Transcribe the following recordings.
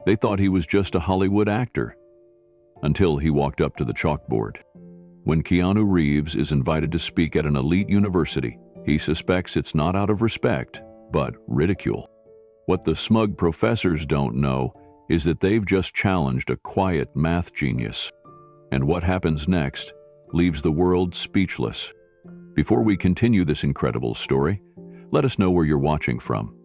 They thought he was just a Hollywood actor, until he walked up to the chalkboard. When Keanu Reeves is invited to speak at an elite university, he suspects it's not out of respect, but ridicule. What the smug professors don't know is that they've just challenged a quiet math genius. And what happens next leaves the world speechless. Before we continue this incredible story, let us know where you're watching from.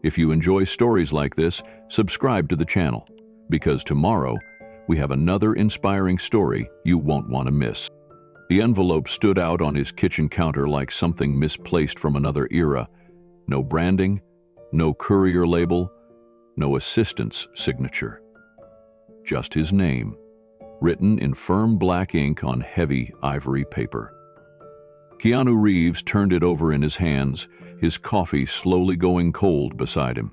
If you enjoy stories like this, subscribe to the channel, because tomorrow we have another inspiring story you won't want to miss. The envelope stood out on his kitchen counter like something misplaced from another era. No branding, no courier label, no assistant's signature. Just his name, written in firm black ink on heavy ivory paper. Keanu Reeves turned it over in his hands, his coffee slowly going cold beside him.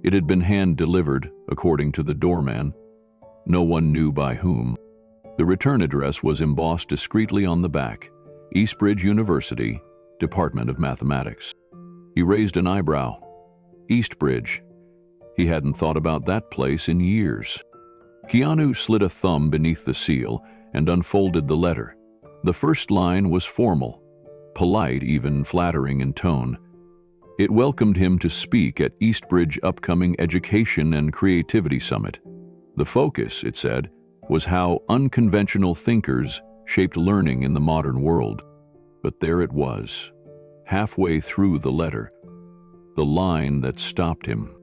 It had been hand-delivered, according to the doorman. No one knew by whom. The return address was embossed discreetly on the back, Eastbridge University, Department of Mathematics. He raised an eyebrow. Eastbridge. He hadn't thought about that place in years. Keanu slid a thumb beneath the seal and unfolded the letter. The first line was formal, polite, even flattering in tone. It welcomed him to speak at Eastbridge upcoming Education and Creativity Summit. The focus, it said, was how unconventional thinkers shaped learning in the modern world. But there it was, halfway through the letter, the line that stopped him.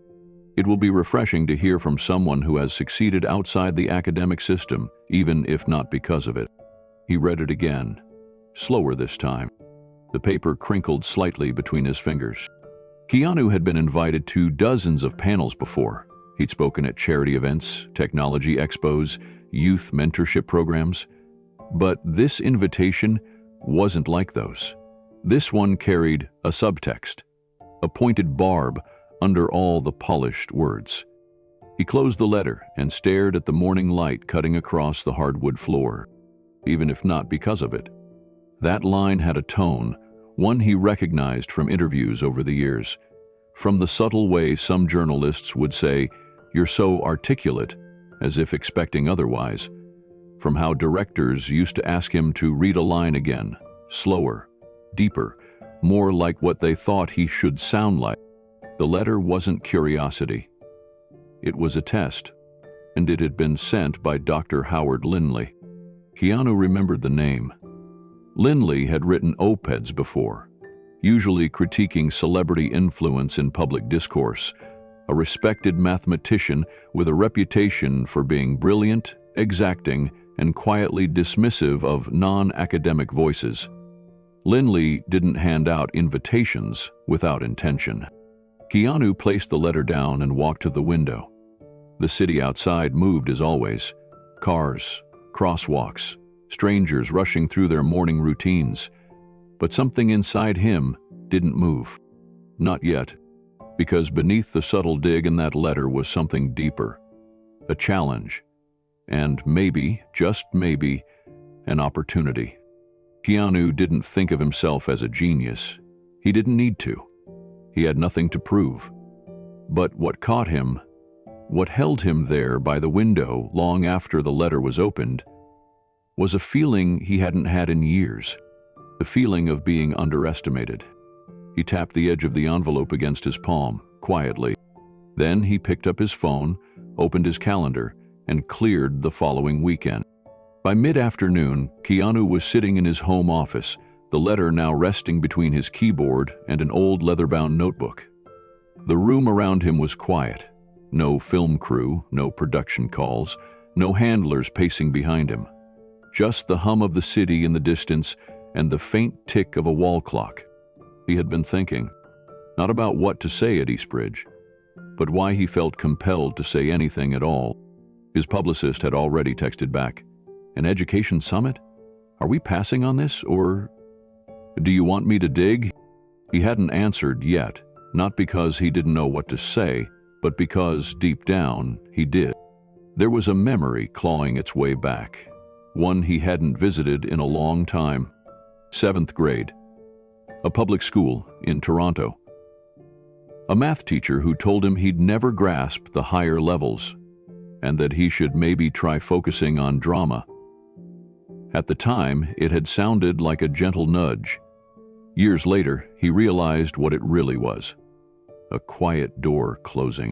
It will be refreshing to hear from someone who has succeeded outside the academic system, even if not because of it. He read it again, slower this time. The paper crinkled slightly between his fingers. Keanu had been invited to dozens of panels before. He'd spoken at charity events, technology expos, youth mentorship programs. But this invitation wasn't like those. This one carried a subtext, a pointed barb under all the polished words. He closed the letter and stared at the morning light cutting across the hardwood floor, even if not because of it. That line had a tone, one he recognized from interviews over the years. From the subtle way some journalists would say, "You're so articulate," as if expecting otherwise. From how directors used to ask him to read a line again, slower, deeper, more like what they thought he should sound like. The letter wasn't curiosity. It was a test, and it had been sent by Dr. Howard Lindley. Keanu remembered the name. Lindley had written op-eds before, usually critiquing celebrity influence in public discourse, a respected mathematician with a reputation for being brilliant, exacting, and quietly dismissive of non-academic voices. Lindley didn't hand out invitations without intention. Keanu placed the letter down and walked to the window. The city outside moved as always. Cars, crosswalks, strangers rushing through their morning routines. But something inside him didn't move. Not yet, because beneath the subtle dig in that letter was something deeper. A challenge. And maybe, just maybe, an opportunity. Keanu didn't think of himself as a genius. He didn't need to. He had nothing to prove. But what caught him, what held him there by the window long after the letter was opened, was a feeling he hadn't had in years, the feeling of being underestimated. He tapped the edge of the envelope against his palm, quietly. Then he picked up his phone, opened his calendar, and cleared the following weekend. By mid-afternoon, Keanu was sitting in his home office, the letter now resting between his keyboard and an old leather-bound notebook. The room around him was quiet. No film crew, no production calls, no handlers pacing behind him. Just the hum of the city in the distance and the faint tick of a wall clock. He had been thinking, not about what to say at Eastbridge, but why he felt compelled to say anything at all. His publicist had already texted back, "An education summit? Are we passing on this, or do you want me to dig?" He hadn't answered yet, not because he didn't know what to say, but because, deep down, he did. There was a memory clawing its way back, one he hadn't visited in a long time. 7th grade. A public school in Toronto. A math teacher who told him he'd never grasp the higher levels and that he should maybe try focusing on drama. At the time, it had sounded like a gentle nudge. Years later, he realized what it really was: a quiet door closing.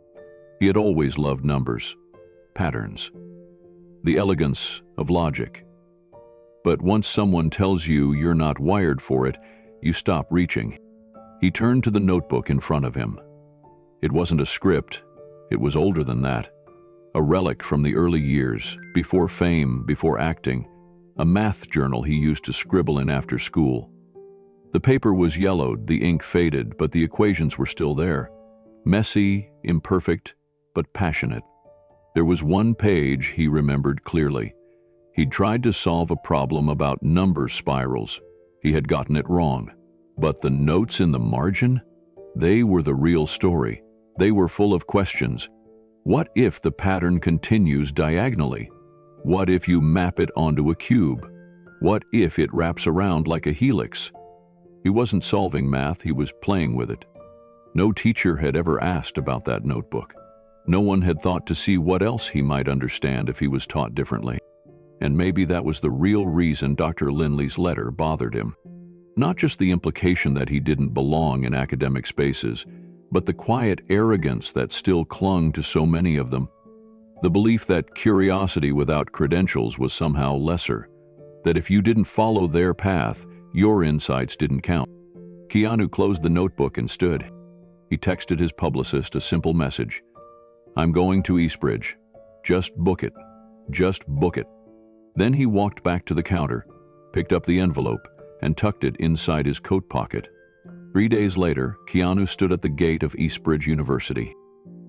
He had always loved numbers, patterns, the elegance of logic. But once someone tells you you're not wired for it, you stop reaching. He turned to the notebook in front of him. It wasn't a script, it was older than that. A relic from the early years, before fame, before acting, a math journal he used to scribble in after school. The paper was yellowed, the ink faded, but the equations were still there. Messy, imperfect, but passionate. There was one page he remembered clearly. He'd tried to solve a problem about number spirals. He had gotten it wrong. But the notes in the margin? They were the real story. They were full of questions. What if the pattern continues diagonally? What if you map it onto a cube? What if it wraps around like a helix? He wasn't solving math, he was playing with it. No teacher had ever asked about that notebook. No one had thought to see what else he might understand if he was taught differently. And maybe that was the real reason Dr. Lindley's letter bothered him. Not just the implication that he didn't belong in academic spaces, but the quiet arrogance that still clung to so many of them. The belief that curiosity without credentials was somehow lesser, that if you didn't follow their path, your insights didn't count. Keanu closed the notebook and stood. He texted his publicist a simple message: "I'm going to Eastbridge. Just book it. Just book it." Then he walked back to the counter, picked up the envelope, and tucked it inside his coat pocket. 3 days later, Keanu stood at the gate of Eastbridge University.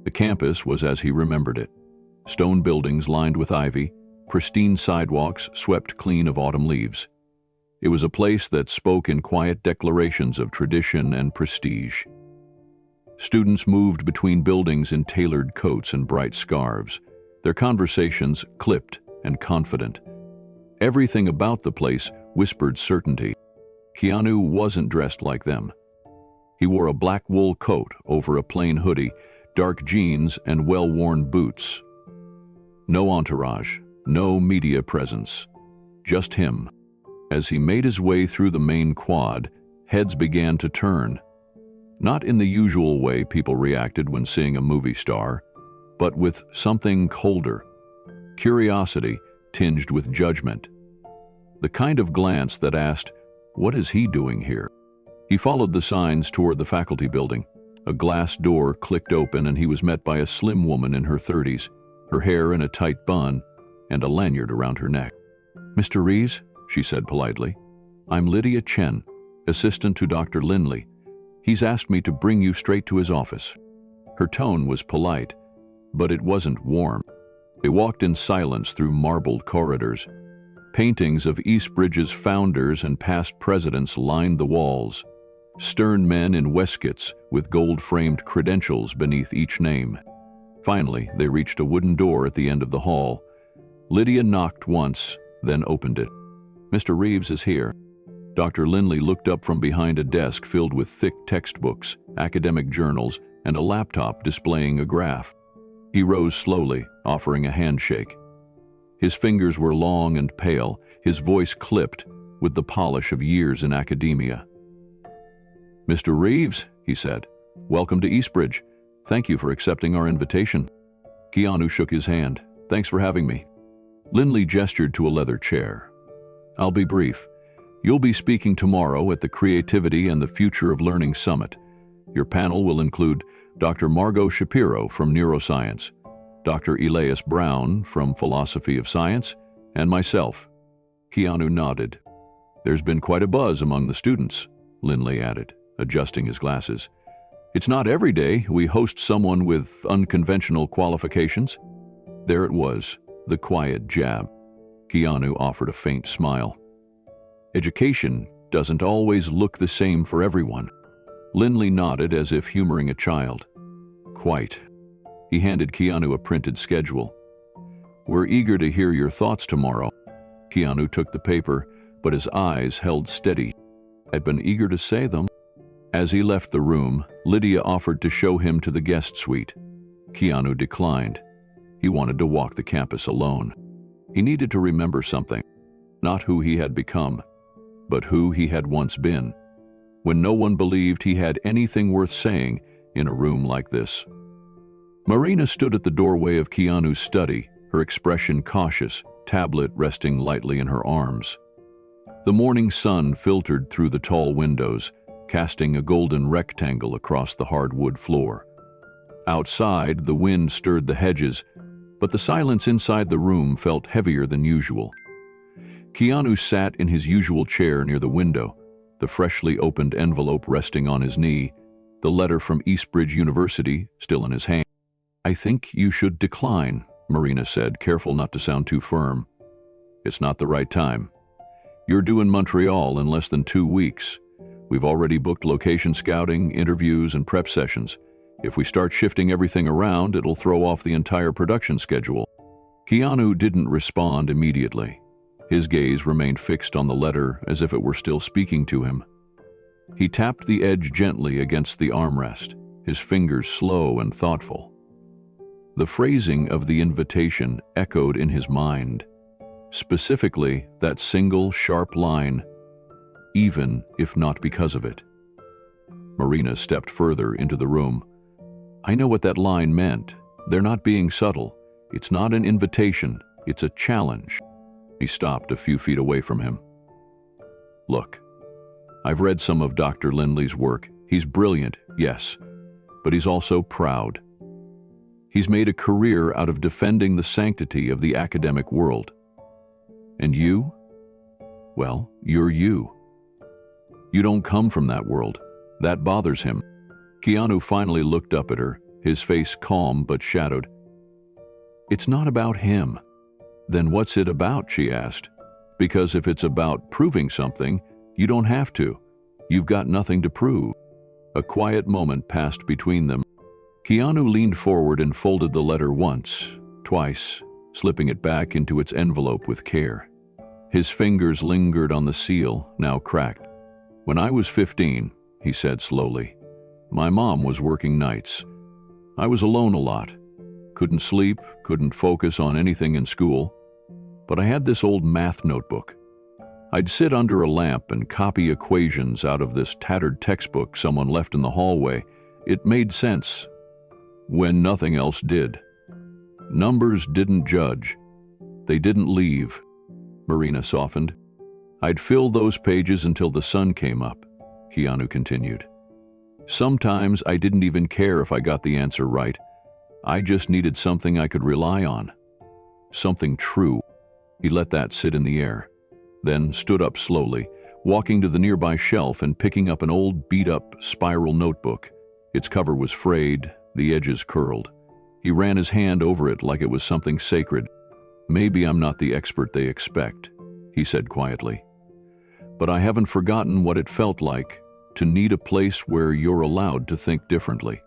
The campus was as he remembered it. Stone buildings lined with ivy, pristine sidewalks swept clean of autumn leaves. It was a place that spoke in quiet declarations of tradition and prestige. Students moved between buildings in tailored coats and bright scarves, their conversations clipped and confident. Everything about the place whispered certainty. Keanu wasn't dressed like them. He wore a black wool coat over a plain hoodie, dark jeans, and well-worn boots. No entourage, no media presence, just him. As he made his way through the main quad, heads began to turn. Not in the usual way people reacted when seeing a movie star, but with something colder. Curiosity tinged with judgment. The kind of glance that asked, "What is he doing here?" He followed the signs toward the faculty building. A glass door clicked open and he was met by a slim woman in her 30s, her hair in a tight bun and a lanyard around her neck. "Mr. Reeves," she said politely, "I'm Lydia Chen, assistant to Dr. Lindley. He's asked me to bring you straight to his office." Her tone was polite, but it wasn't warm. They walked in silence through marbled corridors. Paintings of Eastbridge's founders and past presidents lined the walls. Stern men in waistcoats with gold-framed credentials beneath each name. Finally, they reached a wooden door at the end of the hall. Lydia knocked once, then opened it. "Mr. Reeves is here." Dr. Lindley looked up from behind a desk filled with thick textbooks, academic journals, and a laptop displaying a graph. He rose slowly, offering a handshake. His fingers were long and pale, his voice clipped with the polish of years in academia. "Mr. Reeves," he said, "welcome to Eastbridge. Thank you for accepting our invitation." Keanu shook his hand. "Thanks for having me." Lindley gestured to a leather chair. "I'll be brief. You'll be speaking tomorrow at the Creativity and the Future of Learning Summit. Your panel will include Dr. Margot Shapiro from Neuroscience, Dr. Elias Brown from Philosophy of Science, and myself." Keanu nodded. "There's been quite a buzz among the students," Lindley added, adjusting his glasses. "It's not every day we host someone with unconventional qualifications." There it was, the quiet jab. Keanu offered a faint smile. "Education doesn't always look the same for everyone." Lindley nodded as if humoring a child. "Quite." He handed Keanu a printed schedule. "We're eager to hear your thoughts tomorrow." Keanu took the paper, but his eyes held steady. I'd been eager to say them. As he left the room, Lydia offered to show him to the guest suite. Keanu declined. He wanted to walk the campus alone. He needed to remember something, not who he had become, but who he had once been, when no one believed he had anything worth saying in a room like this. Marina stood at the doorway of Keanu's study, her expression cautious, tablet resting lightly in her arms. The morning sun filtered through the tall windows, casting a golden rectangle across the hardwood floor. Outside, the wind stirred the hedges, but the silence inside the room felt heavier than usual. Keanu sat in his usual chair near the window, the freshly opened envelope resting on his knee, the letter from Eastbridge University still in his hand. "I think you should decline," Marina said, careful not to sound too firm. "It's not the right time. You're due in Montreal in less than 2 weeks. We've already booked location scouting, interviews, and prep sessions. If we start shifting everything around, it'll throw off the entire production schedule." Keanu didn't respond immediately. His gaze remained fixed on the letter as if it were still speaking to him. He tapped the edge gently against the armrest, his fingers slow and thoughtful. The phrasing of the invitation echoed in his mind, specifically that single sharp line, "even if not because of it." Marina stepped further into the room. "I know what that line meant. They're not being subtle. It's not an invitation, it's a challenge." He stopped a few feet away from him. "Look, I've read some of Dr. Lindley's work. He's brilliant, yes, but he's also proud. He's made a career out of defending the sanctity of the academic world. And you? Well, you're you. You don't come from that world. That bothers him." Keanu finally looked up at her, his face calm but shadowed. "It's not about him." "Then what's it about?" she asked. "Because if it's about proving something, you don't have to. You've got nothing to prove." A quiet moment passed between them. Keanu leaned forward and folded the letter once, twice, slipping it back into its envelope with care. His fingers lingered on the seal, now cracked. "When I was 15, he said slowly, "my mom was working nights. I was alone a lot. Couldn't sleep, couldn't focus on anything in school. But I had this old math notebook. I'd sit under a lamp and copy equations out of this tattered textbook someone left in the hallway. It made sense when nothing else did. Numbers didn't judge. They didn't leave." Marina softened. "I'd fill those pages until the sun came up," Keanu continued. "Sometimes I didn't even care if I got the answer right. I just needed something I could rely on. Something true." He let that sit in the air, then stood up slowly, walking to the nearby shelf and picking up an old beat-up spiral notebook. Its cover was frayed, the edges curled. He ran his hand over it like it was something sacred. "Maybe I'm not the expert they expect," he said quietly. "But I haven't forgotten what it felt like to need a place where you're allowed to think differently."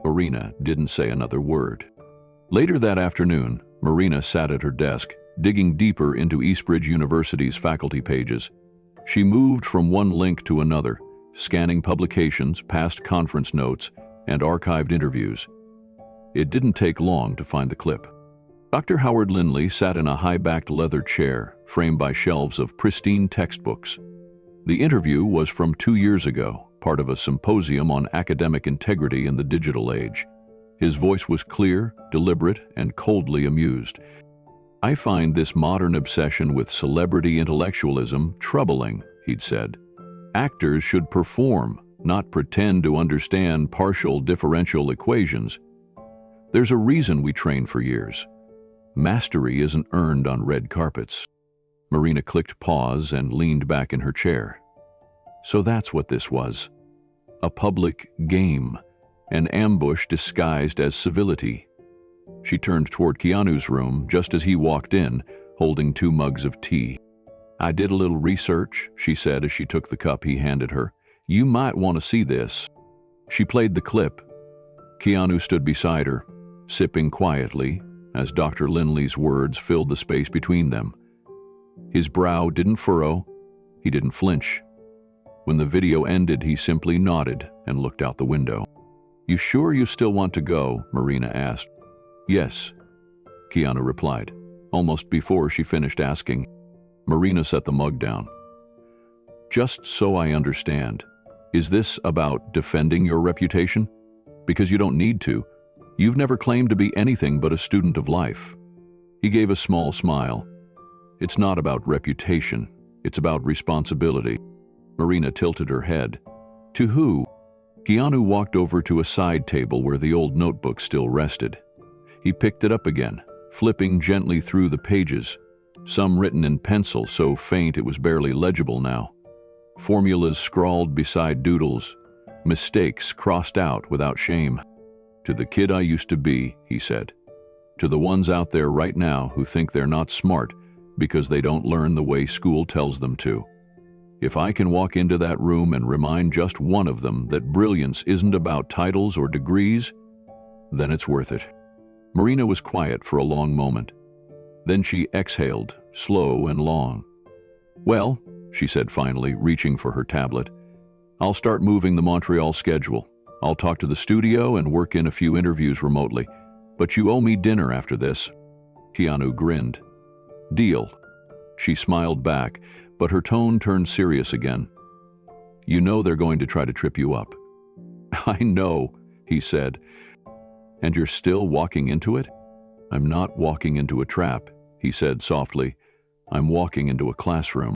Marina didn't say another word. Later that afternoon, Marina sat at her desk, digging deeper into Eastbridge University's faculty pages. She moved from one link to another, scanning publications, past conference notes, and archived interviews. It didn't take long to find the clip. Dr. Howard Lindley sat in a high-backed leather chair, framed by shelves of pristine textbooks. The interview was from 2 years ago, part of a symposium on academic integrity in the digital age. His voice was clear, deliberate, and coldly amused. "I find this modern obsession with celebrity intellectualism troubling," he'd said. "Actors should perform, not pretend to understand partial differential equations. There's a reason we train for years. Mastery isn't earned on red carpets." Marina clicked pause and leaned back in her chair. So that's what this was. A public game, an ambush disguised as civility. She turned toward Keanu's room just as he walked in, holding 2 mugs of tea. "I did a little research," she said as she took the cup he handed her. "You might want to see this." She played the clip. Keanu stood beside her, sipping quietly as Dr. Lindley's words filled the space between them. His brow didn't furrow, he didn't flinch. When the video ended, he simply nodded and looked out the window. "You sure you still want to go?" Marina asked. "Yes," Keanu replied, almost before she finished asking. Marina set the mug down. "Just so I understand, is this about defending your reputation? Because you don't need to. You've never claimed to be anything but a student of life." He gave a small smile. "It's not about reputation. It's about responsibility." Marina tilted her head. "To who?" Keanu walked over to a side table where the old notebook still rested. He picked it up again, flipping gently through the pages, some written in pencil so faint it was barely legible now. Formulas scrawled beside doodles, mistakes crossed out without shame. "To the kid I used to be," he said. "To the ones out there right now who think they're not smart because they don't learn the way school tells them to. If I can walk into that room and remind just one of them that brilliance isn't about titles or degrees, then it's worth it." Marina was quiet for a long moment. Then she exhaled, slow and long. "Well," she said finally, reaching for her tablet, "I'll start moving the Montreal schedule. I'll talk to the studio and work in a few interviews remotely. But you owe me dinner after this." Keanu grinned. "Deal." She smiled back, but her tone turned serious again. "You know they're going to try to trip you up." "I know," he said. "And you're still walking into it?" "I'm not walking into a trap," he said softly. "I'm walking into a classroom."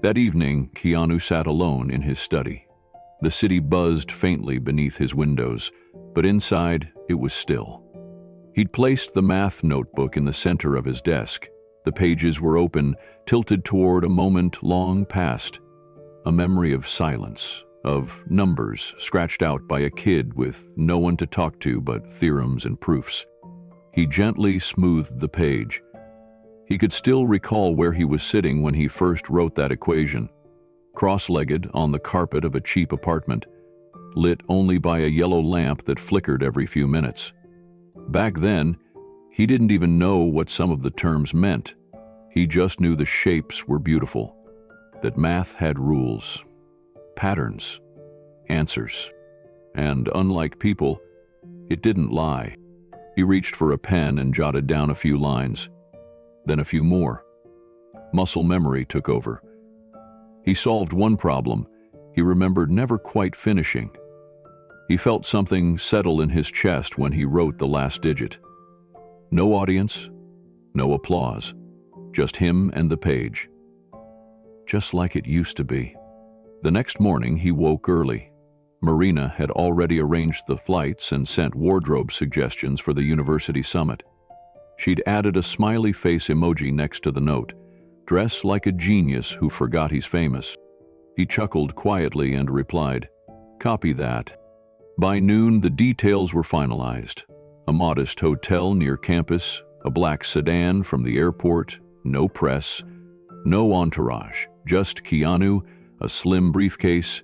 That evening, Keanu sat alone in his study. The city buzzed faintly beneath his windows, but inside it was still. He'd placed the math notebook in the center of his desk. The pages were open, tilted toward a moment long past, a memory of silence, of numbers scratched out by a kid with no one to talk to but theorems and proofs. He gently smoothed the page. He could still recall where he was sitting when he first wrote that equation, cross-legged on the carpet of a cheap apartment, lit only by a yellow lamp that flickered every few minutes. Back then, he didn't even know what some of the terms meant. He just knew the shapes were beautiful, that math had rules, patterns, answers. And unlike people, it didn't lie. He reached for a pen and jotted down a few lines, then a few more. Muscle memory took over. He solved one problem he remembered never quite finishing. He felt something settle in his chest when he wrote the last digit. No audience, no applause, just him and the page. Just like it used to be. The next morning, he woke early. Marina had already arranged the flights and sent wardrobe suggestions for the university summit. She'd added a smiley face emoji next to the note. "Dress like a genius who forgot he's famous." He chuckled quietly and replied, "Copy that." By noon, the details were finalized. A modest hotel near campus, a black sedan from the airport, no press, no entourage, just Keanu, a slim briefcase,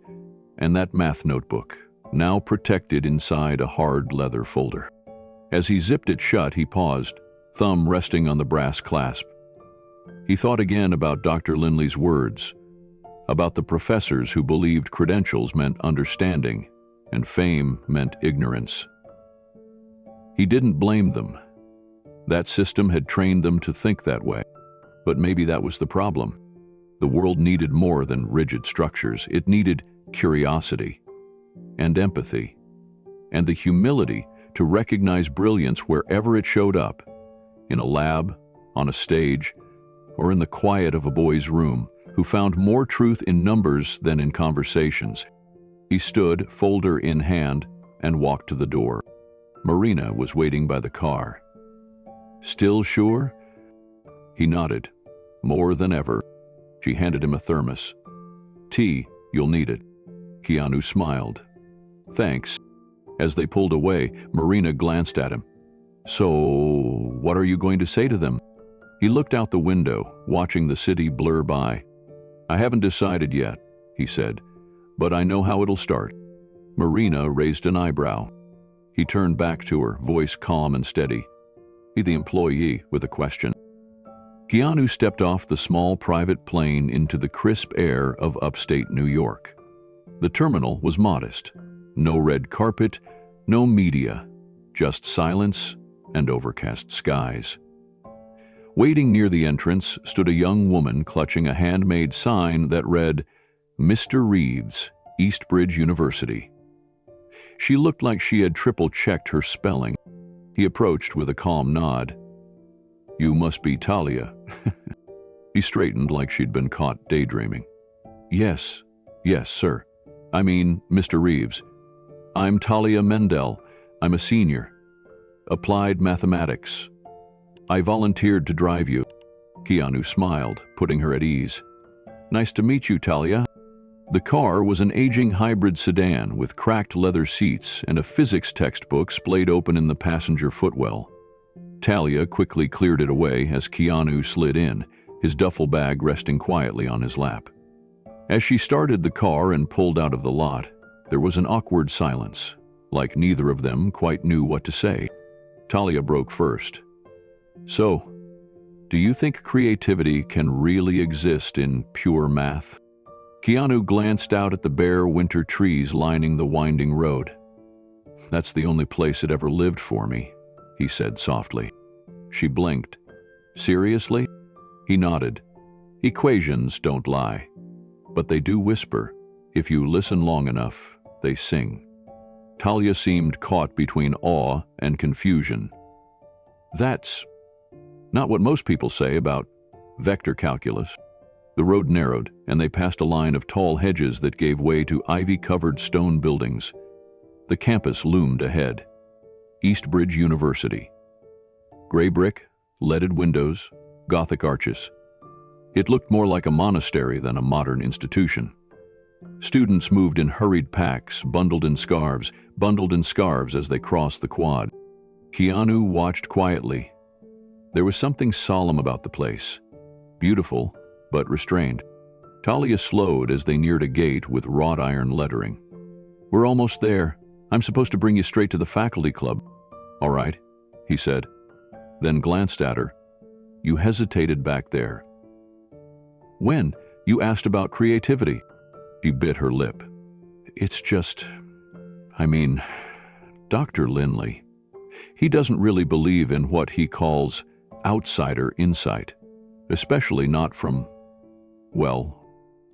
and that math notebook, now protected inside a hard leather folder. As he zipped it shut, he paused, thumb resting on the brass clasp. He thought again about Dr. Lindley's words, about the professors who believed credentials meant understanding and fame meant ignorance. He didn't blame them. That system had trained them to think that way. But maybe that was the problem. The world needed more than rigid structures. It needed curiosity and empathy and the humility to recognize brilliance wherever it showed up, in a lab, on a stage, or in the quiet of a boy's room, who found more truth in numbers than in conversations. He stood, folder in hand, and walked to the door. Marina was waiting by the car. "Still sure?" He nodded. "More than ever." She handed him a thermos. "Tea, you'll need it." Keanu smiled. "Thanks." As they pulled away, Marina glanced at him. "So, what are you going to say to them?" He looked out the window, watching the city blur by. "I haven't decided yet," he said, "but I know how it'll start." Marina raised an eyebrow. He turned back to her, voice calm and steady. "Be the employee," with a question. Keanu stepped off the small private plane into the crisp air of upstate New York. The terminal was modest. No red carpet, no media, just silence and overcast skies. Waiting near the entrance stood a young woman clutching a handmade sign that read, "Mr. Reeves, Eastbridge University." She looked like she had triple-checked her spelling. He approached with a calm nod. "You must be Talia." She straightened like she'd been caught daydreaming. Yes, sir. I mean, Mr. Reeves. I'm Talia Mendel. I'm a senior. Applied mathematics. I volunteered to drive you." Keanu smiled, putting her at ease. "Nice to meet you, Talia." The car was an aging hybrid sedan with cracked leather seats and a physics textbook splayed open in the passenger footwell. Talia quickly cleared it away as Keanu slid in, his duffel bag resting quietly on his lap. As she started the car and pulled out of the lot, there was an awkward silence, like neither of them quite knew what to say. Talia broke first. "So, do you think creativity can really exist in pure math?" Keanu glanced out at the bare winter trees lining the winding road. "That's the only place it ever lived for me," he said softly. She blinked. "Seriously?" He nodded. "Equations don't lie. But they do whisper. If you listen long enough, they sing." Talia seemed caught between awe and confusion. "That's not what most people say about vector calculus." The road narrowed, and they passed a line of tall hedges that gave way to ivy-covered stone buildings. The campus loomed ahead. Eastbridge University. Gray brick, leaded windows, Gothic arches. It looked more like a monastery than a modern institution. Students moved in hurried packs, bundled in scarves as they crossed the quad. Keanu watched quietly. There was something solemn about the place. Beautiful, but restrained. Talia slowed as they neared a gate with wrought iron lettering. "We're almost there. I'm supposed to bring you straight to the faculty club." "All right," he said, then glanced at her. "You hesitated back there. When you asked about creativity." She bit her lip. "It's just, Dr. Lindley. He doesn't really believe in what he calls outsider insight, especially not from,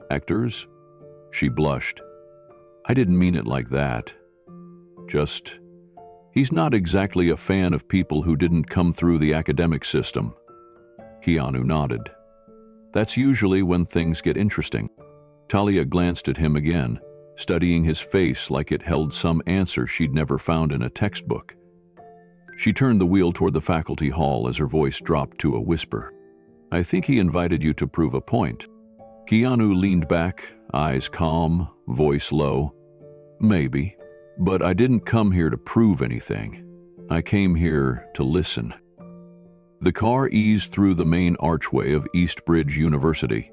actors." She blushed. "I didn't mean it like that. Just, he's not exactly a fan of people who didn't come through the academic system." Keanu nodded. "That's usually when things get interesting." Talia glanced at him again, studying his face like it held some answer she'd never found in a textbook. She turned the wheel toward the faculty hall as her voice dropped to a whisper. "I think he invited you to prove a point." Keanu leaned back, eyes calm, voice low. "Maybe, but I didn't come here to prove anything. I came here to listen." The car eased through the main archway of Eastbridge University.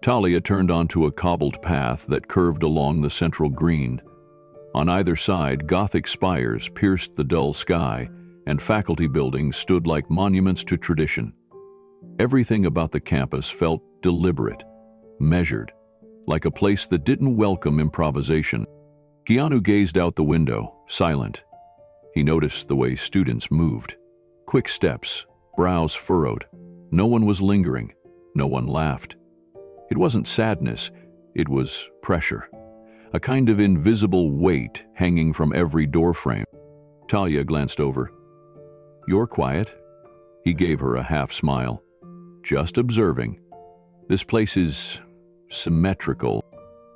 Talia turned onto a cobbled path that curved along the central green. On either side, Gothic spires pierced the dull sky, and faculty buildings stood like monuments to tradition. Everything about the campus felt deliberate, measured, like a place that didn't welcome improvisation. Keanu gazed out the window, silent. He noticed the way students moved. Quick steps, brows furrowed. No one was lingering. No one laughed. It wasn't sadness, it was pressure. A kind of invisible weight hanging from every doorframe. Talia glanced over. "You're quiet." He gave her a half smile. "Just observing. This place is symmetrical."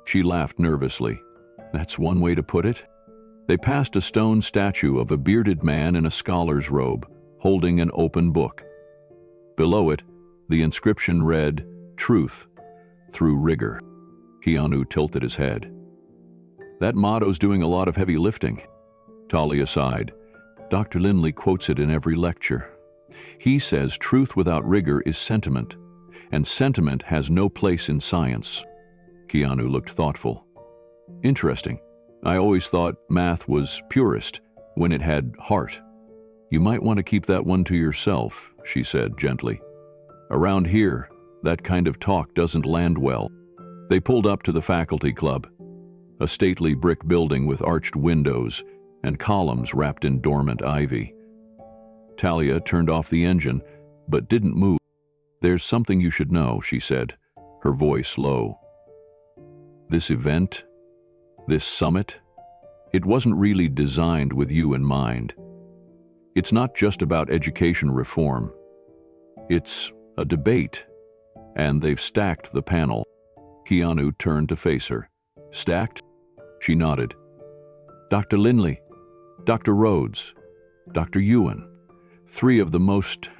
She laughed nervously. "That's one way to put it." They passed a stone statue of a bearded man in a scholar's robe, holding an open book. Below it, the inscription read, "Truth through rigor." Keanu tilted his head. "That motto's doing a lot of heavy lifting." Talia sighed. "Dr. Lindley quotes it in every lecture. He says truth without rigor is sentiment, and sentiment has no place in science." Keanu looked thoughtful. "Interesting. I always thought math was purest when it had heart." "You might want to keep that one to yourself," she said gently. "Around here, that kind of talk doesn't land well." They pulled up to the faculty club. a stately brick building with arched windows and columns wrapped in dormant ivy. Talia turned off the engine, but didn't move. "There's something you should know," she said, her voice low. "This event, this summit, it wasn't really designed with you in mind. It's not just about education reform. It's a debate, and they've stacked the panel." Keanu turned to face her. "Stacked?" She nodded. "Dr. Lindley, Dr. Rhodes, Dr. Ewan, three of the most,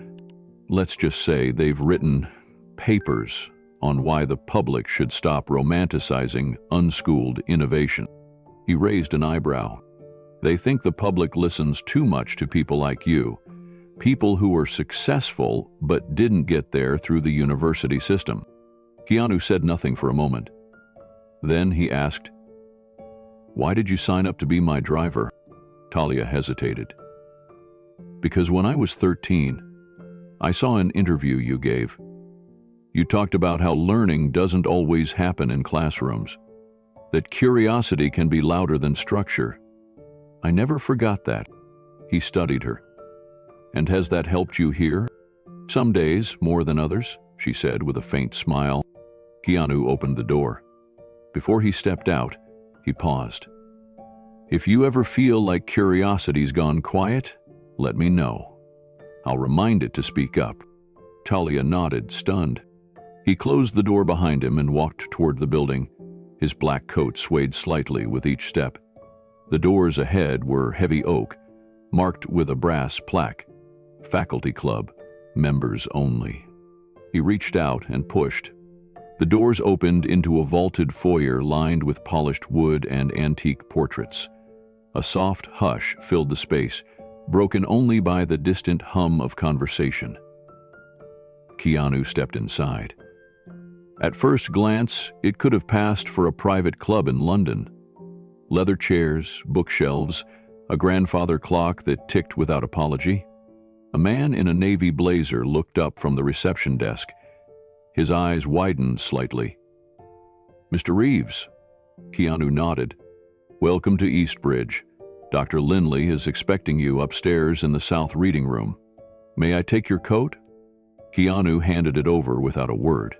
let's just say they've written papers on why the public should stop romanticizing unschooled innovation." He raised an eyebrow. "They think the public listens too much to people like you, people who were successful but didn't get there through the university system." Keanu said nothing for a moment. Then he asked, "Why did you sign up to be my driver?" Talia hesitated. "Because when I was 13, I saw an interview you gave. You talked about how learning doesn't always happen in classrooms, that curiosity can be louder than structure. I never forgot that." He studied her. "And has that helped you here?" "Some days more than others," she said with a faint smile. Keanu opened the door. Before he stepped out, he paused. "If you ever feel like curiosity's gone quiet, let me know. I'll remind it to speak up." Talia nodded, stunned. He closed the door behind him and walked toward the building. His black coat swayed slightly with each step. The doors ahead were heavy oak, marked with a brass plaque, "Faculty Club, Members Only." He reached out and pushed. The doors opened into a vaulted foyer lined with polished wood and antique portraits. A soft hush filled the space, broken only by the distant hum of conversation. Keanu stepped inside. At first glance, it could have passed for a private club in London. Leather chairs, bookshelves, a grandfather clock that ticked without apology. A man in a navy blazer looked up from the reception desk. His eyes widened slightly. "Mr. Reeves?" Keanu nodded. "Welcome to Eastbridge. Dr. Lindley is expecting you upstairs in the south reading room. May I take your coat?" Keanu handed it over without a word.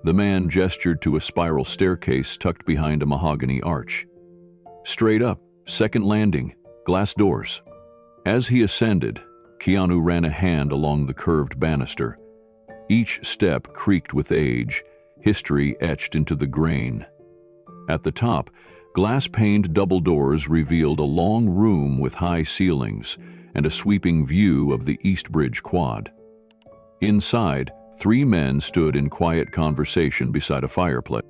The man gestured to a spiral staircase tucked behind a mahogany arch. "Straight up, second landing, glass doors." As he ascended, Keanu ran a hand along the curved banister. Each step creaked with age, history etched into the grain. At the top, glass-paned double doors revealed a long room with high ceilings and a sweeping view of the Eastbridge Quad. Inside, three men stood in quiet conversation beside a fireplace.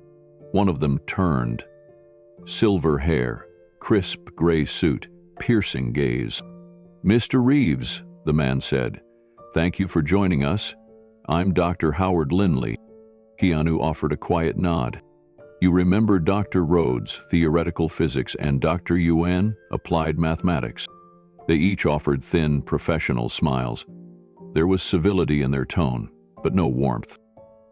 One of them turned. Silver hair, crisp gray suit, piercing gaze. "Mr. Reeves," the man said, "thank you for joining us. I'm Dr. Howard Lindley." Keanu offered a quiet nod. "You remember Dr. Rhodes, theoretical physics, and Dr. Yuan, applied mathematics." They each offered thin, professional smiles. There was civility in their tone, but no warmth.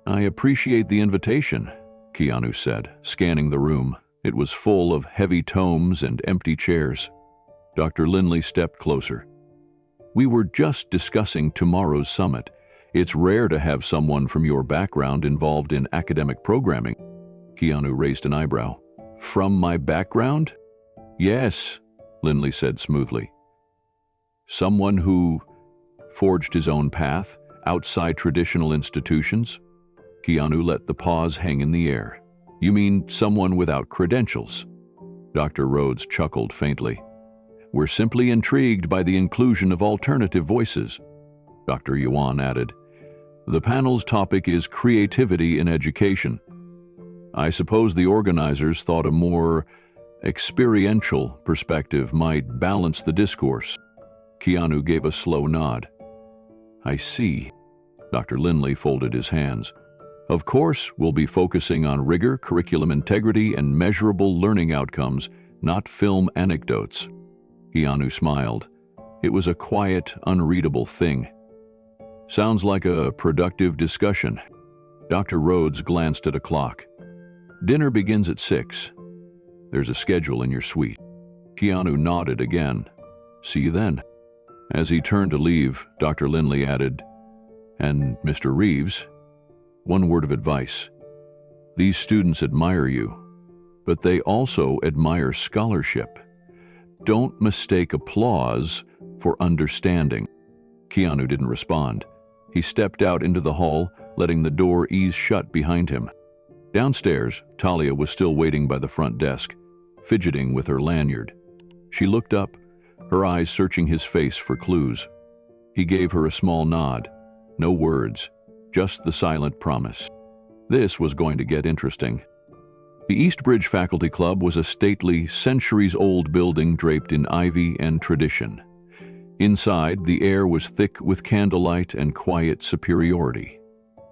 "I appreciate the invitation," Keanu said, scanning the room. It was full of heavy tomes and empty chairs. Dr. Lindley stepped closer. "We were just discussing tomorrow's summit. It's rare to have someone from your background involved in academic programming." Keanu raised an eyebrow. "From my background?" "Yes," Lindley said smoothly. "Someone who forged his own path outside traditional institutions?" Keanu let the pause hang in the air. "You mean someone without credentials?" Dr. Rhodes chuckled faintly. "We're simply intrigued by the inclusion of alternative voices." Dr. Yuan added, "The panel's topic is creativity in education. I suppose the organizers thought a more experiential perspective might balance the discourse." Keanu gave a slow nod. "I see." Dr. Lindley folded his hands. "Of course, we'll be focusing on rigor, curriculum integrity, and measurable learning outcomes, not film anecdotes." Keanu smiled. It was a quiet, unreadable thing. "Sounds like a productive discussion." Dr. Rhodes glanced at a clock. "Dinner begins at 6. There's a schedule in your suite." Keanu nodded again. "See you then." As he turned to leave, Dr. Lindley added, "And Mr. Reeves, one word of advice. These students admire you, but they also admire scholarship. Don't mistake applause for understanding." Keanu didn't respond. He stepped out into the hall, letting the door ease shut behind him. Downstairs, Talia was still waiting by the front desk, fidgeting with her lanyard. She looked up, her eyes searching his face for clues. He gave her a small nod. No words, just the silent promise. This was going to get interesting. The Eastbridge Faculty Club was a stately, centuries-old building draped in ivy and tradition. Inside, the air was thick with candlelight and quiet superiority.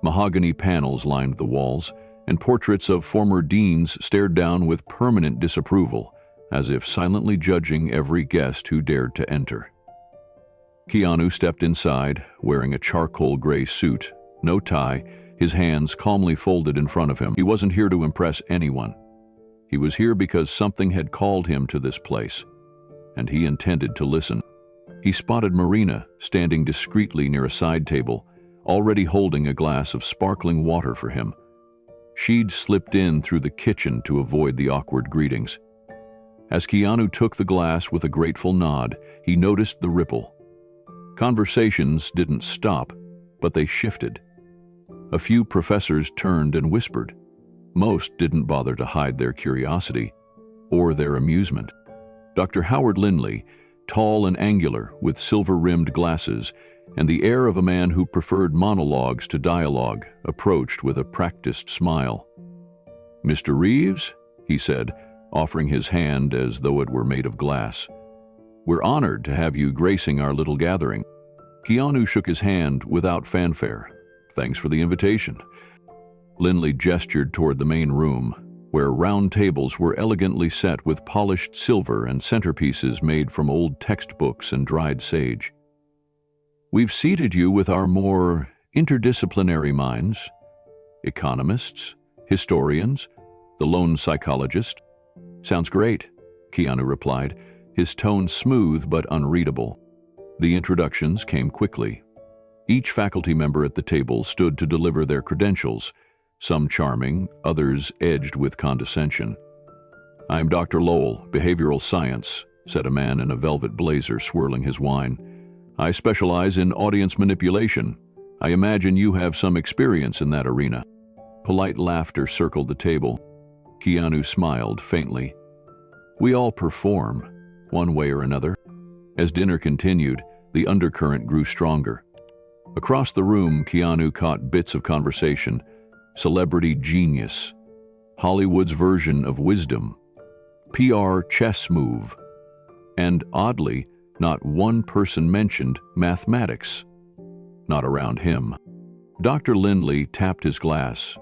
Mahogany panels lined the walls, and portraits of former deans stared down with permanent disapproval, as if silently judging every guest who dared to enter. Keanu stepped inside, wearing a charcoal gray suit, no tie, his hands calmly folded in front of him. He wasn't here to impress anyone. He was here because something had called him to this place, and he intended to listen. He spotted Marina standing discreetly near a side table, already holding a glass of sparkling water for him. She'd slipped in through the kitchen to avoid the awkward greetings. As Keanu took the glass with a grateful nod, he noticed the ripple. Conversations didn't stop, but they shifted. A few professors turned and whispered. Most didn't bother to hide their curiosity or their amusement. Dr. Howard Lindley, tall and angular with silver-rimmed glasses and the air of a man who preferred monologues to dialogue, approached with a practiced smile. "Mr. Reeves," he said, offering his hand as though it were made of glass. "We're honored to have you gracing our little gathering." Keanu shook his hand without fanfare. "Thanks for the invitation." Lindley gestured toward the main room, where round tables were elegantly set with polished silver and centerpieces made from old textbooks and dried sage. "We've seated you with our more interdisciplinary minds, economists, historians, the lone psychologist." "Sounds great," Keanu replied, his tone smooth but unreadable. The introductions came quickly. Each faculty member at the table stood to deliver their credentials, some charming, others edged with condescension. "I'm Dr. Lowell, behavioral science," said a man in a velvet blazer swirling his wine. "I specialize in audience manipulation. I imagine you have some experience in that arena." Polite laughter circled the table. Keanu smiled faintly. "We all perform, one way or another." As dinner continued, the undercurrent grew stronger. Across the room, Keanu caught bits of conversation. Celebrity genius, Hollywood's version of wisdom, PR chess move, and oddly, not one person mentioned mathematics. Not around him. Dr. Lindley tapped his glass.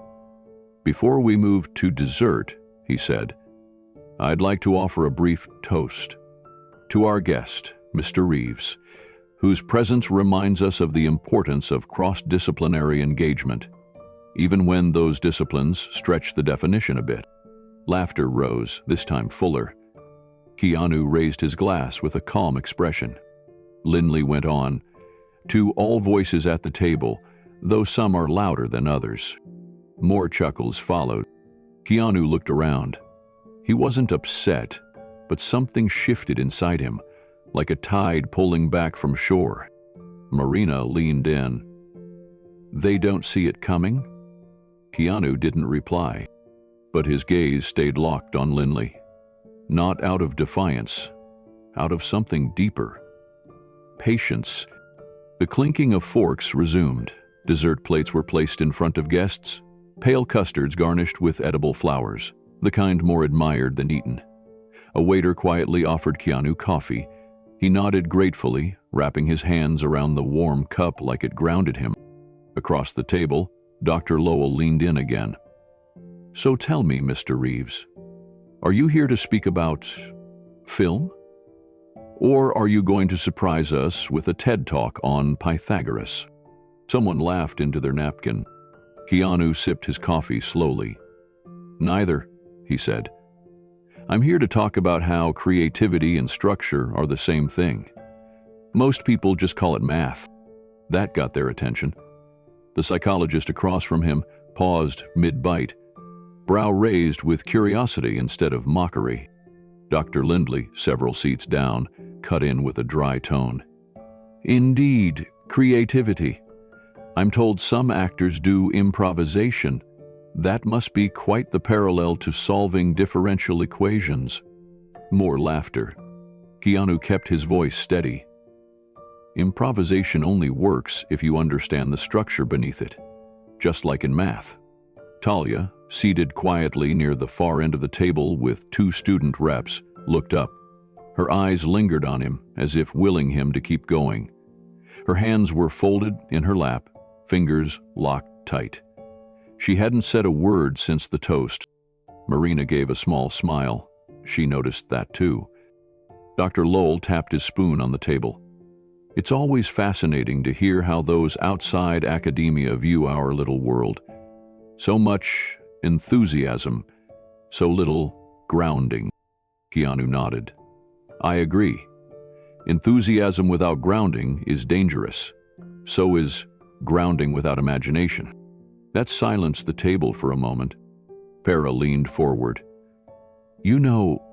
"Before we move to dessert," he said, "I'd like to offer a brief toast to our guest, Mr. Reeves, whose presence reminds us of the importance of cross-disciplinary engagement, even when those disciplines stretch the definition a bit." Laughter rose, this time fuller. Keanu raised his glass with a calm expression. Lindley went on, "To all voices at the table, though some are louder than others." More chuckles followed. Keanu looked around. He wasn't upset, but something shifted inside him, like a tide pulling back from shore. Marina leaned in. "They don't see it coming?" Keanu didn't reply, but his gaze stayed locked on Lindley. Not out of defiance, out of something deeper. Patience. The clinking of forks resumed. Dessert plates were placed in front of guests, pale custards garnished with edible flowers, the kind more admired than eaten. A waiter quietly offered Keanu coffee. He nodded gratefully, wrapping his hands around the warm cup like it grounded him. Across the table, Dr. Lowell leaned in again. "So tell me, Mr. Reeves, are you here to speak about film? Or are you going to surprise us with a TED Talk on Pythagoras?" Someone laughed into their napkin. Keanu sipped his coffee slowly. "Neither," he said. I'm here to talk about how creativity and structure are the same thing. Most people just call it math. That got their attention. The psychologist across from him paused mid-bite, brow raised with curiosity instead of mockery. Dr. Lindley, several seats down, cut in with a dry tone. Indeed, creativity. I'm told some actors do improvisation. That must be quite the parallel to solving differential equations. More laughter. Keanu kept his voice steady. Improvisation only works if you understand the structure beneath it, just like in math. Talia, seated quietly near the far end of the table with 2 student reps, looked up. Her eyes lingered on him, as if willing him to keep going. Her hands were folded in her lap, fingers locked tight. She hadn't said a word since the toast. Marina gave a small smile. She noticed that too. Dr. Lowell tapped his spoon on the table. It's always fascinating to hear how those outside academia view our little world. So much enthusiasm, so little grounding. Keanu nodded. I agree. Enthusiasm without grounding is dangerous. So is grounding without imagination. That silenced the table for a moment. Para leaned forward. You know,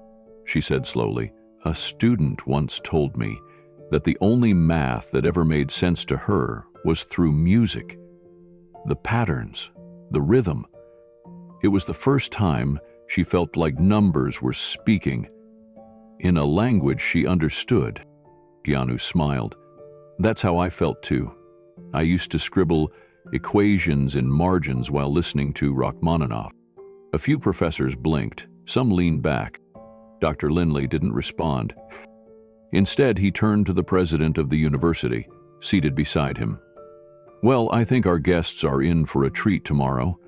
she said slowly, a student once told me that the only math that ever made sense to her was through music. The patterns, the rhythm. It was the first time she felt like numbers were speaking in a language she understood. Keanu smiled. That's how I felt too. I used to scribble equations in margins while listening to Rachmaninoff. A few professors blinked, some leaned back. Dr. Lindley didn't respond. Instead, he turned to the president of the university, seated beside him. Well, I think our guests are in for a treat tomorrow.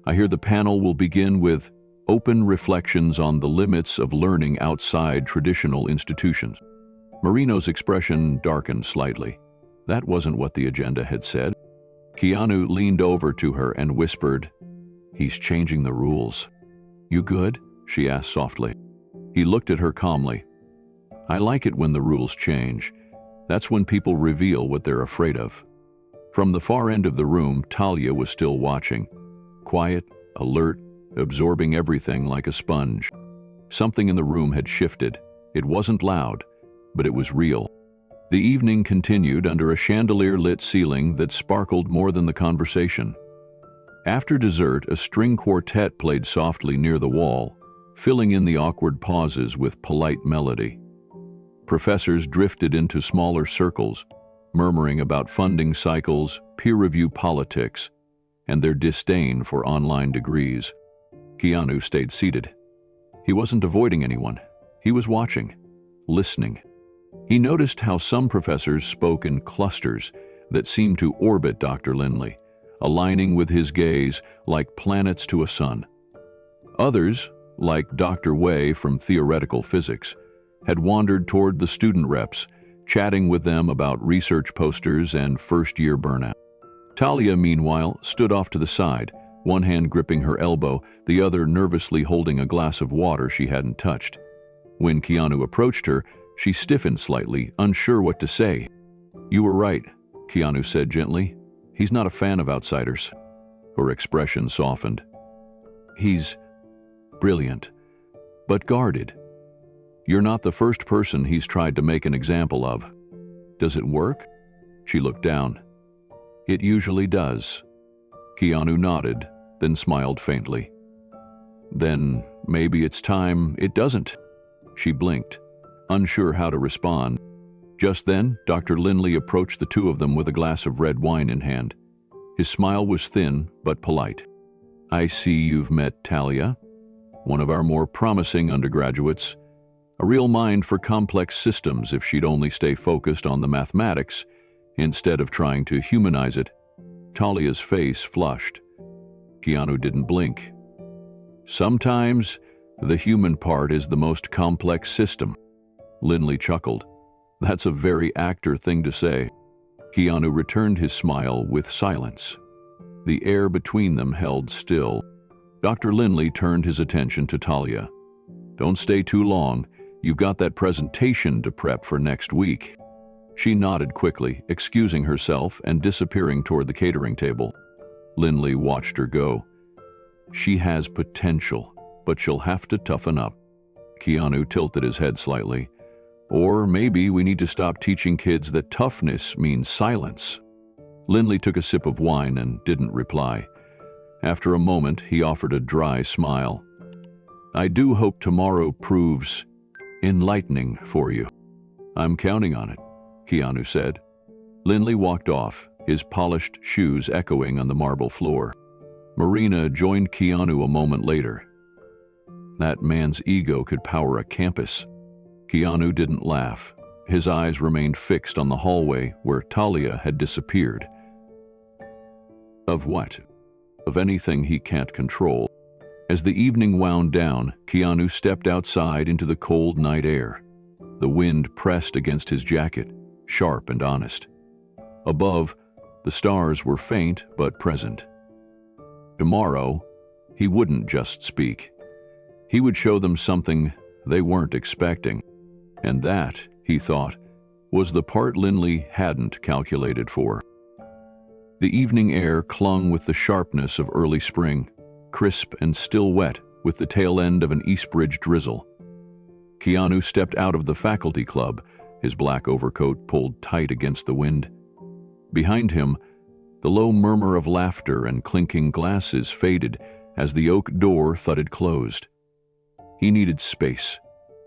I hear the panel will begin with open reflections on the limits of learning outside traditional institutions. Marino's expression darkened slightly. That wasn't what the agenda had said. Keanu leaned over to her and whispered, He's changing the rules. You good? She asked softly. He looked at her calmly. I like it when the rules change. That's when people reveal what they're afraid of. From the far end of the room, Talia was still watching. Quiet, alert, absorbing everything like a sponge. Something in the room had shifted. It wasn't loud, but it was real. The evening continued under a chandelier-lit ceiling that sparkled more than the conversation. After dessert, a string quartet played softly near the wall, filling in the awkward pauses with polite melody. Professors drifted into smaller circles, murmuring about funding cycles, peer review politics, and their disdain for online degrees. Keanu stayed seated. He wasn't avoiding anyone. He was watching, listening. He noticed how some professors spoke in clusters that seemed to orbit Dr. Lindley, aligning with his gaze like planets to a sun. Others, like Dr. Wei from theoretical physics, had wandered toward the student reps, chatting with them about research posters and first-year burnout. Talia, meanwhile, stood off to the side, one hand gripping her elbow, the other nervously holding a glass of water she hadn't touched. When Keanu approached her, she stiffened slightly, unsure what to say. You were right, Keanu said gently. He's not a fan of outsiders. Her expression softened. He's brilliant, but guarded. You're not the first person he's tried to make an example of. Does it work? She looked down. It usually does. Keanu nodded, then smiled faintly. Then maybe it's time it doesn't. She blinked, unsure how to respond. Just then, Dr. Lindley approached the two of them with a glass of red wine in hand. His smile was thin but polite. I see you've met Talia, one of our more promising undergraduates. A real mind for complex systems if she'd only stay focused on the mathematics instead of trying to humanize it. Talia's face flushed. Keanu didn't blink. Sometimes the human part is the most complex system. Lindley chuckled. That's a very actor thing to say. Keanu returned his smile with silence. The air between them held still. Dr. Lindley turned his attention to Talia. Don't stay too long. You've got that presentation to prep for next week." She nodded quickly, excusing herself and disappearing toward the catering table. Lindley watched her go. She has potential, but she'll have to toughen up. Keanu tilted his head slightly. Or maybe we need to stop teaching kids that toughness means silence. Lindley took a sip of wine and didn't reply. After a moment, he offered a dry smile. "I do hope tomorrow proves enlightening for you." "I'm counting on it," Keanu said. Lindley walked off, his polished shoes echoing on the marble floor. Marina joined Keanu a moment later. That man's ego could power a campus. Keanu didn't laugh. His eyes remained fixed on the hallway where Talia had disappeared. Of what? Of anything he can't control. As the evening wound down, Keanu stepped outside into the cold night air. The wind pressed against his jacket, sharp and honest. Above, the stars were faint but present. Tomorrow, he wouldn't just speak. He would show them something they weren't expecting. And that, he thought, was the part Lindley hadn't calculated for. The evening air clung with the sharpness of early spring, crisp and still wet with the tail end of an Eastbridge drizzle. Keanu stepped out of the faculty club, his black overcoat pulled tight against the wind. Behind him, the low murmur of laughter and clinking glasses faded as the oak door thudded closed. He needed space,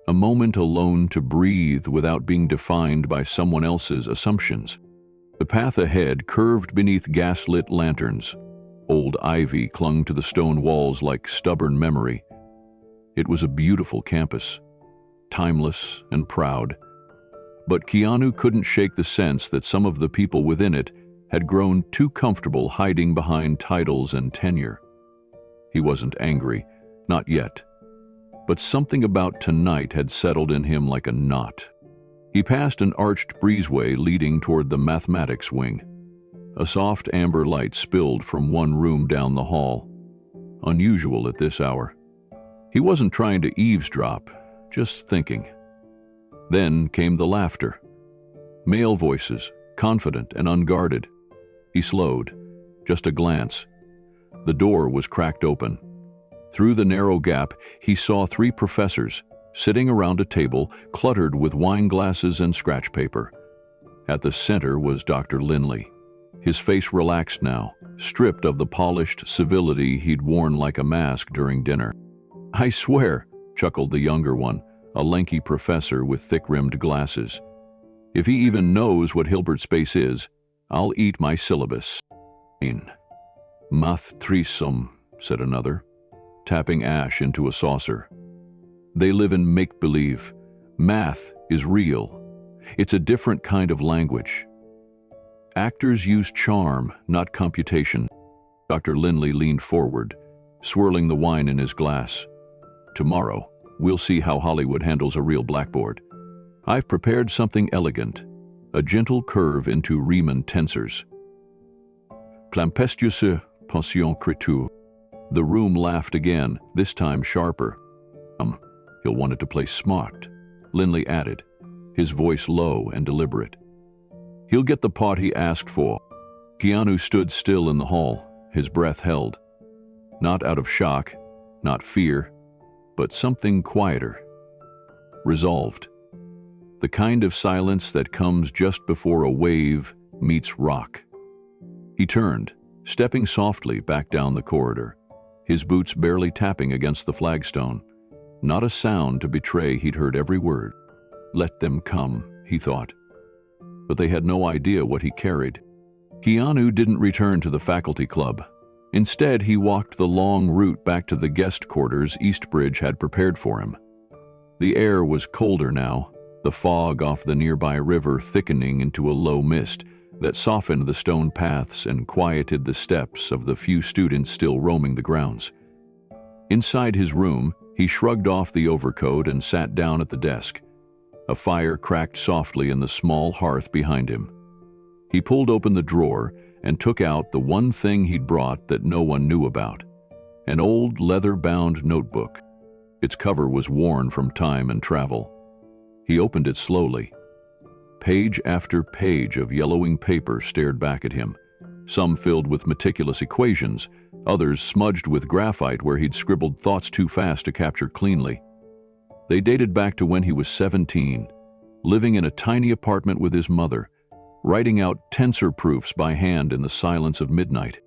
a moment alone to breathe without being defined by someone else's assumptions. The path ahead curved beneath gas-lit lanterns. Old ivy clung to the stone walls like stubborn memory. It was a beautiful campus, timeless and proud. But Keanu couldn't shake the sense that some of the people within it had grown too comfortable hiding behind titles and tenure. He wasn't angry, not yet. But something about tonight had settled in him like a knot. He passed an arched breezeway leading toward the mathematics wing. A soft amber light spilled from one room down the hall. Unusual at this hour. He wasn't trying to eavesdrop, just thinking. Then came the laughter. Male voices, confident and unguarded. He slowed, just a glance. The door was cracked open. Through the narrow gap, he saw 3 professors, sitting around a table cluttered with wine glasses and scratch paper. At the center was Dr. Lindley. His face relaxed now, stripped of the polished civility he'd worn like a mask during dinner. "I swear," chuckled the younger one, a lanky professor with thick-rimmed glasses. "If he even knows what Hilbert space is, I'll eat my syllabus." "Math trisum," said another, tapping ash into a saucer. "They live in make-believe. Math is real. It's a different kind of language. Actors use charm, not computation." Dr. Lindley leaned forward, swirling the wine in his glass. "Tomorrow, we'll see how Hollywood handles a real blackboard. I've prepared something elegant, a gentle curve into Riemann tensors. Clampestueuse passion créature." The room laughed again, this time sharper. He'll want it to play smart," Lindley added, his voice low and deliberate. "He'll get the part he asked for." Keanu stood still in the hall, his breath held. Not out of shock, not fear, but something quieter. Resolved. The kind of silence that comes just before a wave meets rock. He turned, stepping softly back down the corridor, his boots barely tapping against the flagstone. Not a sound to betray he'd heard every word. Let them come, he thought. But they had no idea what he carried. Keanu didn't return to the faculty club. Instead, he walked the long route back to the guest quarters Eastbridge had prepared for him. The air was colder now, the fog off the nearby river thickening into a low mist that softened the stone paths and quieted the steps of the few students still roaming the grounds. Inside his room, he shrugged off the overcoat and sat down at the desk. A fire cracked softly in the small hearth behind him. He pulled open the drawer and took out the one thing he'd brought that no one knew about, an old leather-bound notebook. Its cover was worn from time and travel. He opened it slowly. Page after page of yellowing paper stared back at him, some filled with meticulous equations, others smudged with graphite where he'd scribbled thoughts too fast to capture cleanly. They dated back to when he was 17, living in a tiny apartment with his mother, writing out tensor proofs by hand in the silence of midnight.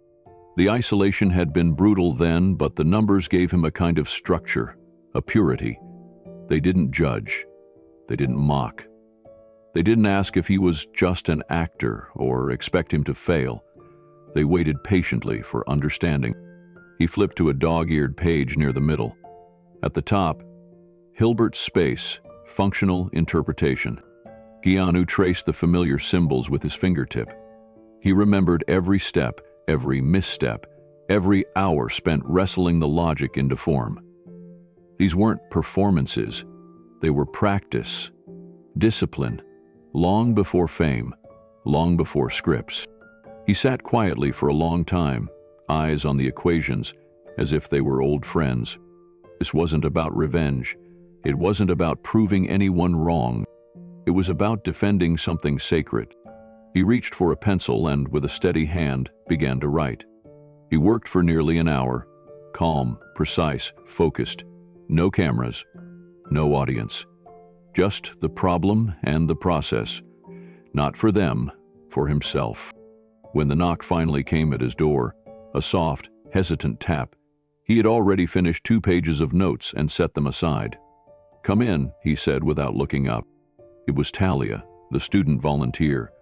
The isolation had been brutal then, but the numbers gave him a kind of structure, a purity. They didn't judge. They didn't mock. They didn't ask if he was just an actor or expect him to fail. They waited patiently for understanding. He flipped to a dog-eared page near the middle. At the top, Hilbert's space, functional interpretation. Keanu traced the familiar symbols with his fingertip. He remembered every step, every misstep, every hour spent wrestling the logic into form. These weren't performances. They were practice, discipline, long before fame, long before scripts. He sat quietly for a long time, eyes on the equations, as if they were old friends. This wasn't about revenge. It wasn't about proving anyone wrong. It was about defending something sacred. He reached for a pencil and, with a steady hand, began to write. He worked for nearly an hour, calm, precise, focused. No cameras, no audience. Just the problem and the process. Not for them, for himself. When the knock finally came at his door, a soft, hesitant tap, he had already finished 2 pages of notes and set them aside. "Come in," he said without looking up. It was Talia, the student volunteer.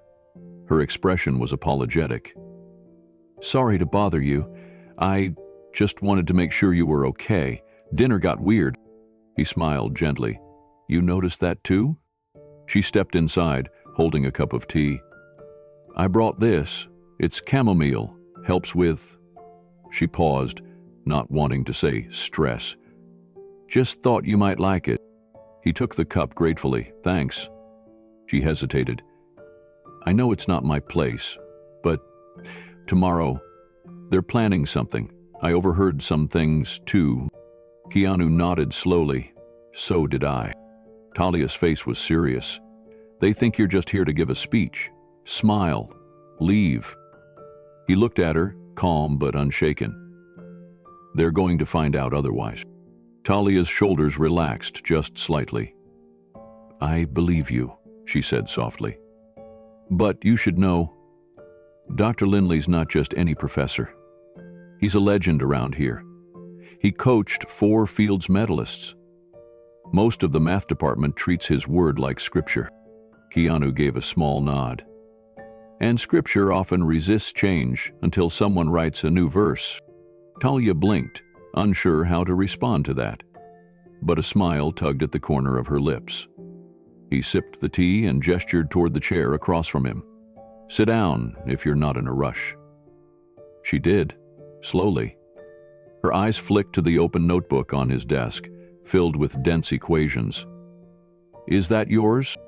Her expression was apologetic. "Sorry to bother you. I just wanted to make sure you were okay. Dinner got weird." He smiled gently. "You noticed that too?" She stepped inside, holding a cup of tea. "I brought this. It's chamomile. Helps with..." She paused, not wanting to say stress. "Just thought you might like it." He took the cup gratefully. "Thanks." She hesitated. "I know it's not my place, but tomorrow, they're planning something. I overheard some things, too." Keanu nodded slowly. "So did I." Talia's face was serious. "They think you're just here to give a speech. Smile. Leave." He looked at her, calm but unshaken. "They're going to find out otherwise." Talia's shoulders relaxed just slightly. "I believe you," she said softly. "But you should know, Dr. Lindley's not just any professor. He's a legend around here. He coached 4 Fields medalists. Most of the math department treats his word like scripture." Keanu gave a small nod. "And scripture often resists change until someone writes a new verse." Talia blinked, unsure how to respond to that. But a smile tugged at the corner of her lips. He sipped the tea and gestured toward the chair across from him. "Sit down if you're not in a rush." She did, slowly. Her eyes flicked to the open notebook on his desk, filled with dense equations. "Is that yours?"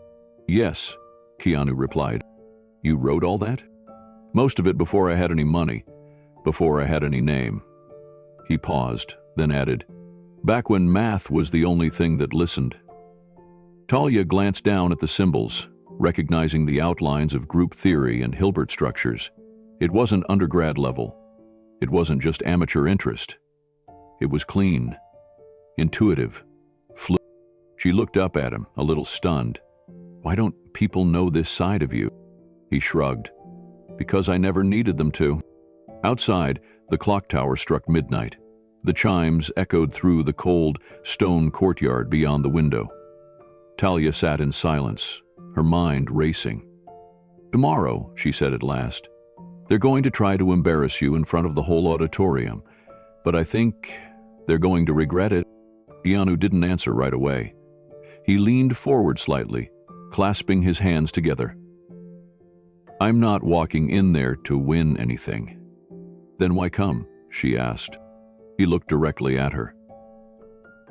"Yes," Keanu replied. "You wrote all that?" "Most of it before I had any money, before I had any name." He paused, then added, "Back when math was the only thing that listened." Talia glanced down at the symbols, recognizing the outlines of group theory and Hilbert structures. It wasn't undergrad level. It wasn't just amateur interest. It was clean, intuitive, fluid. She looked up at him, a little stunned. "Why don't people know this side of you?" He shrugged. "Because I never needed them to." Outside, the clock tower struck midnight. The chimes echoed through the cold, stone courtyard beyond the window. Talia sat in silence, her mind racing. "Tomorrow," she said at last, "they're going to try to embarrass you in front of the whole auditorium, but I think they're going to regret it." Keanu didn't answer right away. He leaned forward slightly, clasping his hands together. "I'm not walking in there to win anything." "Then why come?" she asked. He looked directly at her.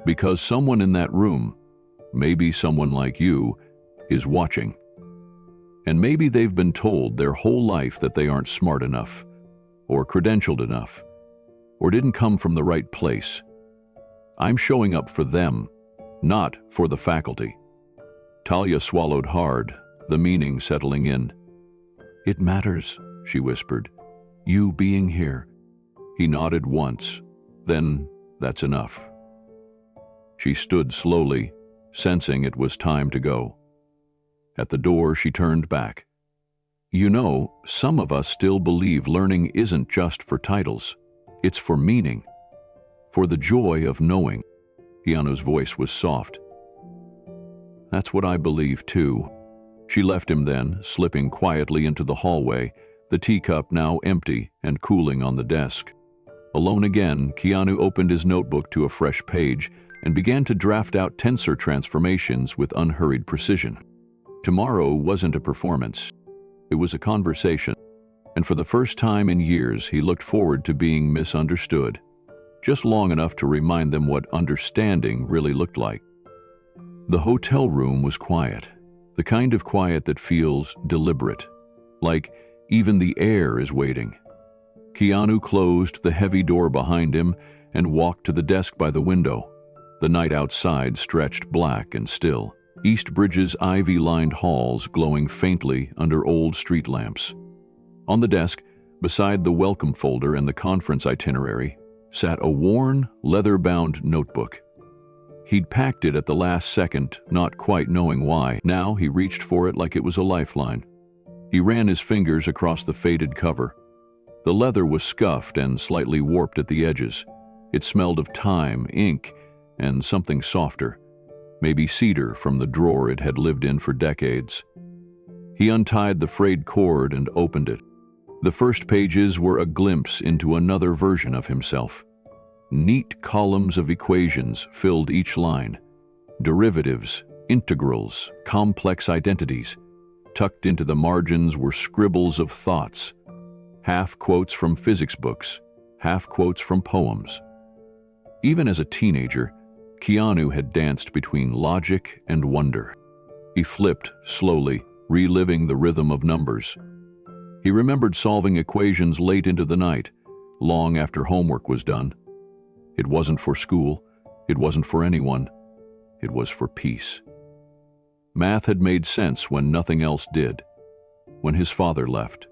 "Because someone in that room, maybe someone like you, is watching. And maybe they've been told their whole life that they aren't smart enough, or credentialed enough, or didn't come from the right place. I'm showing up for them, not for the faculty. Talia swallowed hard, the meaning settling in. It matters, she whispered. You being here. He nodded once. Then, that's enough. She stood slowly, sensing it was time to go. At the door, she turned back. You know, some of us still believe learning isn't just for titles. It's for meaning. For the joy of knowing. Keanu's voice was soft. That's what I believe, too. She left him then, slipping quietly into the hallway, the teacup now empty and cooling on the desk. Alone again, Keanu opened his notebook to a fresh page and began to draft out tensor transformations with unhurried precision. Tomorrow wasn't a performance. It was a conversation, and for the first time in years he looked forward to being misunderstood, just long enough to remind them what understanding really looked like. The hotel room was quiet, the kind of quiet that feels deliberate, like even the air is waiting. Keanu closed the heavy door behind him and walked to the desk by the window. The night outside stretched black and still, East Bridge's ivy-lined halls glowing faintly under old street lamps. On the desk, beside the welcome folder and the conference itinerary, sat a worn, leather-bound notebook. He'd packed it at the last second, not quite knowing why. Now he reached for it like it was a lifeline. He ran his fingers across the faded cover. The leather was scuffed and slightly warped at the edges. It smelled of time, ink, and something softer, maybe cedar from the drawer it had lived in for decades. He untied the frayed cord and opened it. The first pages were a glimpse into another version of himself. Neat columns of equations filled each line. Derivatives, integrals, complex identities. Tucked into the margins were scribbles of thoughts. Half quotes from physics books, half quotes from poems. Even as a teenager, Keanu had danced between logic and wonder. He flipped slowly, reliving the rhythm of numbers. He remembered solving equations late into the night, long after homework was done. It wasn't for school, it wasn't for anyone, it was for peace. Math had made sense when nothing else did. When his father left,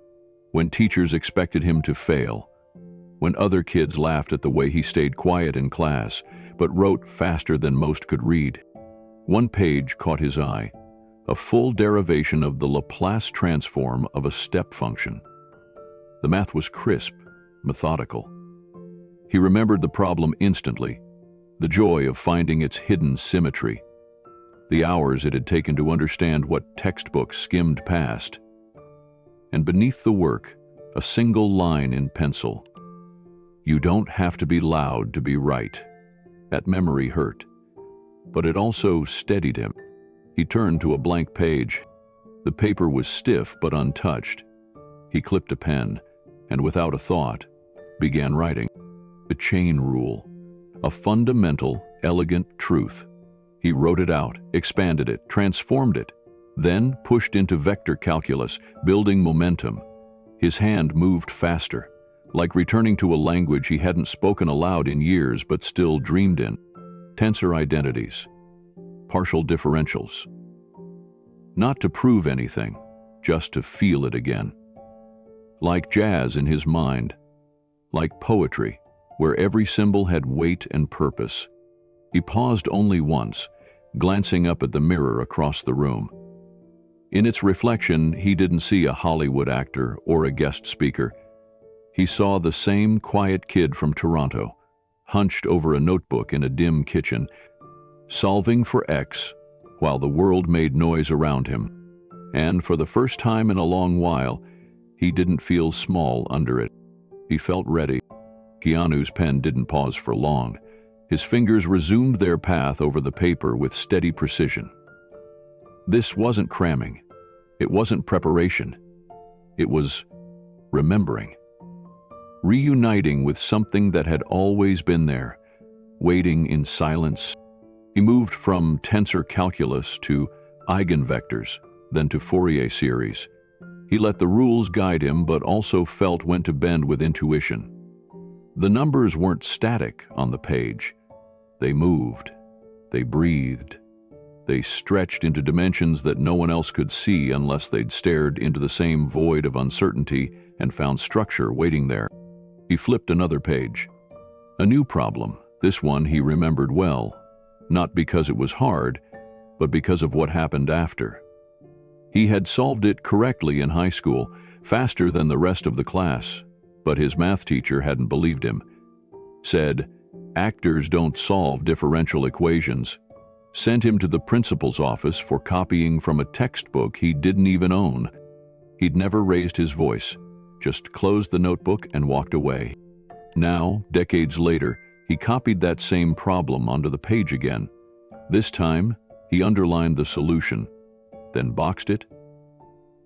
when teachers expected him to fail, when other kids laughed at the way he stayed quiet in class, but wrote faster than most could read. One page caught his eye, a full derivation of the Laplace transform of a step function. The math was crisp, methodical. He remembered the problem instantly, the joy of finding its hidden symmetry, the hours it had taken to understand what textbooks skimmed past. And beneath the work, a single line in pencil. You don't have to be loud to be right. That memory hurt, but it also steadied him. He turned to a blank page. The paper was stiff but untouched. He clipped a pen, and without a thought, began writing. The chain rule, a fundamental, elegant truth. He wrote it out, expanded it, transformed it, then pushed into vector calculus, building momentum. His hand moved faster, like returning to a language he hadn't spoken aloud in years but still dreamed in. Tensor identities, partial differentials. Not to prove anything, just to feel it again. Like jazz in his mind, like poetry, where every symbol had weight and purpose. He paused only once, glancing up at the mirror across the room. In its reflection, he didn't see a Hollywood actor or a guest speaker. He saw the same quiet kid from Toronto, hunched over a notebook in a dim kitchen, solving for X while the world made noise around him. And for the first time in a long while, he didn't feel small under it. He felt ready. Keanu's pen didn't pause for long. His fingers resumed their path over the paper with steady precision. This wasn't cramming. It wasn't preparation. It was remembering. Reuniting with something that had always been there, waiting in silence. He moved from tensor calculus to eigenvectors, then to Fourier series. He let the rules guide him, but also felt when to bend with intuition. The numbers weren't static on the page. They moved. They breathed. They stretched into dimensions that no one else could see unless they'd stared into the same void of uncertainty and found structure waiting there. He flipped another page. A new problem, this one he remembered well, not because it was hard, but because of what happened after. He had solved it correctly in high school, faster than the rest of the class, but his math teacher hadn't believed him. Said, actors don't solve differential equations. Sent him to the principal's office for copying from a textbook he didn't even own. He'd never raised his voice, just closed the notebook and walked away. Now, decades later, he copied that same problem onto the page again. This time, he underlined the solution, then boxed it,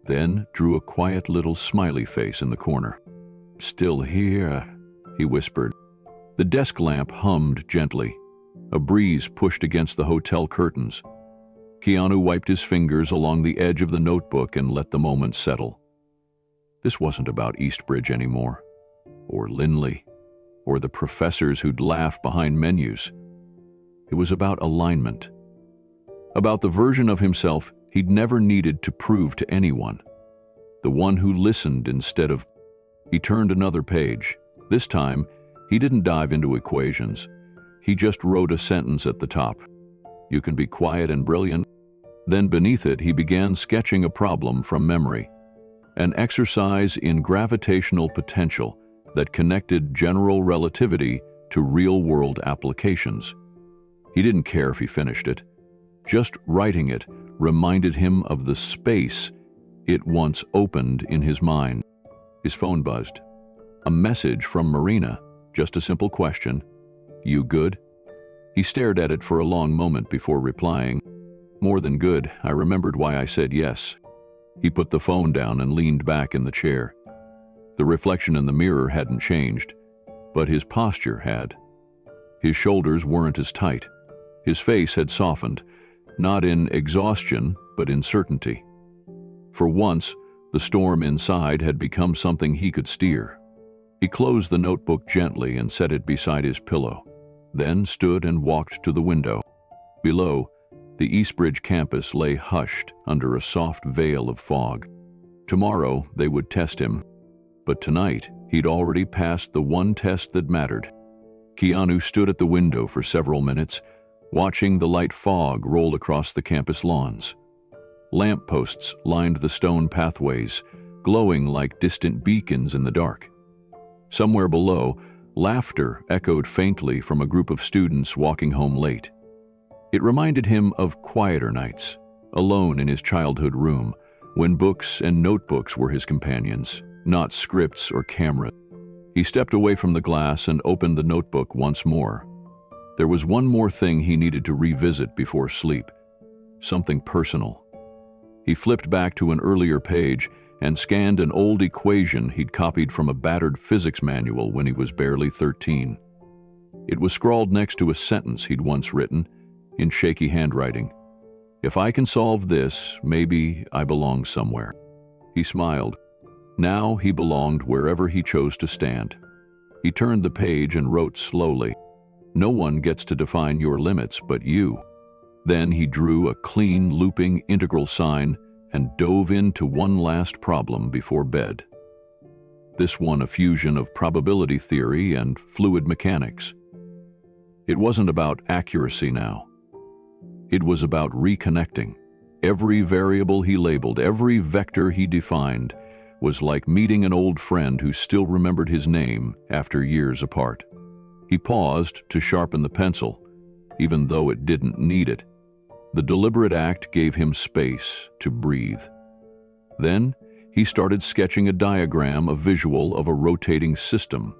then drew a quiet little smiley face in the corner. "Still here," he whispered. The desk lamp hummed gently. A breeze pushed against the hotel curtains. Keanu wiped his fingers along the edge of the notebook and let the moment settle. This wasn't about Eastbridge anymore, or Linley, or the professors who'd laugh behind menus. It was about alignment. About the version of himself he'd never needed to prove to anyone. The one who listened instead of... He turned another page. This time, he didn't dive into equations. He just wrote a sentence at the top. "You can be quiet and brilliant." Then beneath it, he began sketching a problem from memory. An exercise in gravitational potential that connected general relativity to real-world applications. He didn't care if he finished it. Just writing it reminded him of the space it once opened in his mind. His phone buzzed. A message from Marina, just a simple question. "You good?" He stared at it for a long moment before replying. "More than good. I remembered why I said yes." He put the phone down and leaned back in the chair. The reflection in the mirror hadn't changed, but his posture had. His shoulders weren't as tight. His face had softened, not in exhaustion, but in certainty. For once, the storm inside had become something he could steer. He closed the notebook gently and set it beside his pillow, then stood and walked to the window. Below, the Eastbridge campus lay hushed under a soft veil of fog. Tomorrow, they would test him, but tonight, he'd already passed the one test that mattered. Keanu stood at the window for several minutes, watching the light fog roll across the campus lawns. Lampposts lined the stone pathways, glowing like distant beacons in the dark. Somewhere below, laughter echoed faintly from a group of students walking home late. It reminded him of quieter nights, alone in his childhood room, when books and notebooks were his companions, not scripts or cameras. He stepped away from the glass and opened the notebook once more. There was one more thing he needed to revisit before sleep, something personal. He flipped back to an earlier page and scanned an old equation he'd copied from a battered physics manual when he was barely 13. It was scrawled next to a sentence he'd once written, in shaky handwriting. "If I can solve this, maybe I belong somewhere." He smiled. Now he belonged wherever he chose to stand. He turned the page and wrote slowly, "No one gets to define your limits but you." Then he drew a clean, looping integral sign and dove into one last problem before bed. This one a fusion of probability theory and fluid mechanics. It wasn't about accuracy now. It was about reconnecting. Every variable he labeled, every vector he defined, was like meeting an old friend who still remembered his name after years apart. He paused to sharpen the pencil, even though it didn't need it. The deliberate act gave him space to breathe. Then he started sketching a diagram, a visual of a rotating system,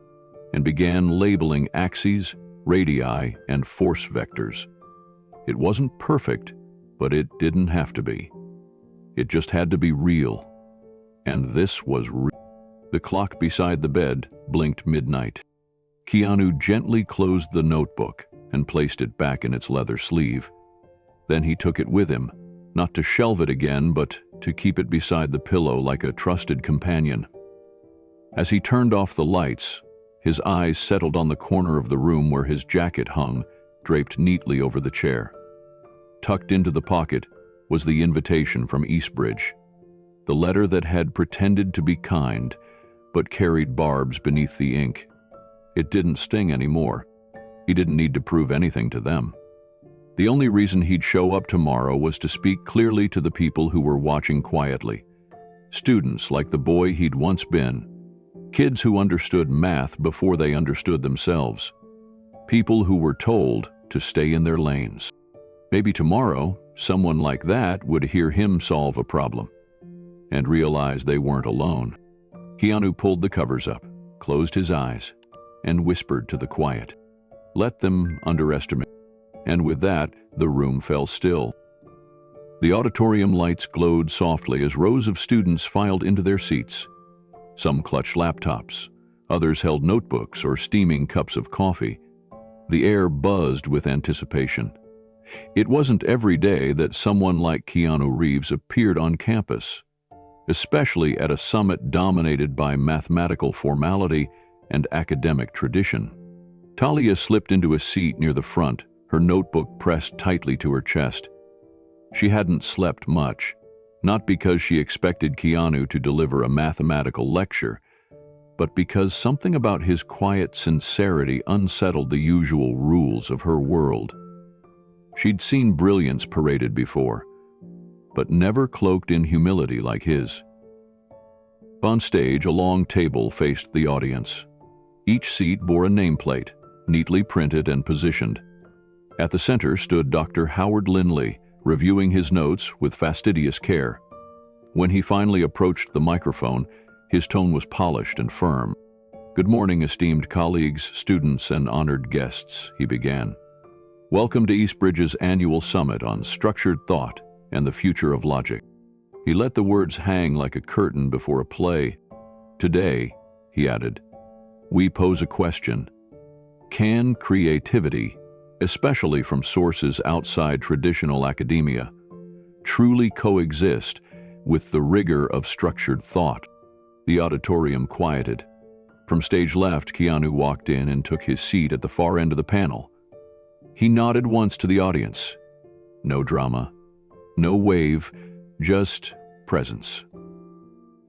and began labeling axes, radii, and force vectors. It wasn't perfect, but it didn't have to be. It just had to be real. And this was real. The clock beside the bed blinked midnight. Keanu gently closed the notebook and placed it back in its leather sleeve. Then he took it with him, not to shelve it again, but to keep it beside the pillow like a trusted companion. As he turned off the lights, his eyes settled on the corner of the room where his jacket hung, draped neatly over the chair. Tucked into the pocket was the invitation from Eastbridge, the letter that had pretended to be kind but carried barbs beneath the ink. It didn't sting anymore. He didn't need to prove anything to them. The only reason he'd show up tomorrow was to speak clearly to the people who were watching quietly. Students like the boy he'd once been. Kids who understood math before they understood themselves. People who were told to stay in their lanes. Maybe tomorrow, someone like that would hear him solve a problem and realize they weren't alone. Keanu pulled the covers up, closed his eyes, and whispered to the quiet. Let them underestimate. And with that, the room fell still. The auditorium lights glowed softly as rows of students filed into their seats. Some clutched laptops, others held notebooks or steaming cups of coffee. The air buzzed with anticipation. It wasn't every day that someone like Keanu Reeves appeared on campus, especially at a summit dominated by mathematical formality and academic tradition. Talia slipped into a seat near the front, her notebook pressed tightly to her chest. She hadn't slept much, not because she expected Keanu to deliver a mathematical lecture, but because something about his quiet sincerity unsettled the usual rules of her world. She'd seen brilliance paraded before, but never cloaked in humility like his. On stage, a long table faced the audience. Each seat bore a nameplate, neatly printed and positioned. At the center stood Dr. Howard Lindley, reviewing his notes with fastidious care. When he finally approached the microphone, his tone was polished and firm. "Good morning, esteemed colleagues, students, and honored guests," he began. "Welcome to Eastbridge's annual summit on structured thought and the future of logic." He let the words hang like a curtain before a play. "Today," he added, "we pose a question. Can creativity, especially from sources outside traditional academia, truly coexist with the rigor of structured thought?" The auditorium quieted. From stage left, Keanu walked in and took his seat at the far end of the panel. He nodded once to the audience. No drama, no wave, just presence.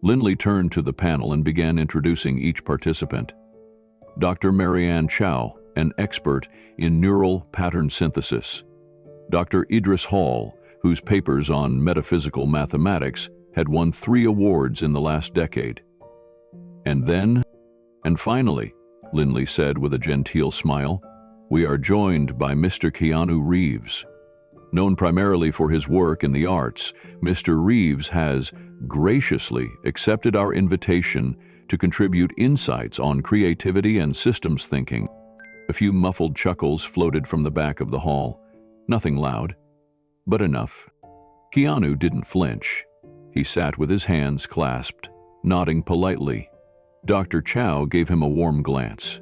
Lindley turned to the panel and began introducing each participant. Dr. Marianne Chow, an expert in neural pattern synthesis. Dr. Idris Hall, whose papers on metaphysical mathematics had won 3 awards in the last decade. And finally, Lindley said with a genteel smile, we are joined by Mr. Keanu Reeves. Known primarily for his work in the arts, Mr. Reeves has graciously accepted our invitation to contribute insights on creativity and systems thinking. A few muffled chuckles floated from the back of the hall. Nothing loud, but enough. Keanu didn't flinch. He sat with his hands clasped, nodding politely. Dr. Chow gave him a warm glance.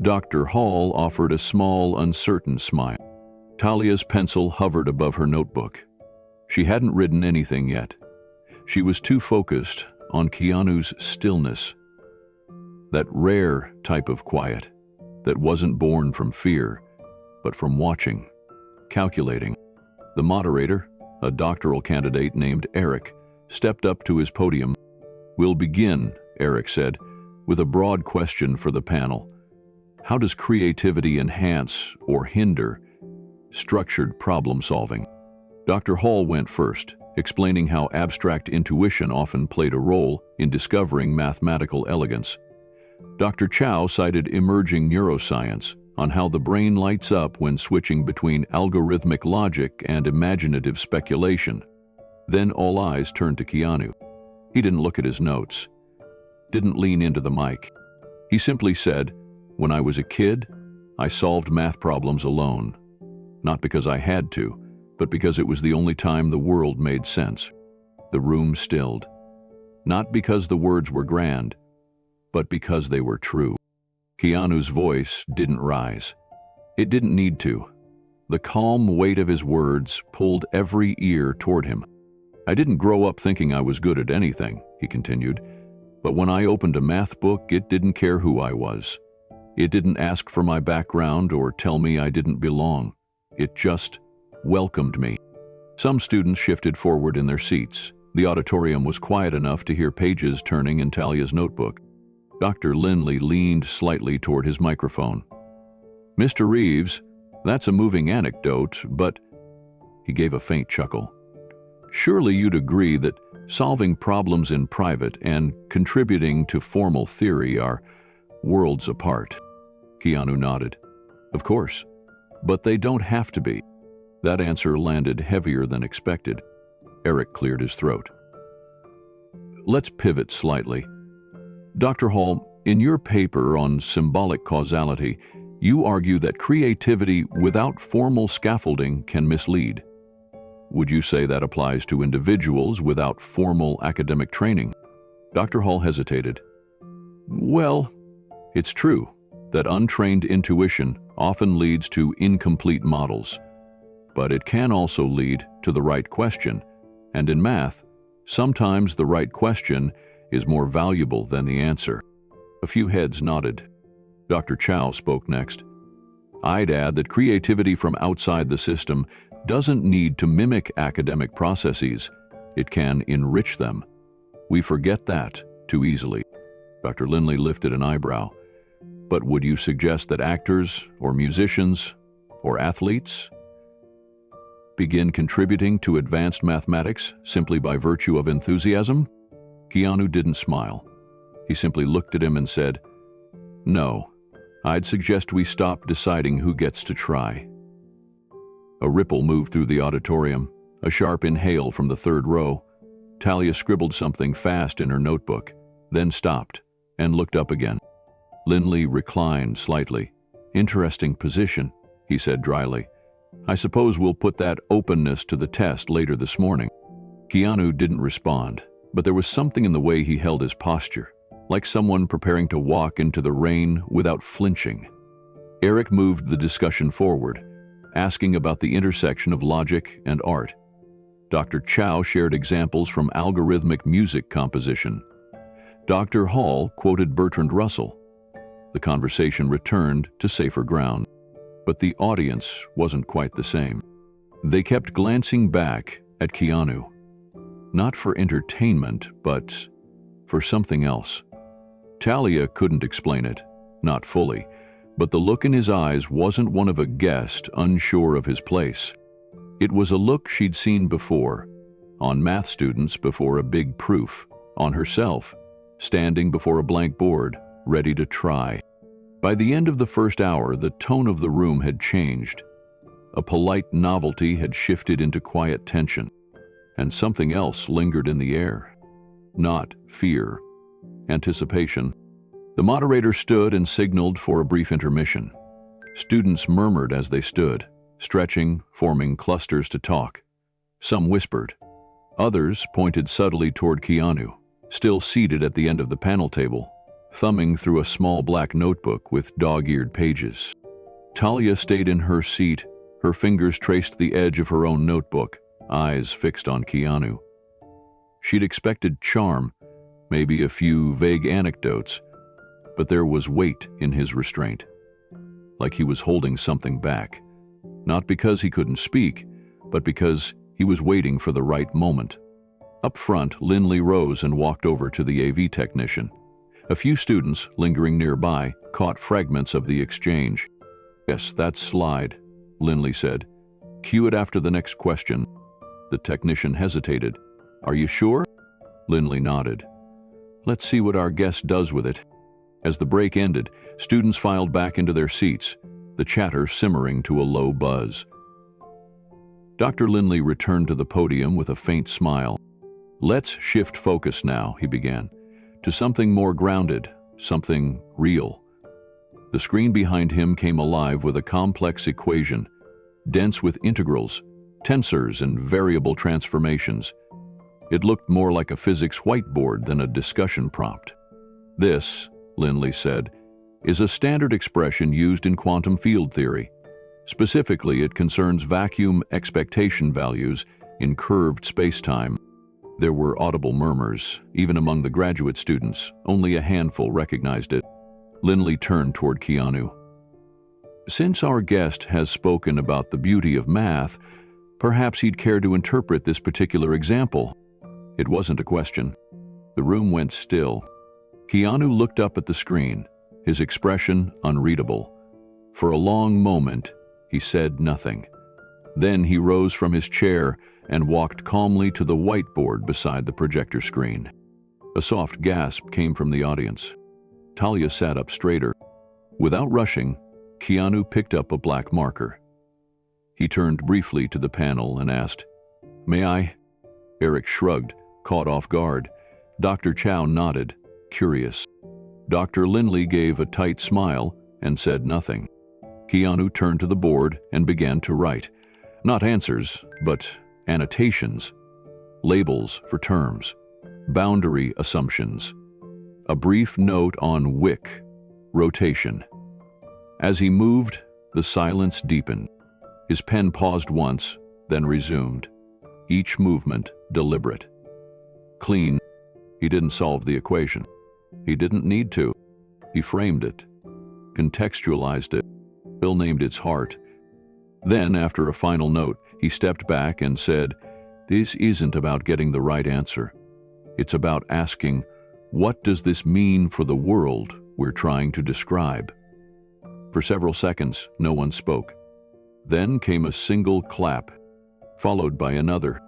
Dr. Hall offered a small, uncertain smile. Talia's pencil hovered above her notebook. She hadn't written anything yet. She was too focused on Keanu's stillness. That rare type of quiet that wasn't born from fear, but from watching, calculating. The moderator, a doctoral candidate named Eric, stepped up to his podium. We'll begin, Eric said, with a broad question for the panel. How does creativity enhance or hinder structured problem solving? Dr. Hall went first, explaining how abstract intuition often played a role in discovering mathematical elegance. Dr. Chow cited emerging neuroscience on how the brain lights up when switching between algorithmic logic and imaginative speculation. Then all eyes turned to Keanu. He didn't look at his notes, didn't lean into the mic. He simply said, when I was a kid, I solved math problems alone. Not because I had to, but because it was the only time the world made sense. The room stilled. Not because the words were grand, but because they were true. Keanu's voice didn't rise. It didn't need to. The calm weight of his words pulled every ear toward him. I didn't grow up thinking I was good at anything, he continued, but when I opened a math book, it didn't care who I was. It didn't ask for my background or tell me I didn't belong. It just welcomed me. Some students shifted forward in their seats. The auditorium was quiet enough to hear pages turning in Talia's notebook. Dr. Lindley leaned slightly toward his microphone. "Mr. Reeves, that's a moving anecdote, but—" He gave a faint chuckle. "Surely you'd agree that solving problems in private and contributing to formal theory are worlds apart." Keanu nodded. "Of course, but they don't have to be." That answer landed heavier than expected. Eric cleared his throat. "Let's pivot slightly. Dr. Hall, in your paper on symbolic causality, you argue that creativity without formal scaffolding can mislead. Would you say that applies to individuals without formal academic training?" Dr. Hall hesitated. "Well, it's true that untrained intuition often leads to incomplete models, but it can also lead to the right question, and in math, sometimes the right question is more valuable than the answer." A few heads nodded. Dr. Chow spoke next. "I'd add that creativity from outside the system doesn't need to mimic academic processes. It can enrich them. We forget that too easily." Dr. Lindley lifted an eyebrow. "But would you suggest that actors or musicians or athletes begin contributing to advanced mathematics simply by virtue of enthusiasm?" Keanu didn't smile. He simply looked at him and said, "No, I'd suggest we stop deciding who gets to try." A ripple moved through the auditorium, a sharp inhale from the third row. Talia scribbled something fast in her notebook, then stopped and looked up again. Lindley reclined slightly. "Interesting position," he said dryly. "I suppose we'll put that openness to the test later this morning." Keanu didn't respond, but there was something in the way he held his posture, like someone preparing to walk into the rain without flinching. Eric moved the discussion forward, asking about the intersection of logic and art. Dr. Chow shared examples from algorithmic music composition. Dr. Hall quoted Bertrand Russell. The conversation returned to safer ground, but the audience wasn't quite the same. They kept glancing back at Keanu, not for entertainment, but for something else. Talia couldn't explain it, not fully, but the look in his eyes wasn't one of a guest unsure of his place. It was a look she'd seen before, on math students before a big proof, on herself, standing before a blank board, ready to try. By the end of the first hour, the tone of the room had changed. A polite novelty had shifted into quiet tension, and something else lingered in the air. Not fear, anticipation. The moderator stood and signaled for a brief intermission. Students murmured as they stood, stretching, forming clusters to talk. Some whispered. Others pointed subtly toward Keanu, still seated at the end of the panel table, thumbing through a small black notebook with dog-eared pages. Talia stayed in her seat, her fingers traced the edge of her own notebook, eyes fixed on Keanu. She'd expected charm, maybe a few vague anecdotes, but there was weight in his restraint, like he was holding something back, not because he couldn't speak, but because he was waiting for the right moment. Up front, Lindley rose and walked over to the AV technician. A few students, lingering nearby, caught fragments of the exchange. "Yes, that slide," Lindley said. "Cue it after the next question." The technician hesitated. "Are you sure?" Lindley nodded. "Let's see what our guest does with it." As the break ended, students filed back into their seats, the chatter simmering to a low buzz. Dr. Lindley returned to the podium with a faint smile. "Let's shift focus now," he began, "to something more grounded, something real." The screen behind him came alive with a complex equation, dense with integrals, tensors, and variable transformations. It looked more like a physics whiteboard than a discussion prompt. "This," Lindley said, "is a standard expression used in quantum field theory. Specifically, it concerns vacuum expectation values in curved spacetime." There were audible murmurs, even among the graduate students. Only a handful recognized it. Linley turned toward Keanu. Since our guest has spoken about the beauty of math, perhaps he'd care to interpret this particular example. It wasn't a question. The room went still. Keanu looked up at the screen, his expression unreadable. For a long moment, he said nothing. Then he rose from his chair and walked calmly to the whiteboard beside the projector screen. A soft gasp came from the audience. Talia sat up straighter. Without rushing, Keanu picked up a black marker. He turned briefly to the panel and asked, "May I?" Eric shrugged, caught off guard. Dr. Chow nodded, curious. Dr. Linley gave a tight smile and said nothing. Keanu turned to the board and began to write. Not answers, but annotations. Labels for terms. Boundary assumptions. A brief note on wick, rotation. As he moved, the silence deepened. His pen paused once, then resumed. Each movement deliberate. Clean. He didn't solve the equation. He didn't need to. He framed it, contextualized it, named its heart. Then, after a final note, he stepped back and said, "This isn't about getting the right answer. It's about asking, what does this mean for the world we're trying to describe?" For several seconds, no one spoke. Then came a single clap, followed by another.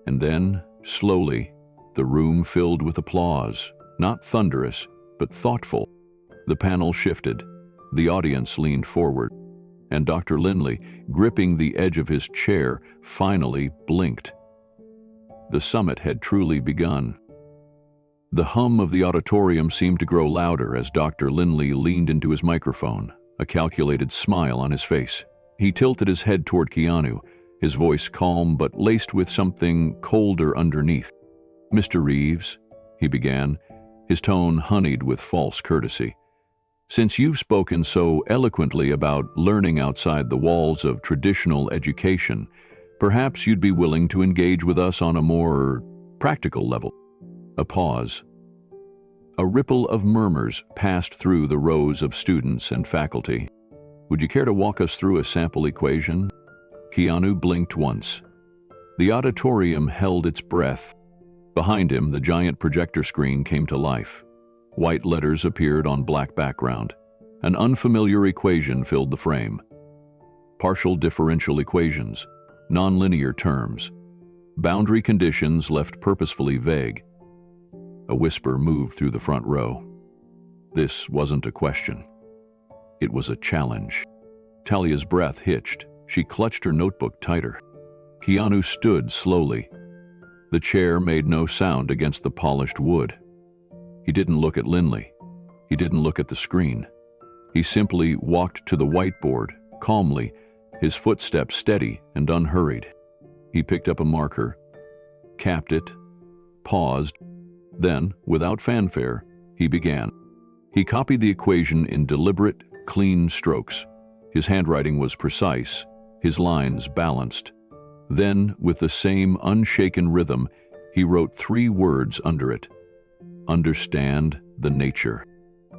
And then, slowly, the room filled with applause, not thunderous, but thoughtful. The panel shifted. The audience leaned forward. And Dr. Linley, gripping the edge of his chair, finally blinked. The summit had truly begun. The hum of the auditorium seemed to grow louder as Dr. Linley leaned into his microphone, a calculated smile on his face. He tilted his head toward Keanu, his voice calm but laced with something colder underneath. "Mr. Reeves," he began, his tone honeyed with false courtesy. "Since you've spoken so eloquently about learning outside the walls of traditional education, perhaps you'd be willing to engage with us on a more practical level." A pause. A ripple of murmurs passed through the rows of students and faculty. "Would you care to walk us through a sample equation?" Keanu blinked once. The auditorium held its breath. Behind him, the giant projector screen came to life. White letters appeared on black background. An unfamiliar equation filled the frame. Partial differential equations, nonlinear terms, boundary conditions left purposefully vague. A whisper moved through the front row. This wasn't a question. It was a challenge. Talia's breath hitched. She clutched her notebook tighter. Keanu stood slowly. The chair made no sound against the polished wood. He didn't look at Linley. He didn't look at the screen. He simply walked to the whiteboard, calmly, his footsteps steady and unhurried. He picked up a marker, capped it, paused. Then, without fanfare, he began. He copied the equation in deliberate, clean strokes. His handwriting was precise, his lines balanced. Then, with the same unshaken rhythm, he wrote 3 words under it. Understand the nature.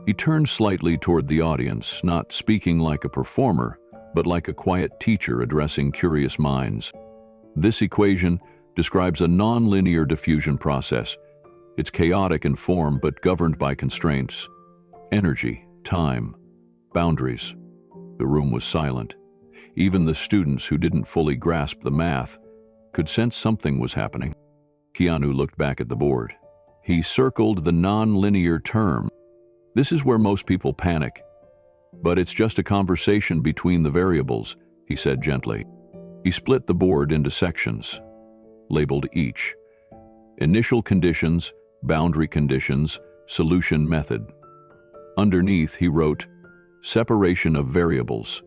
He turned slightly toward the audience, not speaking like a performer, but like a quiet teacher addressing curious minds. This equation describes a nonlinear diffusion process. It's chaotic in form but governed by constraints. Energy, time, boundaries. The room was silent. Even the students who didn't fully grasp the math could sense something was happening. Keanu looked back at the board. He circled the non-linear term. This is where most people panic. But it's just a conversation between the variables, he said gently. He split the board into sections, labeled each. Initial conditions, boundary conditions, solution method. Underneath, he wrote, separation of variables,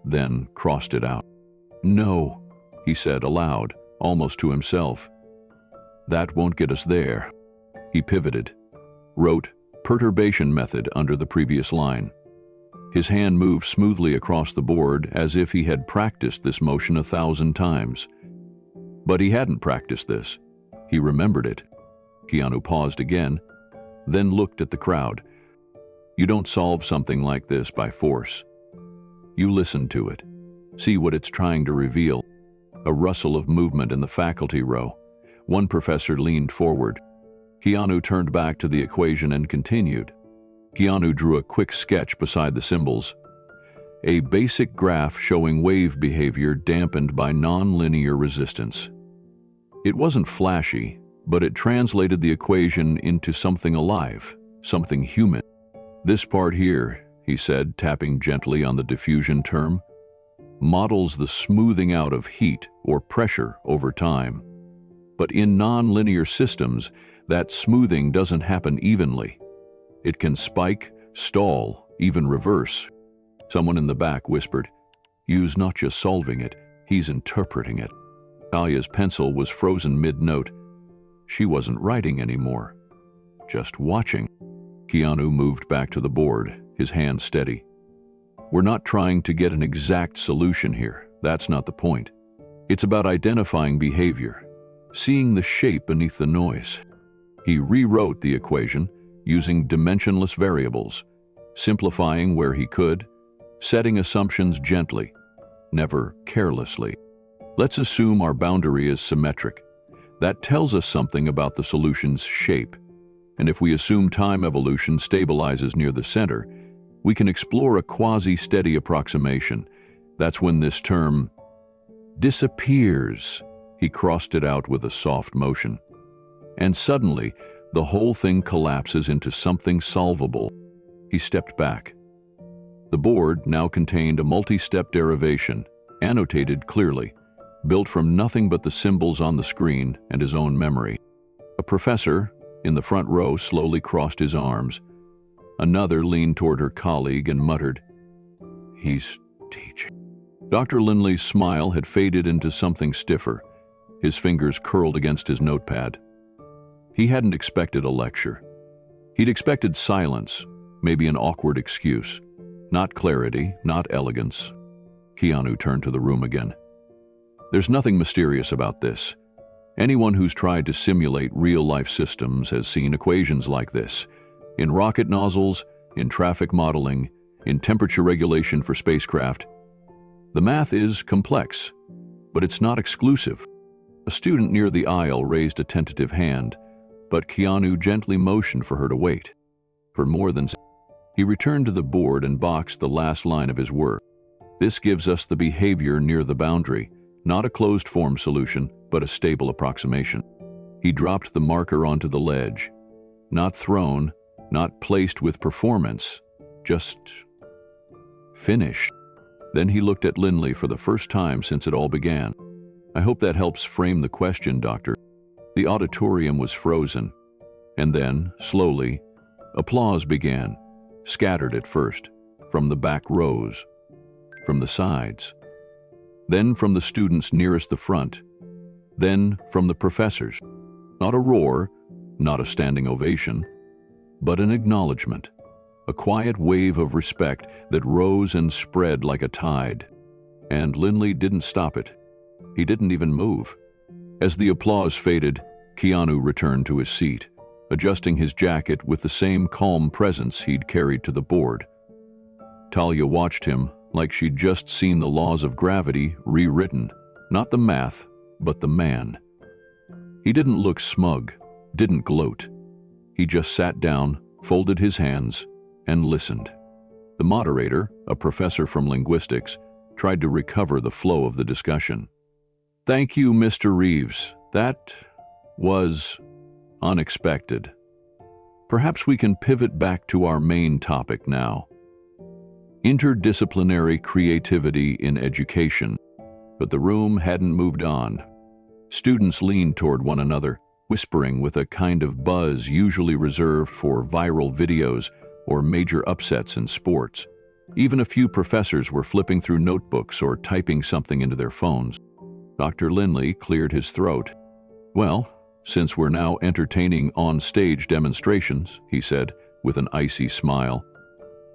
then crossed it out. No, he said aloud, almost to himself. That won't get us there. He pivoted, wrote perturbation method under the previous line. His hand moved smoothly across the board as if he had practiced this motion 1,000 times. But he hadn't practiced this. He remembered it. Keanu paused again, then looked at the crowd. You don't solve something like this by force. You listen to it. See what it's trying to reveal. A rustle of movement in the faculty row. One professor leaned forward. Keanu turned back to the equation and continued. Keanu drew a quick sketch beside the symbols. A basic graph showing wave behavior dampened by non-linear resistance. It wasn't flashy, but it translated the equation into something alive, something human. This part here, he said, tapping gently on the diffusion term, models the smoothing out of heat or pressure over time. But in non-linear systems, that smoothing doesn't happen evenly. It can spike, stall, even reverse. Someone in the back whispered, "Yu's not just solving it, he's interpreting it." Talia's pencil was frozen mid-note. She wasn't writing anymore, just watching. Keanu moved back to the board, his hand steady. We're not trying to get an exact solution here. That's not the point. It's about identifying behavior, seeing the shape beneath the noise. He rewrote the equation using dimensionless variables, simplifying where he could, setting assumptions gently, never carelessly. Let's assume our boundary is symmetric. That tells us something about the solution's shape. And if we assume time evolution stabilizes near the center, we can explore a quasi-steady approximation. That's when this term disappears. He crossed it out with a soft motion. And suddenly, the whole thing collapses into something solvable. He stepped back. The board now contained a multi-step derivation, annotated clearly, built from nothing but the symbols on the screen and his own memory. A professor in the front row slowly crossed his arms. Another leaned toward her colleague and muttered, "He's teaching." Dr. Linley's smile had faded into something stiffer, his fingers curled against his notepad. He hadn't expected a lecture. He'd expected silence, maybe an awkward excuse. Not clarity, not elegance. Keanu turned to the room again. There's nothing mysterious about this. Anyone who's tried to simulate real-life systems has seen equations like this. In rocket nozzles, in traffic modeling, in temperature regulation for spacecraft. The math is complex, but it's not exclusive. A student near the aisle raised a tentative hand, but Keanu gently motioned for her to wait. For more than he returned to the board and boxed the last line of his work. This gives us the behavior near the boundary, not a closed-form solution, but a stable approximation. He dropped the marker onto the ledge. Not thrown, not placed with performance, just finished. Then he looked at Linley for the first time since it all began. I hope that helps frame the question, Doctor. The auditorium was frozen. And then, slowly, applause began, scattered at first, from the back rows, from the sides, then from the students nearest the front, then from the professors. Not a roar, not a standing ovation, but an acknowledgement, a quiet wave of respect that rose and spread like a tide. And Linley didn't stop it. He didn't even move. As the applause faded, Keanu returned to his seat, adjusting his jacket with the same calm presence he'd carried to the board. Talia watched him like she'd just seen the laws of gravity rewritten, not the math, but the man. He didn't look smug, didn't gloat. He just sat down, folded his hands, and listened. The moderator, a professor from linguistics, tried to recover the flow of the discussion. Thank you, Mr. Reeves. That was unexpected. Perhaps we can pivot back to our main topic now. Interdisciplinary creativity in education. But the room hadn't moved on. Students leaned toward one another, whispering with a kind of buzz usually reserved for viral videos or major upsets in sports. Even a few professors were flipping through notebooks or typing something into their phones. Dr. Linley cleared his throat. Well, since we're now entertaining on-stage demonstrations, he said, with an icy smile,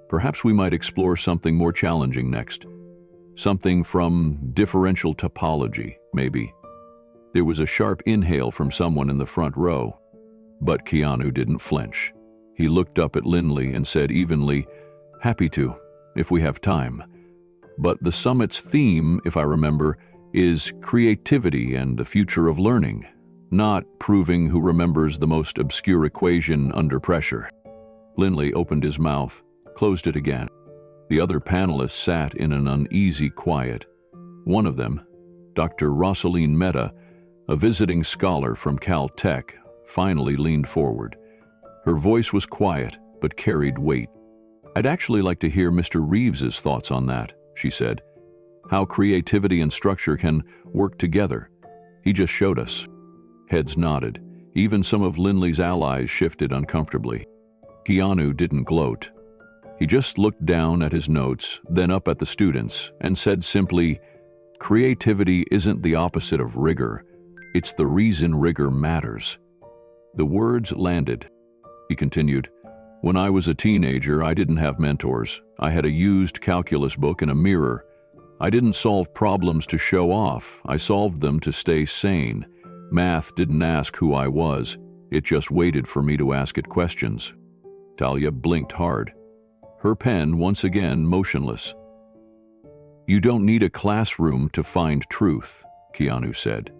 perhaps we might explore something more challenging next. Something from differential topology, maybe. There was a sharp inhale from someone in the front row, but Keanu didn't flinch. He looked up at Lindley and said evenly, "Happy to, if we have time. But the summit's theme, if I remember, is creativity and the future of learning, not proving who remembers the most obscure equation under pressure." Lindley opened his mouth, closed it again. The other panelists sat in an uneasy quiet. One of them, Dr. Rosaline Mehta, a visiting scholar from Caltech, finally leaned forward. Her voice was quiet, but carried weight. "I'd actually like to hear Mr. Reeves's thoughts on that," she said. "How creativity and structure can work together. He just showed us." Heads nodded. Even some of Lindley's allies shifted uncomfortably. Keanu didn't gloat. He just looked down at his notes, then up at the students, and said simply, "Creativity isn't the opposite of rigor. It's the reason rigor matters." The words landed. He continued, "When I was a teenager, I didn't have mentors. I had a used calculus book and a mirror. I didn't solve problems to show off. I solved them to stay sane. Math didn't ask who I was. It just waited for me to ask it questions." Talia blinked hard, her pen once again motionless. "You don't need a classroom to find truth," Keanu said.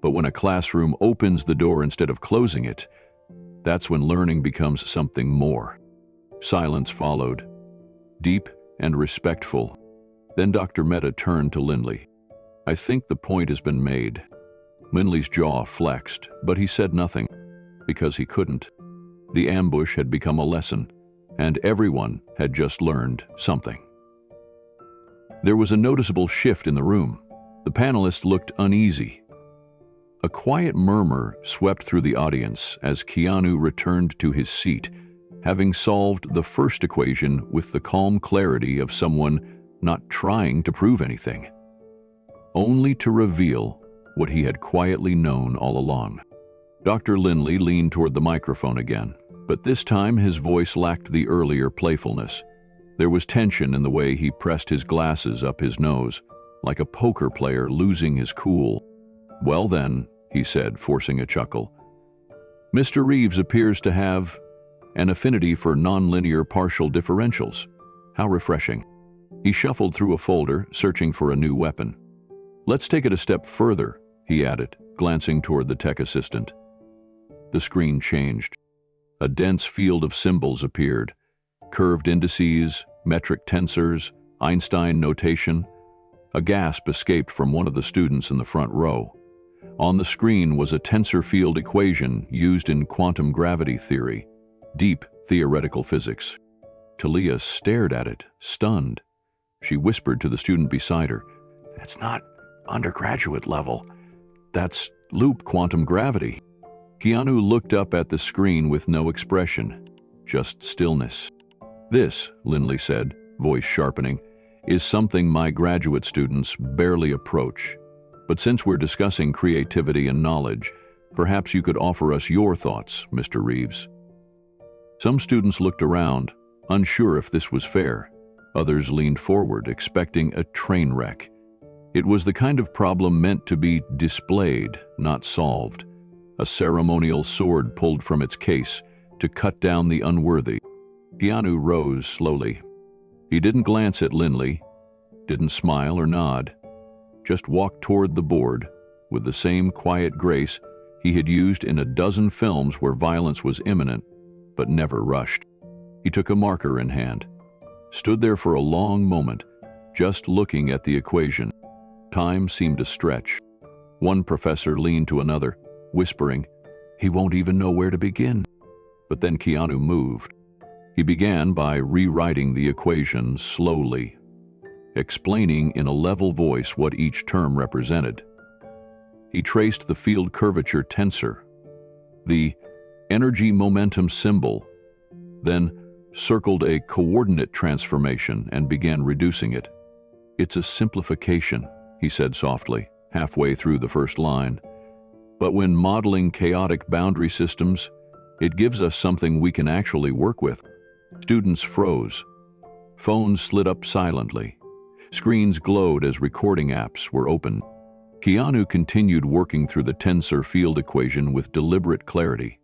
"But when a classroom opens the door instead of closing it, that's when learning becomes something more." Silence followed, deep and respectful. Then Dr. Mehta turned to Lindley. "I think the point has been made." Lindley's jaw flexed, but he said nothing, because he couldn't. The ambush had become a lesson, and everyone had just learned something. There was a noticeable shift in the room. The panelists looked uneasy. A quiet murmur swept through the audience as Keanu returned to his seat, having solved the first equation with the calm clarity of someone not trying to prove anything, only to reveal what he had quietly known all along. Dr. Lindley leaned toward the microphone again, but this time his voice lacked the earlier playfulness. There was tension in the way he pressed his glasses up his nose, like a poker player losing his cool. "Well then," he said, forcing a chuckle, "Mr. Reeves appears to have an affinity for nonlinear partial differentials. How refreshing." He shuffled through a folder, searching for a new weapon. "Let's take it a step further," he added, glancing toward the tech assistant. The screen changed. A dense field of symbols appeared. Curved indices, metric tensors, Einstein notation. A gasp escaped from one of the students in the front row. On the screen was a tensor field equation used in quantum gravity theory, deep theoretical physics. Talia stared at it, stunned. She whispered to the student beside her, "That's not undergraduate level. That's loop quantum gravity." Keanu looked up at the screen with no expression, just stillness. "This," Lindley said, voice sharpening, "is something my graduate students barely approach. But since we're discussing creativity and knowledge, perhaps you could offer us your thoughts, Mr. Reeves." Some students looked around, unsure if this was fair. Others leaned forward, expecting a train wreck. It was the kind of problem meant to be displayed, not solved. A ceremonial sword pulled from its case to cut down the unworthy. Keanu rose slowly. He didn't glance at Lindley, didn't smile or nod, just walked toward the board with the same quiet grace he had used in a dozen films where violence was imminent, but never rushed. He took a marker in hand, stood there for a long moment, just looking at the equation. Time seemed to stretch. One professor leaned to another, whispering, "He won't even know where to begin." But then Keanu moved. He began by rewriting the equation slowly, explaining in a level voice what each term represented. He traced the field curvature tensor, the energy momentum symbol, then circled a coordinate transformation and began reducing it. "It's a simplification," he said softly, halfway through the first line. "But when modeling chaotic boundary systems, it gives us something we can actually work with." Students froze. Phones slid up silently. Screens glowed as recording apps were opened. Keanu continued working through the tensor field equation with deliberate clarity.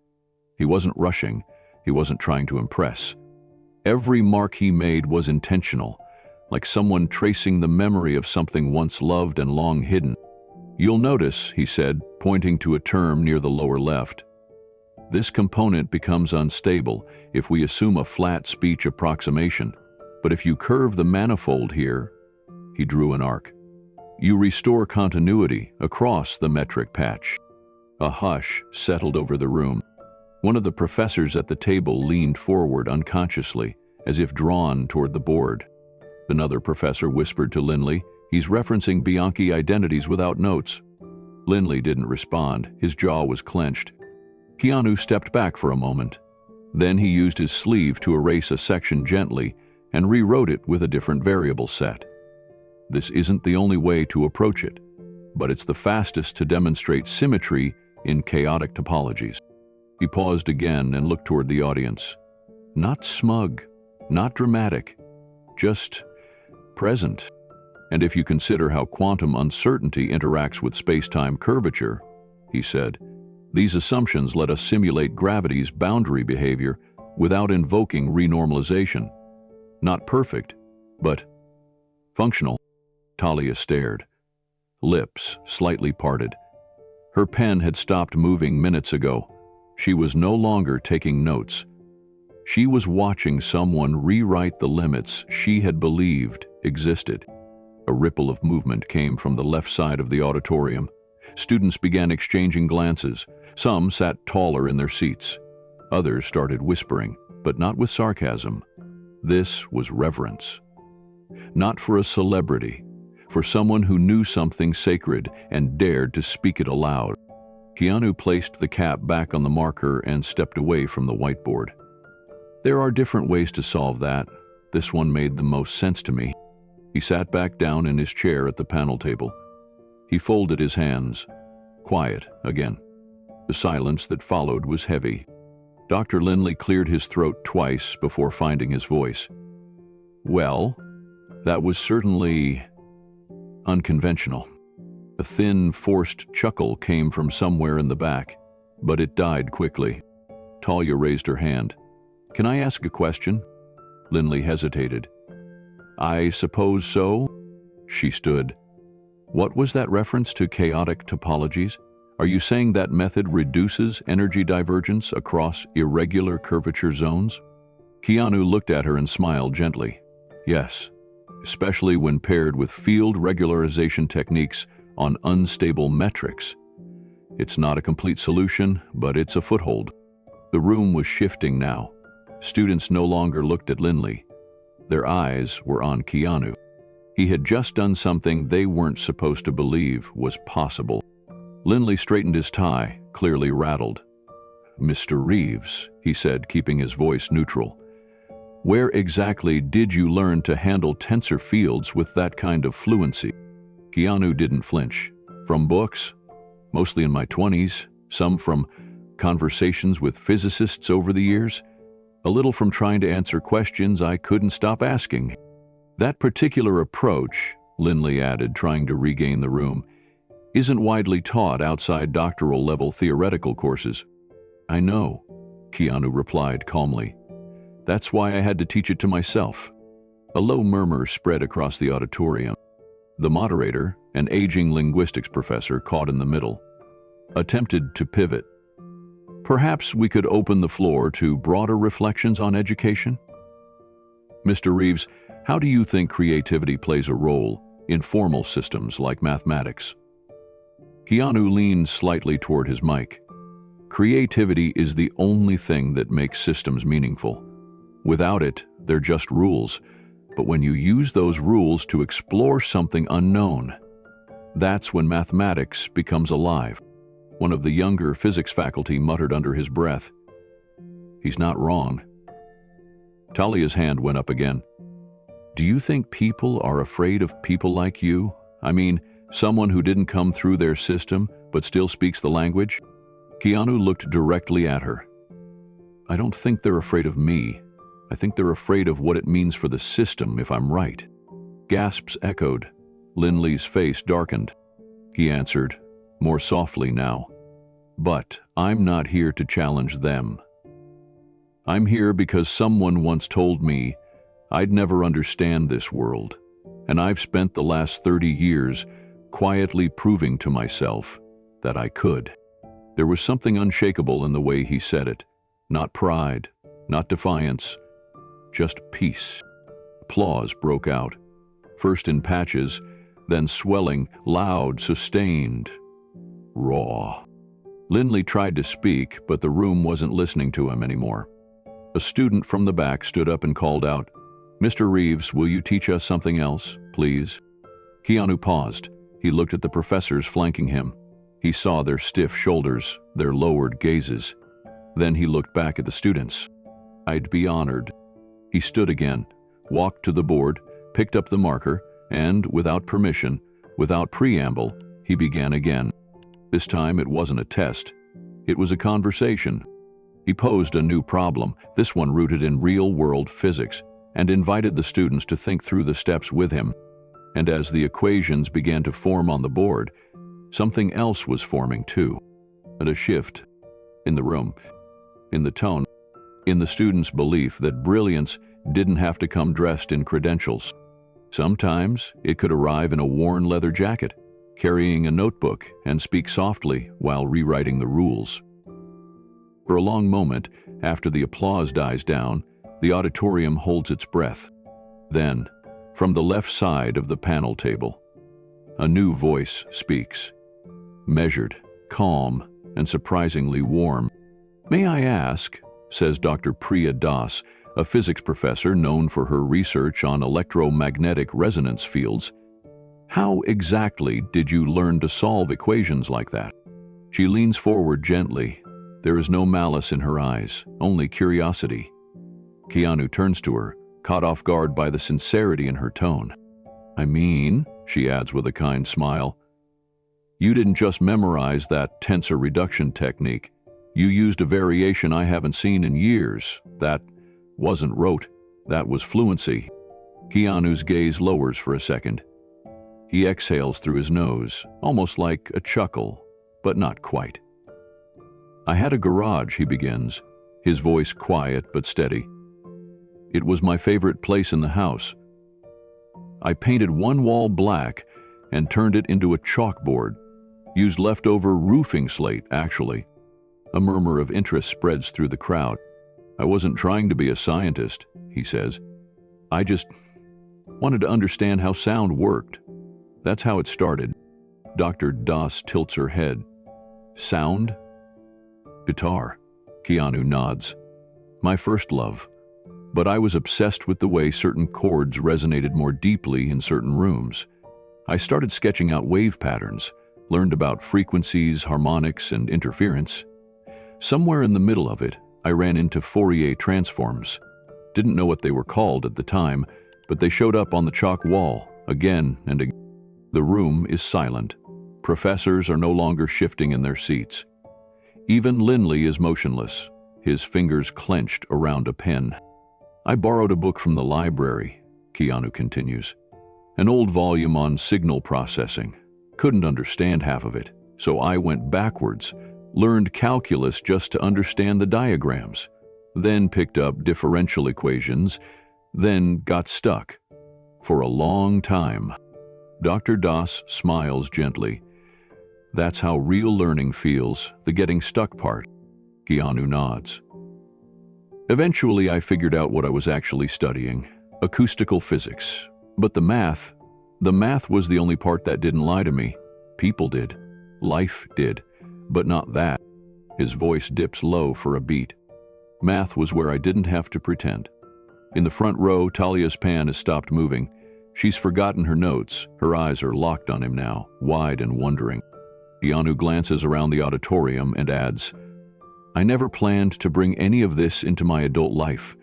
He wasn't rushing, He wasn't trying to impress. Every mark he made was intentional, like someone tracing the memory of something once loved and long hidden. "You'll notice," he said, pointing to a term near the lower left. "This component becomes unstable if we assume a flat speech approximation. But if you curve the manifold here," he drew an arc, "you restore continuity across the metric patch." A hush settled over the room. One of the professors at the table leaned forward unconsciously, as if drawn toward the board. Another professor whispered to Lindley, "He's referencing Bianchi identities without notes." Lindley didn't respond. His jaw was clenched. Keanu stepped back for a moment. Then he used his sleeve to erase a section gently and rewrote it with a different variable set. This isn't the only way to approach it, but it's the fastest to demonstrate symmetry in chaotic topologies. He paused again and looked toward the audience. Not smug, not dramatic, just present. "And if you consider how quantum uncertainty interacts with space-time curvature," he said, "these assumptions let us simulate gravity's boundary behavior without invoking renormalization. Not perfect, but functional." Talia stared, lips slightly parted. Her pen had stopped moving minutes ago. She was no longer taking notes. She was watching someone rewrite the limits she had believed existed. A ripple of movement came from the left side of the auditorium. Students began exchanging glances. Some sat taller in their seats. Others started whispering, but not with sarcasm. This was reverence. Not for a celebrity, for someone who knew something sacred and dared to speak it aloud. Keanu placed the cap back on the marker and stepped away from the whiteboard. "There are different ways to solve that. This one made the most sense to me." He sat back down in his chair at the panel table. He folded his hands. Quiet again. The silence that followed was heavy. Dr. Lindley cleared his throat twice before finding his voice. "Well, that was certainly unconventional." A thin, forced chuckle came from somewhere in the back, but it died quickly. Talia raised her hand. "Can I ask a question?" Lindley hesitated. "I suppose so." She stood. "What was that reference to chaotic topologies? Are you saying that method reduces energy divergence across irregular curvature zones?" Keanu looked at her and smiled gently. "Yes, especially when paired with field regularization techniques on unstable metrics. It's not a complete solution, but it's a foothold." The room was shifting now. Students no longer looked at Lindley. Their eyes were on Keanu. He had just done something they weren't supposed to believe was possible. Lindley straightened his tie, clearly rattled. "Mr. Reeves," he said, keeping his voice neutral, "where exactly did you learn to handle tensor fields with that kind of fluency?" Keanu didn't flinch. "From books, mostly in my 20s, some from conversations with physicists over the years, a little from trying to answer questions I couldn't stop asking. That particular approach," Lindley added, trying to regain the room, "isn't widely taught outside doctoral-level theoretical courses." "I know," Keanu replied calmly. "That's why I had to teach it to myself." A low murmur spread across the auditorium. The moderator, an aging linguistics professor caught in the middle, attempted to pivot. "Perhaps we could open the floor to broader reflections on education?" "Mr. Reeves, how do you think creativity plays a role in formal systems like mathematics?" Keanu leaned slightly toward his mic. "Creativity is the only thing that makes systems meaningful. Without it, they're just rules. But when you use those rules to explore something unknown, that's when mathematics becomes alive." One of the younger physics faculty muttered under his breath. "He's not wrong." Talia's hand went up again. "Do you think people are afraid of people like you? I mean, someone who didn't come through their system but still speaks the language?" Keanu looked directly at her. "I don't think they're afraid of me. I think they're afraid of what it means for the system if I'm right." Gasps echoed. Lindley's face darkened. He answered, more softly now, "But I'm not here to challenge them." I'm here because someone once told me I'd never understand this world, and I've spent the last 30 years quietly proving to myself that I could." There was something unshakable in the way he said it. Not pride, not defiance, just peace. Applause broke out, first in patches, then swelling, loud, sustained, raw. Lindley tried to speak, but the room wasn't listening to him anymore. A student from the back stood up and called out, "Mr. Reeves, will you teach us something else, please?" Keanu paused. He looked at the professors flanking him. He saw their stiff shoulders, their lowered gazes. Then he looked back at the students. "I'd be honored." He stood again, walked to the board, picked up the marker, and, without permission, without preamble, he began again. This time it wasn't a test. It was a conversation. He posed a new problem, this one rooted in real-world physics, and invited the students to think through the steps with him. And as the equations began to form on the board, something else was forming too. And a shift in the room, in the tone, in the students' belief that brilliance didn't have to come dressed in credentials. Sometimes it could arrive in a worn leather jacket, carrying a notebook, and speak softly while rewriting the rules. For a long moment, after the applause dies down, the auditorium holds its breath. Then, from the left side of the panel table, a new voice speaks. Measured, calm, and surprisingly warm. "May I ask," says Dr. Priya Das, a physics professor known for her research on electromagnetic resonance fields, "how exactly did you learn to solve equations like that?" She leans forward gently. There is no malice in her eyes, only curiosity. Keanu turns to her, caught off guard by the sincerity in her tone. "I mean," she adds with a kind smile, "you didn't just memorize that tensor reduction technique. You used a variation I haven't seen in years. That wasn't rote, that was fluency." Keanu's gaze lowers for a second. He exhales through his nose, almost like a chuckle, but not quite. "I had a garage," he begins, his voice quiet but steady. "It was my favorite place in the house. I painted one wall black and turned it into a chalkboard. Used leftover roofing slate, actually." A murmur of interest spreads through the crowd. "I wasn't trying to be a scientist," he says. "I just wanted to understand how sound worked. That's how it started." Dr. Das tilts her head. "Sound?" "Guitar," Keanu nods. "My first love. But I was obsessed with the way certain chords resonated more deeply in certain rooms. I started sketching out wave patterns, learned about frequencies, harmonics, and interference. Somewhere in the middle of it, I ran into Fourier transforms. Didn't know what they were called at the time, but they showed up on the chalk wall, again and again. The room is silent. Professors are no longer shifting in their seats. Even Lindley is motionless, his fingers clenched around a pen. "I borrowed a book from the library," Keanu continues. "An old volume on signal processing. Couldn't understand half of it, so I went backwards, learned calculus just to understand the diagrams, then picked up differential equations, then got stuck. For a long time." Dr. Das smiles gently. "That's how real learning feels, the getting stuck part." Keanu nods. "Eventually I figured out what I was actually studying, acoustical physics. But the math was the only part that didn't lie to me. People did. Life did. But not that." His voice dips low for a beat. "Math was where I didn't have to pretend." In the front row, Talia's pan has stopped moving. She's forgotten her notes. Her eyes are locked on him now, wide and wondering. Keanu glances around the auditorium and adds, "I never planned to bring any of this into my adult life.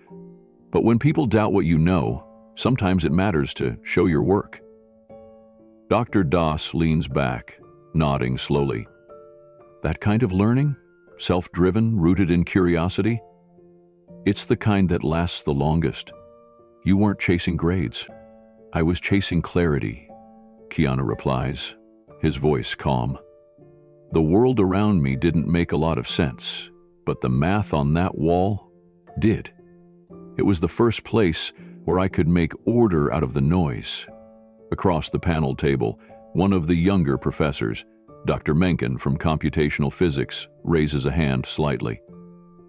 But when people doubt what you know, sometimes it matters to show your work." Dr. Das leans back, nodding slowly. "That kind of learning? Self-driven, rooted in curiosity? It's the kind that lasts the longest. You weren't chasing grades." "I was chasing clarity," Keanu replies, his voice calm. "The world around me didn't make a lot of sense, but the math on that wall, did. It was the first place where I could make order out of the noise. Across the panel table, one of the younger professors, Dr. Mencken from computational physics, raises a hand slightly.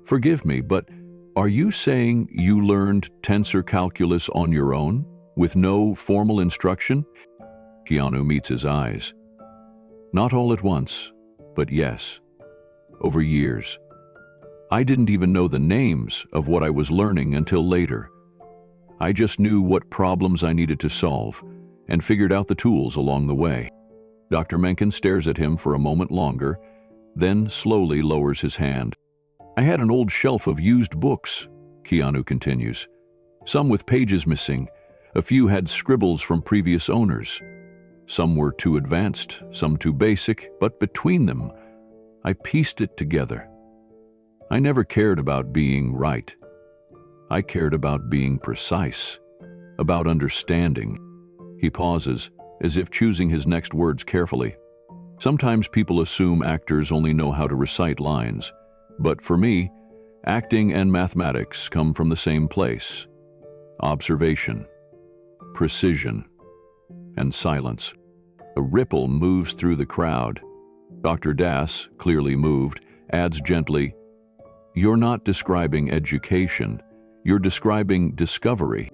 "Forgive me, but are you saying you learned tensor calculus on your own, with no formal instruction?" Keanu meets his eyes. "Not all at once, but yes, over years. I didn't even know the names of what I was learning until later. I just knew what problems I needed to solve and figured out the tools along the way." Dr. Mencken stares at him for a moment longer, then slowly lowers his hand. "I had an old shelf of used books," Keanu continues. "Some with pages missing. A few had scribbles from previous owners. Some were too advanced, some too basic, but between them, I pieced it together. I never cared about being right. I cared about being precise, about understanding." He pauses, as if choosing his next words carefully. "Sometimes people assume actors only know how to recite lines, but for me, acting and mathematics come from the same place: observation, precision, and silence." A ripple moves through the crowd. Dr. Das, clearly moved, adds gently, "You're not describing education, you're describing discovery."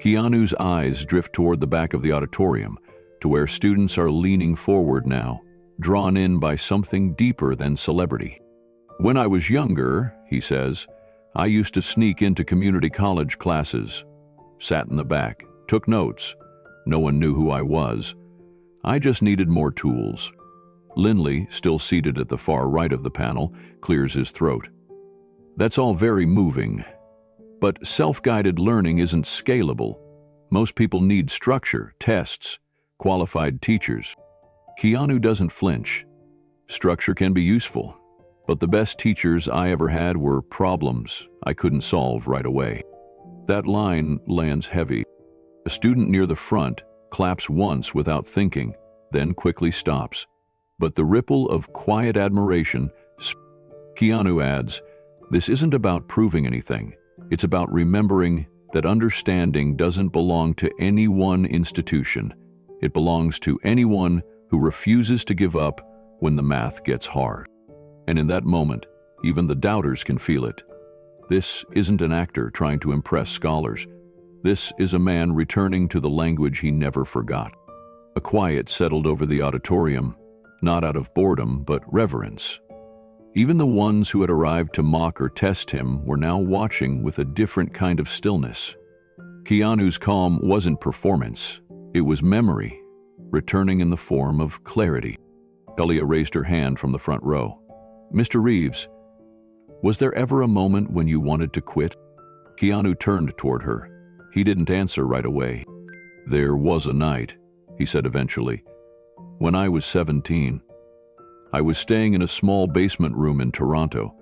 Keanu's eyes drift toward the back of the auditorium, to where students are leaning forward now, drawn in by something deeper than celebrity. "When I was younger," he says, "I used to sneak into community college classes, sat in the back, took notes. No one knew who I was. I just needed more tools." Linley, still seated at the far right of the panel, clears his throat. "That's all very moving. But self-guided learning isn't scalable. Most people need structure, tests, qualified teachers." Keanu doesn't flinch. "Structure can be useful, but the best teachers I ever had were problems I couldn't solve right away." That line lands heavy. A student near the front claps once without thinking, then quickly stops. But the ripple of quiet admiration, Keanu adds, "This isn't about proving anything. It's about remembering that understanding doesn't belong to any one institution. It belongs to anyone who refuses to give up when the math gets hard." And in that moment, even the doubters can feel it. This isn't an actor trying to impress scholars. This is a man returning to the language he never forgot. A quiet settled over the auditorium, not out of boredom, but reverence. Even the ones who had arrived to mock or test him were now watching with a different kind of stillness. Keanu's calm wasn't performance, it was memory, returning in the form of clarity. Talia raised her hand from the front row. "Mr. Reeves, was there ever a moment when you wanted to quit?" Keanu turned toward her. He didn't answer right away. "There was a night," he said eventually, "when I was 17. I was staying in a small basement room in Toronto.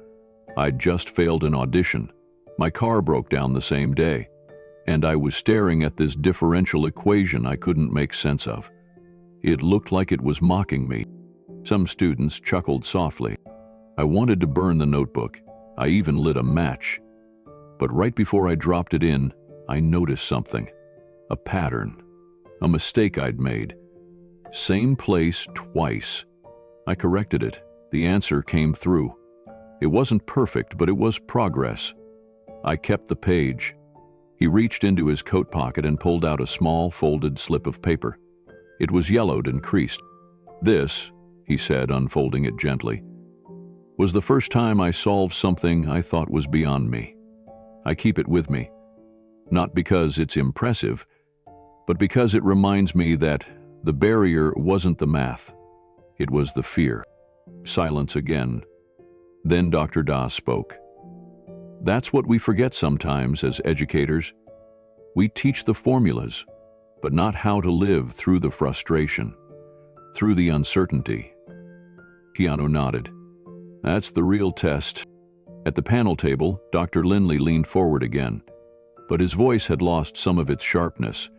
I'd just failed an audition. My car broke down the same day, and I was staring at this differential equation I couldn't make sense of. It looked like it was mocking me." Some students chuckled softly. "I wanted to burn the notebook. I even lit a match. But right before I dropped it in, I noticed something. A pattern. A mistake I'd made. Same place twice. I corrected it. The answer came through. It wasn't perfect, but it was progress. I kept the page." He reached into his coat pocket and pulled out a small, folded slip of paper. It was yellowed and creased. "This," he said, unfolding it gently, "was the first time I solved something I thought was beyond me. I keep it with me. Not because it's impressive, but because it reminds me that the barrier wasn't the math. It was the fear." Silence again. Then Dr. Das spoke. "That's what we forget sometimes as educators. We teach the formulas, but not how to live through the frustration, through the uncertainty." Keanu nodded. "That's the real test." At the panel table, Dr. Linley leaned forward again, but his voice had lost some of its sharpness.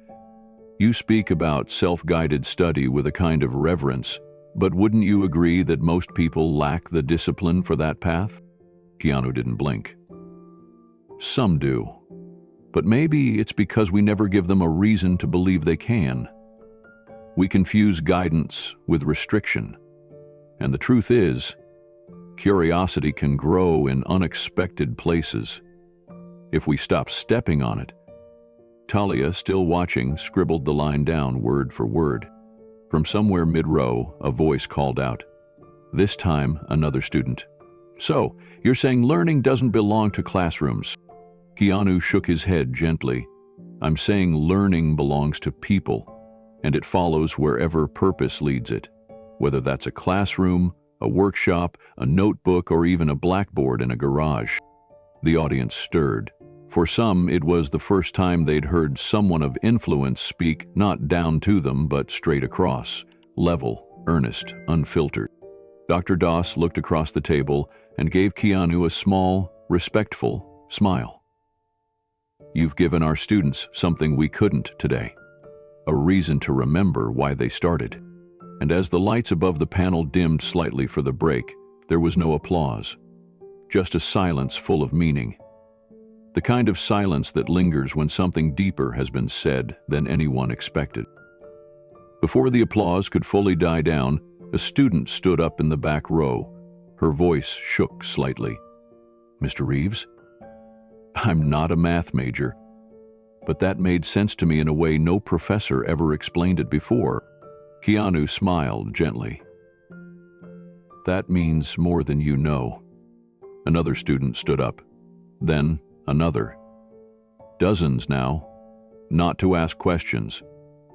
"You speak about self-guided study with a kind of reverence, but wouldn't you agree that most people lack the discipline for that path?" Keanu didn't blink. Some do. But maybe it's because we never give them a reason to believe they can. We confuse guidance with restriction. And the truth is, curiosity can grow in unexpected places. If we stop stepping on it. Talia, still watching, scribbled the line down word for word. From somewhere mid-row, a voice called out. This time, another student. So, you're saying learning doesn't belong to classrooms? Keanu shook his head gently. I'm saying learning belongs to people, and it follows wherever purpose leads it, whether that's a classroom, a workshop, a notebook, or even a blackboard in a garage. The audience stirred. For some, it was the first time they'd heard someone of influence speak not down to them, but straight across, level, earnest, unfiltered. Dr. Doss looked across the table and gave Keanu a small, respectful smile. You've given our students something we couldn't today, a reason to remember why they started. And as the lights above the panel dimmed slightly for the break, there was no applause, just a silence full of meaning. The kind of silence that lingers when something deeper has been said than anyone expected. Before the applause could fully die down, a student stood up in the back row. Her voice shook slightly. Mr. Reeves? I'm not a math major, but that made sense to me in a way no professor ever explained it before. Keanu smiled gently. That means more than you know. Another student stood up. Then another. Dozens now. Not to ask questions,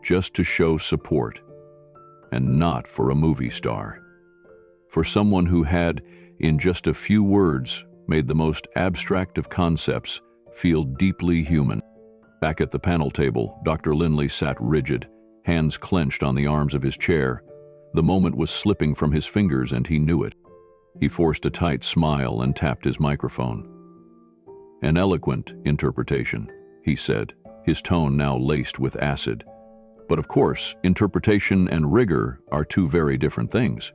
just to show support. And not for a movie star. For someone who had, in just a few words, made the most abstract of concepts feel deeply human. Back at the panel table, Dr. Lindley sat rigid, hands clenched on the arms of his chair. The moment was slipping from his fingers and he knew it. He forced a tight smile and tapped his microphone. An eloquent interpretation, he said, his tone now laced with acid. But of course, interpretation and rigor are two very different things.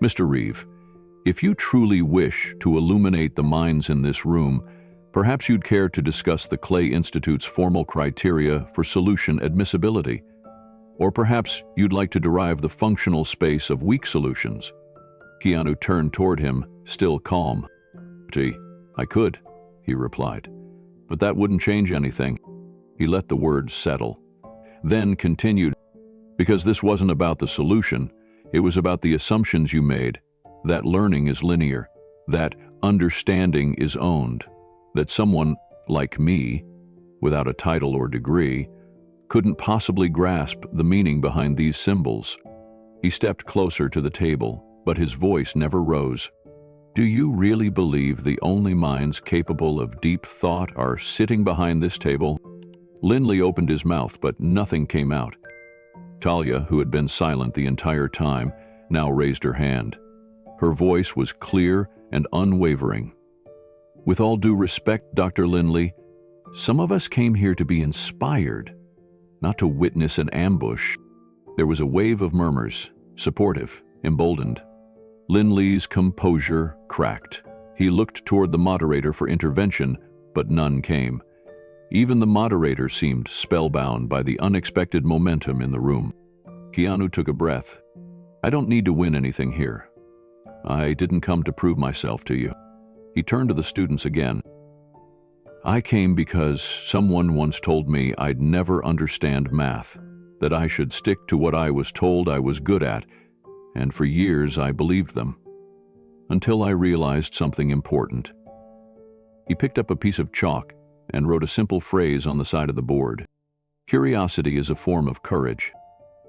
Mr. Reeve, if you truly wish to illuminate the minds in this room, perhaps you'd care to discuss the Clay Institute's formal criteria for solution admissibility. Or perhaps you'd like to derive the functional space of weak solutions. Keanu turned toward him, still calm. Gee, I could, he replied. But that wouldn't change anything. He let the words settle. Then continued, because this wasn't about the solution, it was about the assumptions you made, that learning is linear, that understanding is owned, that someone like me, without a title or degree, couldn't possibly grasp the meaning behind these symbols. He stepped closer to the table, but his voice never rose. Do you really believe the only minds capable of deep thought are sitting behind this table? Lindley opened his mouth, but nothing came out. Talia, who had been silent the entire time, now raised her hand. Her voice was clear and unwavering. With all due respect, Dr. Lindley, some of us came here to be inspired, not to witness an ambush. There was a wave of murmurs, supportive, emboldened. Lindley's composure cracked. He looked toward the moderator for intervention, but none came. Even the moderator seemed spellbound by the unexpected momentum in the room. Keanu took a breath. I don't need to win anything here. I didn't come to prove myself to you. He turned to the students again. I came because someone once told me I'd never understand math, that I should stick to what I was told I was good at, and for years I believed them, until I realized something important. He picked up a piece of chalk and wrote a simple phrase on the side of the board. Curiosity is a form of courage.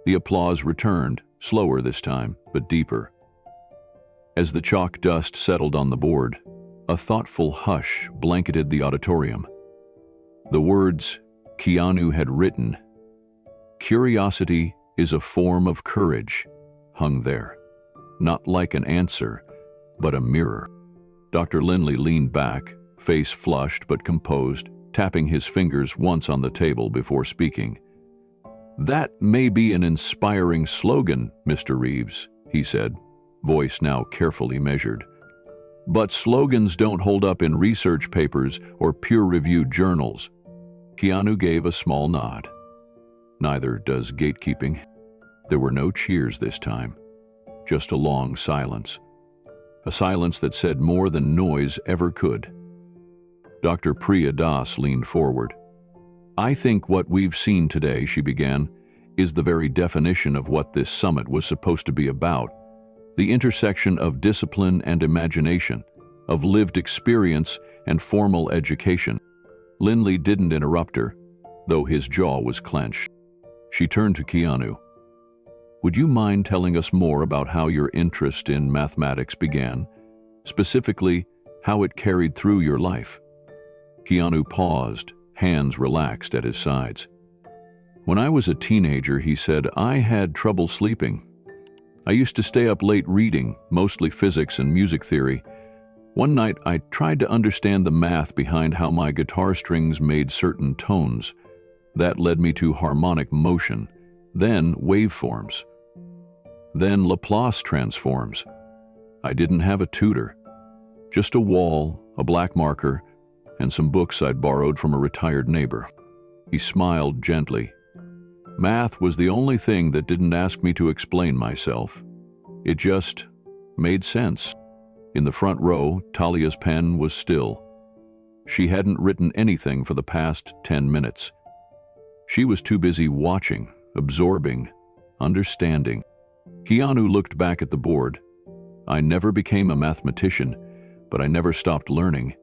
The applause returned, slower this time, but deeper. As the chalk dust settled on the board, a thoughtful hush blanketed the auditorium. The words Keanu had written, "Curiosity is a form of courage," hung there, not like an answer, but a mirror. Dr. Lindley leaned back, face flushed but composed, tapping his fingers once on the table before speaking. That may be an inspiring slogan, Mr. Reeves, he said, voice now carefully measured. But slogans don't hold up in research papers or peer-reviewed journals. Keanu gave a small nod. Neither does gatekeeping. There were no cheers this time, just a long silence. A silence that said more than noise ever could. Dr. Priya Das leaned forward. "I think what we've seen today," she began, "is the very definition of what this summit was supposed to be about. The intersection of discipline and imagination, of lived experience and formal education." Lindley didn't interrupt her, though his jaw was clenched. She turned to Keanu. "Would you mind telling us more about how your interest in mathematics began? Specifically, how it carried through your life?" Keanu paused, hands relaxed at his sides. "When I was a teenager," he said, "I had trouble sleeping. I used to stay up late reading, mostly physics and music theory. One night, I tried to understand the math behind how my guitar strings made certain tones. That led me to harmonic motion, then waveforms, then Laplace transforms. I didn't have a tutor, just a wall, a black marker, and some books I'd borrowed from a retired neighbor." He smiled gently. "Math was the only thing that didn't ask me to explain myself. It just made sense." In the front row, Talia's pen was still. She hadn't written anything for the past 10 minutes. She was too busy watching, absorbing, understanding. Keanu looked back at the board. "I never became a mathematician, but I never stopped learning.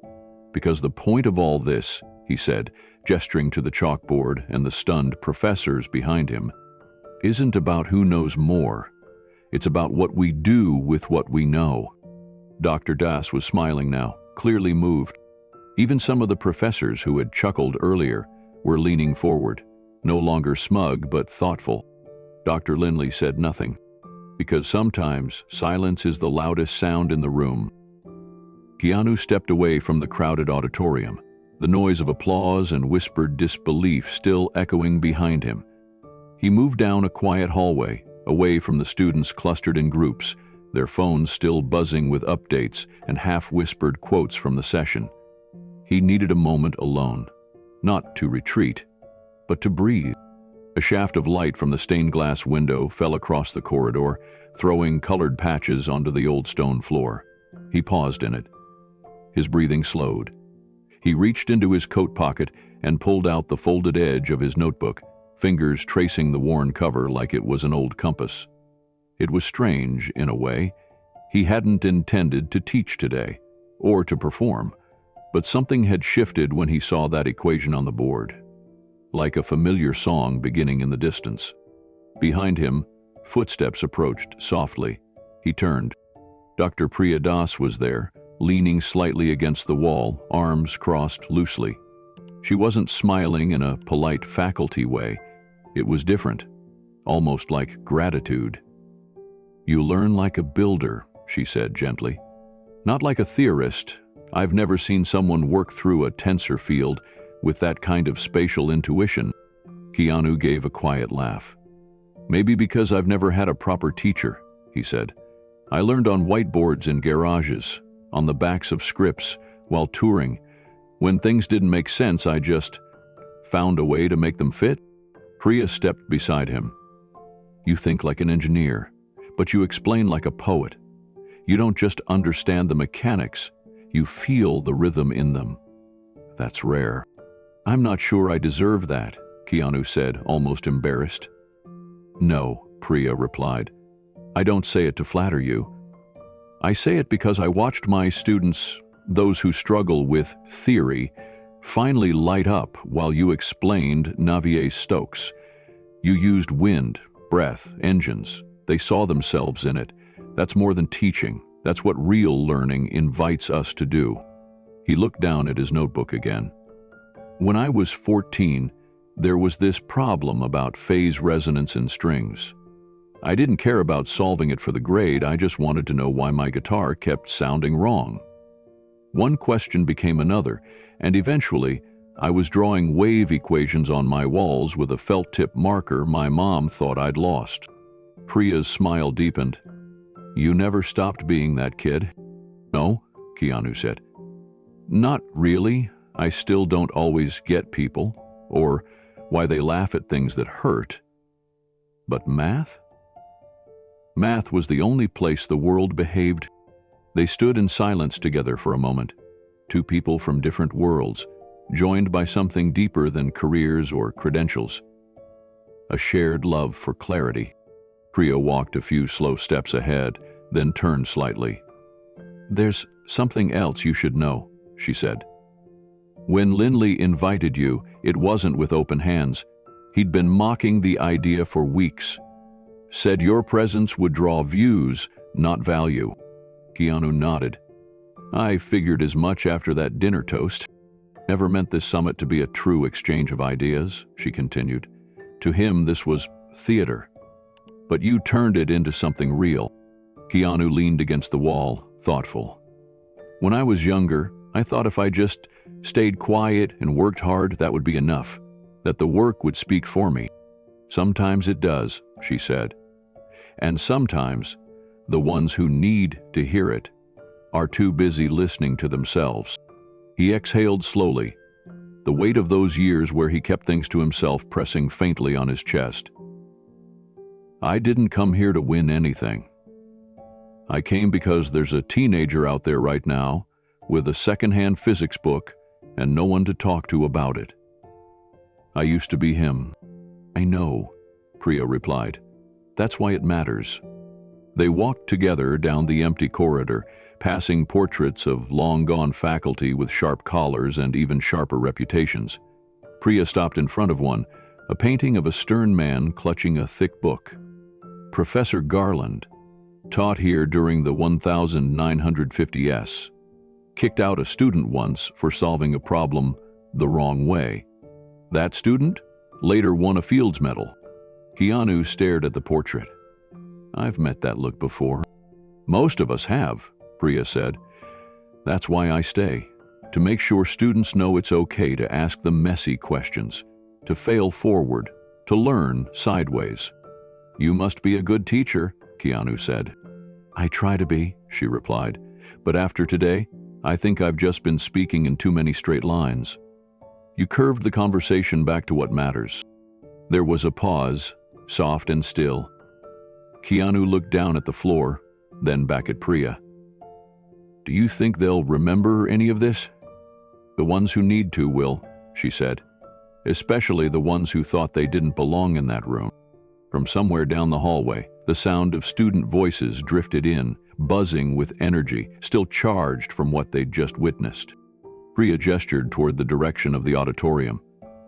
Because the point of all this," he said, gesturing to the chalkboard and the stunned professors behind him, "isn't about who knows more. It's about what we do with what we know." Dr. Das was smiling now, clearly moved. Even some of the professors who had chuckled earlier were leaning forward, no longer smug but thoughtful. Dr. Lindley said nothing, because sometimes silence is the loudest sound in the room. Keanu stepped away from the crowded auditorium, the noise of applause and whispered disbelief still echoing behind him. He moved down a quiet hallway, away from the students clustered in groups, their phones still buzzing with updates and half-whispered quotes from the session. He needed a moment alone, not to retreat, but to breathe. A shaft of light from the stained glass window fell across the corridor, throwing colored patches onto the old stone floor. He paused in it. His breathing slowed. He reached into his coat pocket and pulled out the folded edge of his notebook, fingers tracing the worn cover like it was an old compass. It was strange, in a way. He hadn't intended to teach today, or to perform, but something had shifted when he saw that equation on the board, like a familiar song beginning in the distance. Behind him, footsteps approached softly. He turned. Dr. Priya Das was there, leaning slightly against the wall, arms crossed loosely. She wasn't smiling in a polite faculty way. It was different, almost like gratitude. "You learn like a builder," she said gently. "Not like a theorist. I've never seen someone work through a tensor field with that kind of spatial intuition." Keanu gave a quiet laugh. "Maybe because I've never had a proper teacher," he said. "I learned on whiteboards in garages, on the backs of scripts, while touring. When things didn't make sense, I just found a way to make them fit." Priya stepped beside him. "You think like an engineer, but you explain like a poet. You don't just understand the mechanics, you feel the rhythm in them. That's rare." "I'm not sure I deserve that," Keanu said, almost embarrassed. "No," Priya replied. "I don't say it to flatter you. I say it because I watched my students, those who struggle with theory, finally light up while you explained Navier-Stokes. You used wind, breath, engines. They saw themselves in it. That's more than teaching. That's what real learning invites us to do." He looked down at his notebook again. "When I was 14, there was this problem about phase resonance in strings. I didn't care about solving it for the grade, I just wanted to know why my guitar kept sounding wrong. One question became another, and eventually, I was drawing wave equations on my walls with a felt-tip marker my mom thought I'd lost." Priya's smile deepened. "You never stopped being that kid." "No," Keanu said. Not really. I still don't always get people, or why they laugh at things that hurt. But math? Math was the only place the world behaved. They stood in silence together for a moment, two people from different worlds, joined by something deeper than careers or credentials. A shared love for clarity. Priya walked a few slow steps ahead, then turned slightly. There's something else you should know, she said. When Linley invited you, it wasn't with open hands. He'd been mocking the idea for weeks. Said your presence would draw views, not value. Keanu nodded. I figured as much after that dinner toast. Never meant this summit to be a true exchange of ideas, she continued. To him, this was theater. But you turned it into something real. Keanu leaned against the wall, thoughtful. When I was younger, I thought if I just stayed quiet and worked hard, that would be enough, that the work would speak for me. Sometimes it does, she said. And sometimes, the ones who need to hear it are too busy listening to themselves. He exhaled slowly, the weight of those years where he kept things to himself pressing faintly on his chest. I didn't come here to win anything. I came because there's a teenager out there right now with a secondhand physics book and no one to talk to about it. I used to be him. I know, Priya replied. That's why it matters. They walked together down the empty corridor, passing portraits of long-gone faculty with sharp collars and even sharper reputations. Priya stopped in front of one, a painting of a stern man clutching a thick book. Professor Garland, taught here during the 1950s, kicked out a student once for solving a problem the wrong way. That student later won a Fields Medal. Keanu stared at the portrait. I've met that look before. Most of us have, Priya said. That's why I stay, to make sure students know it's okay to ask the messy questions, to fail forward, to learn sideways. You must be a good teacher, Keanu said. I try to be, she replied, but after today, I think I've just been speaking in too many straight lines. You curved the conversation back to what matters. There was a pause, soft and still. Keanu looked down at the floor, then back at Priya. Do you think they'll remember any of this? The ones who need to will, she said, especially the ones who thought they didn't belong in that room. From somewhere down the hallway, the sound of student voices drifted in, buzzing with energy, still charged from what they'd just witnessed. Priya gestured toward the direction of the auditorium.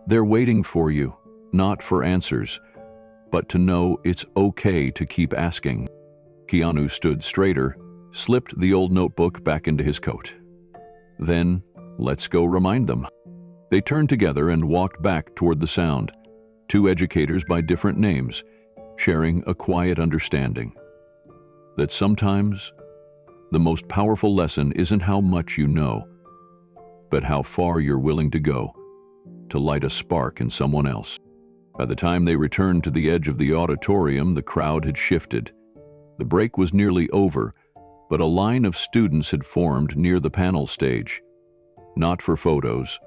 They're waiting for you, not for answers, but to know it's okay to keep asking. Keanu stood straighter, slipped the old notebook back into his coat. Then, let's go remind them. They turned together and walked back toward the sound, two educators by different names, sharing a quiet understanding that sometimes the most powerful lesson isn't how much you know, but how far you're willing to go to light a spark in someone else. By the time they returned to the edge of the auditorium, the crowd had shifted. The break was nearly over, but a line of students had formed near the panel stage. Not for photos,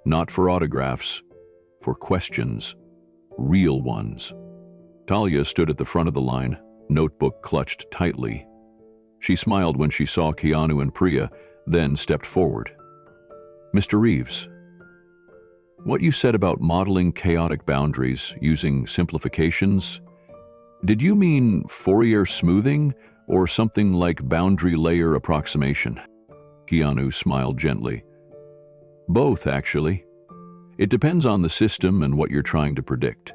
not for autographs, for questions, real ones. Talia stood at the front of the line, notebook clutched tightly. She smiled when she saw Keanu and Priya, then stepped forward. Mr. Reeves, what you said about modeling chaotic boundaries using simplifications, did you mean Fourier smoothing or something like boundary layer approximation? Keanu smiled gently. Both, actually. It depends on the system and what you're trying to predict.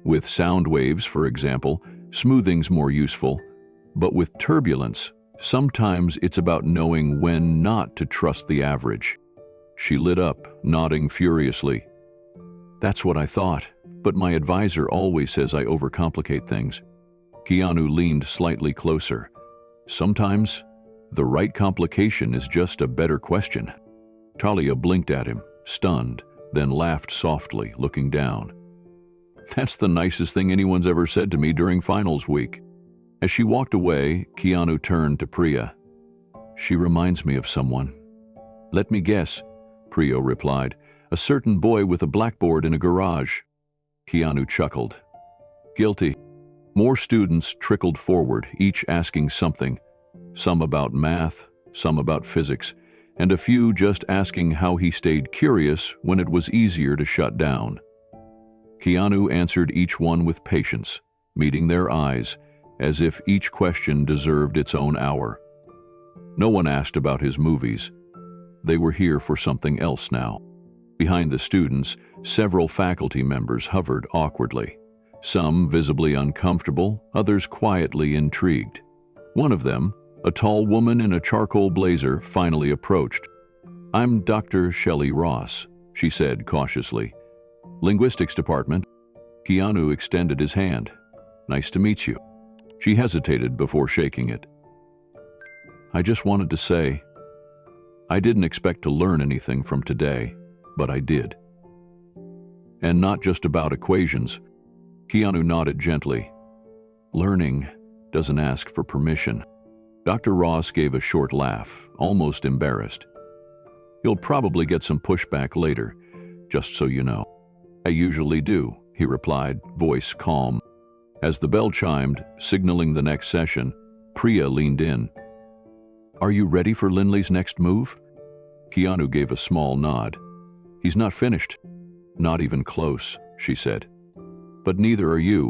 With sound waves, for example, smoothing's more useful, but with turbulence, sometimes it's about knowing when not to trust the average. She lit up, nodding furiously. That's what I thought, but my advisor always says I overcomplicate things. Keanu leaned slightly closer. Sometimes, the right complication is just a better question. Talia blinked at him, stunned, then laughed softly, looking down. That's the nicest thing anyone's ever said to me during finals week. As she walked away, Keanu turned to Priya. She reminds me of someone. Let me guess, Priya replied. A certain boy with a blackboard in a garage. Keanu chuckled. Guilty. More students trickled forward, each asking something. Some about math, some about physics, and a few just asking how he stayed curious when it was easier to shut down. Keanu answered each one with patience, meeting their eyes, as if each question deserved its own hour. No one asked about his movies. They were here for something else now. Behind the students, several faculty members hovered awkwardly. Some visibly uncomfortable, others quietly intrigued. One of them, a tall woman in a charcoal blazer, finally approached. I'm Dr. Shelley Ross, she said cautiously. Linguistics department. Keanu extended his hand. Nice to meet you. She hesitated before shaking it. I just wanted to say, I didn't expect to learn anything from today, but I did. And not just about equations. Keanu nodded gently. Learning doesn't ask for permission. Dr. Ross gave a short laugh, almost embarrassed. You'll probably get some pushback later, just so you know. I usually do, he replied, voice calm. As the bell chimed, signaling the next session, Priya leaned in. Are you ready for Linley's next move? Keanu gave a small nod. He's not finished. Not even close, she said. But neither are you.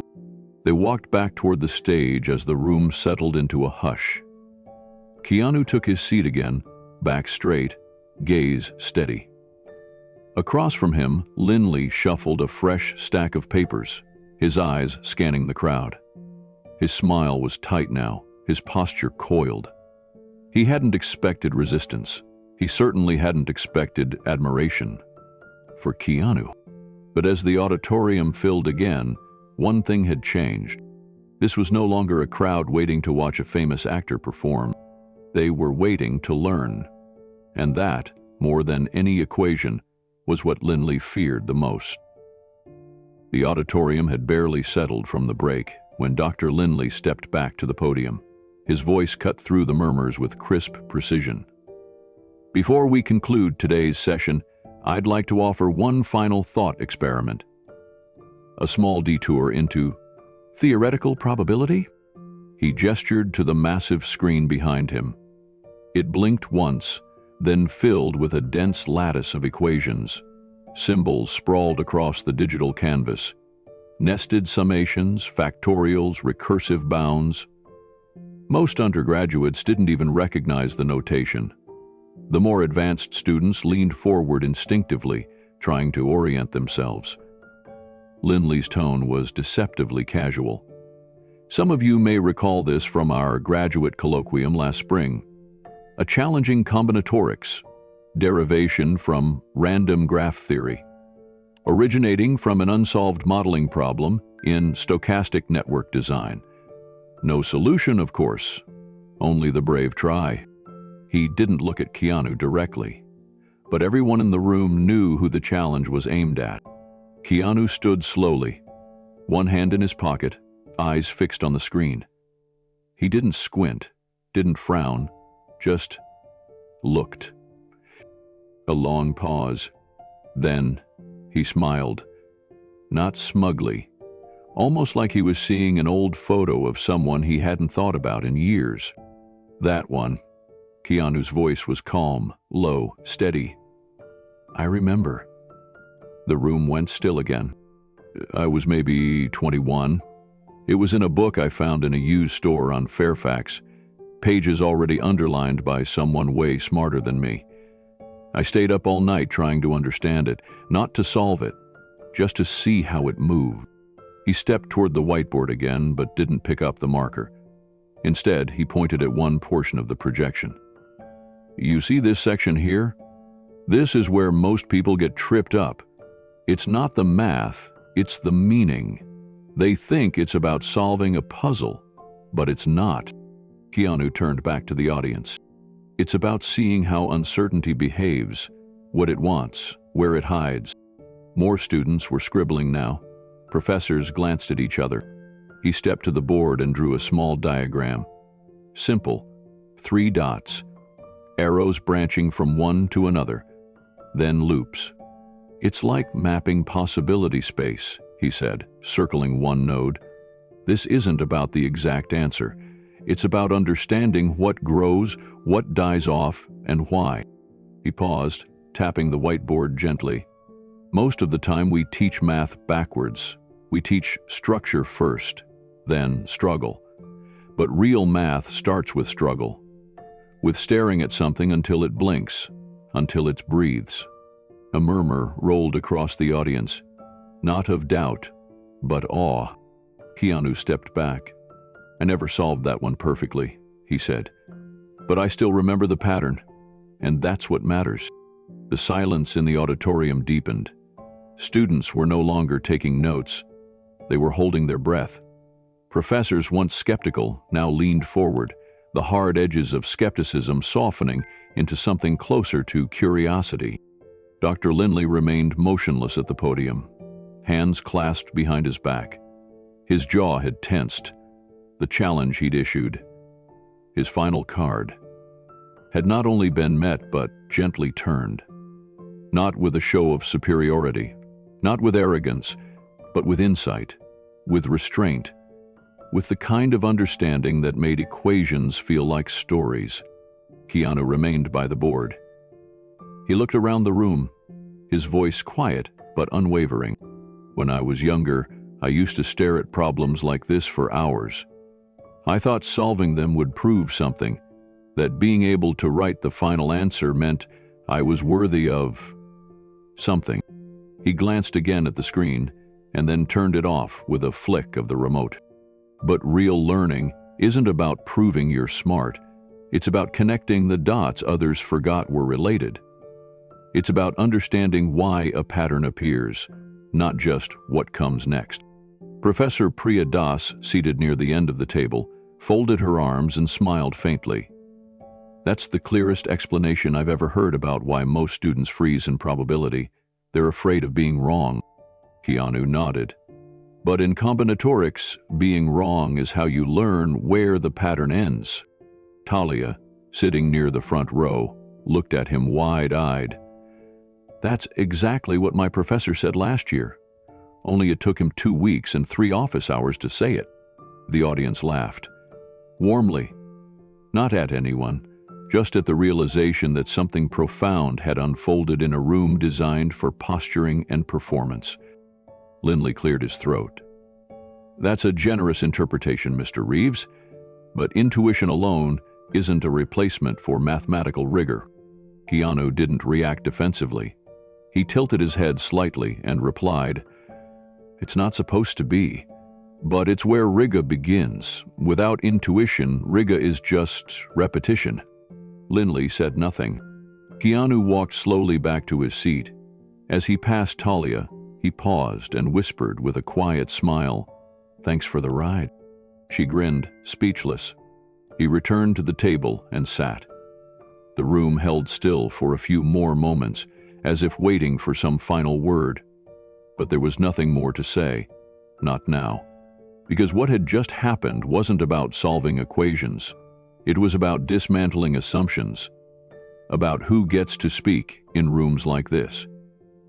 They walked back toward the stage as the room settled into a hush. Keanu took his seat again, back straight, gaze steady. Across from him, Linley shuffled a fresh stack of papers, his eyes scanning the crowd. His smile was tight now, his posture coiled. He hadn't expected resistance. He certainly hadn't expected admiration for Keanu. But as the auditorium filled again, one thing had changed. This was no longer a crowd waiting to watch a famous actor perform. They were waiting to learn. And that, more than any equation, was what Linley feared the most. The auditorium had barely settled from the break when Dr. Linley stepped back to the podium. His voice cut through the murmurs with crisp precision. Before we conclude today's session, I'd like to offer one final thought experiment. A small detour into theoretical probability? He gestured to the massive screen behind him. It blinked once, then filled with a dense lattice of equations. Symbols sprawled across the digital canvas. Nested summations, factorials, recursive bounds. Most undergraduates didn't even recognize the notation. The more advanced students leaned forward instinctively, trying to orient themselves. Linley's tone was deceptively casual. Some of you may recall this from our graduate colloquium last spring. A challenging combinatorics, derivation from random graph theory, originating from an unsolved modeling problem in stochastic network design. No solution, of course, only the brave try. He didn't look at Keanu directly, but everyone in the room knew who the challenge was aimed at. Keanu stood slowly, one hand in his pocket, eyes fixed on the screen. He didn't squint, didn't frown, just looked. A long pause. Then he smiled, not smugly, almost like he was seeing an old photo of someone he hadn't thought about in years. That one. Keanu's voice was calm, low, steady. I remember. The room went still again. I was maybe 21. It was in a book I found in a used store on Fairfax, pages already underlined by someone way smarter than me. I stayed up all night trying to understand it, not to solve it, just to see how it moved. He stepped toward the whiteboard again, but didn't pick up the marker. Instead, he pointed at one portion of the projection. You see this section here? This is where most people get tripped up. It's not the math, it's the meaning. They think it's about solving a puzzle, but it's not. Keanu turned back to the audience. It's about seeing how uncertainty behaves, what it wants, where it hides. More students were scribbling now. Professors glanced at each other. He stepped to the board and drew a small diagram. Simple, 3 dots, arrows branching from one to another, then loops. "It's like mapping possibility space," he said, circling one node. "This isn't about the exact answer. It's about understanding what grows, what dies off, and why." He paused, tapping the whiteboard gently. "Most of the time we teach math backwards. We teach structure first, then struggle. But real math starts with struggle, with staring at something until it blinks, until it breathes." A murmur rolled across the audience, not of doubt, but awe. Keanu stepped back. "I never solved that one perfectly," he said. "But I still remember the pattern, and that's what matters." The silence in the auditorium deepened. Students were no longer taking notes. They were holding their breath. Professors, once skeptical, now leaned forward, the hard edges of skepticism softening into something closer to curiosity. Dr. Lindley remained motionless at the podium, hands clasped behind his back. His jaw had tensed. The challenge he'd issued, his final card, had not only been met but gently turned. Not with a show of superiority, not with arrogance, but with insight, with restraint, with the kind of understanding that made equations feel like stories. Keanu remained by the board. He looked around the room, his voice quiet but unwavering. "When I was younger, I used to stare at problems like this for hours. I thought solving them would prove something, that being able to write the final answer meant I was worthy of something." He glanced again at the screen and then turned it off with a flick of the remote. But real learning isn't about proving you're smart. It's about connecting the dots others forgot were related. It's about understanding why a pattern appears, not just what comes next. Professor Priya Das, seated near the end of the table, folded her arms and smiled faintly. "That's the clearest explanation I've ever heard about why most students freeze in probability. They're afraid of being wrong." Keanu nodded. "But in combinatorics, being wrong is how you learn where the pattern ends." Talia, sitting near the front row, looked at him wide-eyed. "That's exactly what my professor said last year. Only it took him 2 weeks and 3 office hours to say it." The audience laughed. Warmly. Not at anyone, just at the realization that something profound had unfolded in a room designed for posturing and performance. Lindley cleared his throat. "That's a generous interpretation, Mr. Reeves, but intuition alone isn't a replacement for mathematical rigor." Keanu didn't react defensively. He tilted his head slightly and replied, "It's not supposed to be, but it's where rigor begins. Without intuition, rigor is just repetition." Lindley said nothing. Keanu walked slowly back to his seat. As he passed Talia, he paused and whispered with a quiet smile, "Thanks for the ride." She grinned, speechless. He returned to the table and sat. The room held still for a few more moments, as if waiting for some final word. But there was nothing more to say, not now. Because what had just happened wasn't about solving equations. It was about dismantling assumptions, about who gets to speak in rooms like this,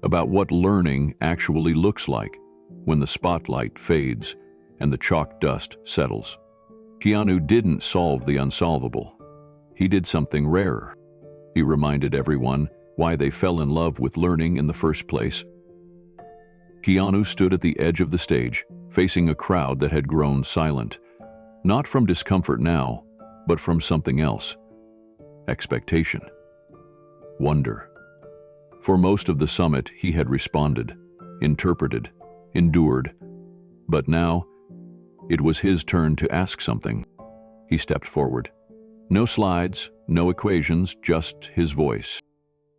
about what learning actually looks like when the spotlight fades and the chalk dust settles. Keanu didn't solve the unsolvable. He did something rarer. He reminded everyone why they fell in love with learning in the first place. Keanu stood at the edge of the stage, facing a crowd that had grown silent, not from discomfort now, but from something else. Expectation. Wonder. For most of the summit, he had responded, interpreted, endured. But now, it was his turn to ask something. He stepped forward. No slides, no equations, just his voice.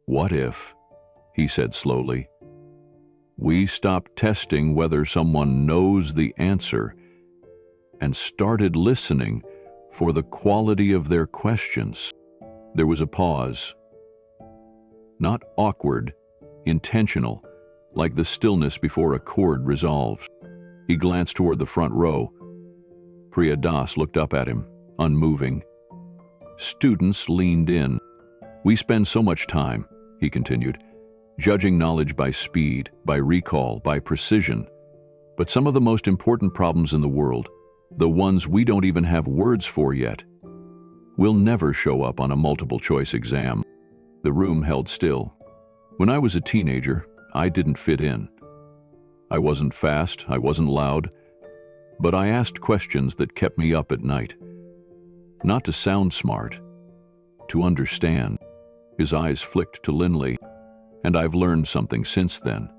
"What if," he said slowly, "we stopped testing whether someone knows the answer and started listening for the quality of their questions?" There was a pause. Not awkward, intentional, like the stillness before a chord resolves. He glanced toward the front row. Priya Das looked up at him, unmoving. Students leaned in. We spend so much time, he continued, judging knowledge by speed, by recall, by precision. But some of the most important problems in the world, the ones we don't even have words for yet, will never show up on a multiple-choice exam. The room held still. When I was a teenager, I didn't fit in. I wasn't fast, I wasn't loud, but I asked questions that kept me up at night. Not to sound smart, to understand. His eyes flicked to Linley, and I've learned something since then,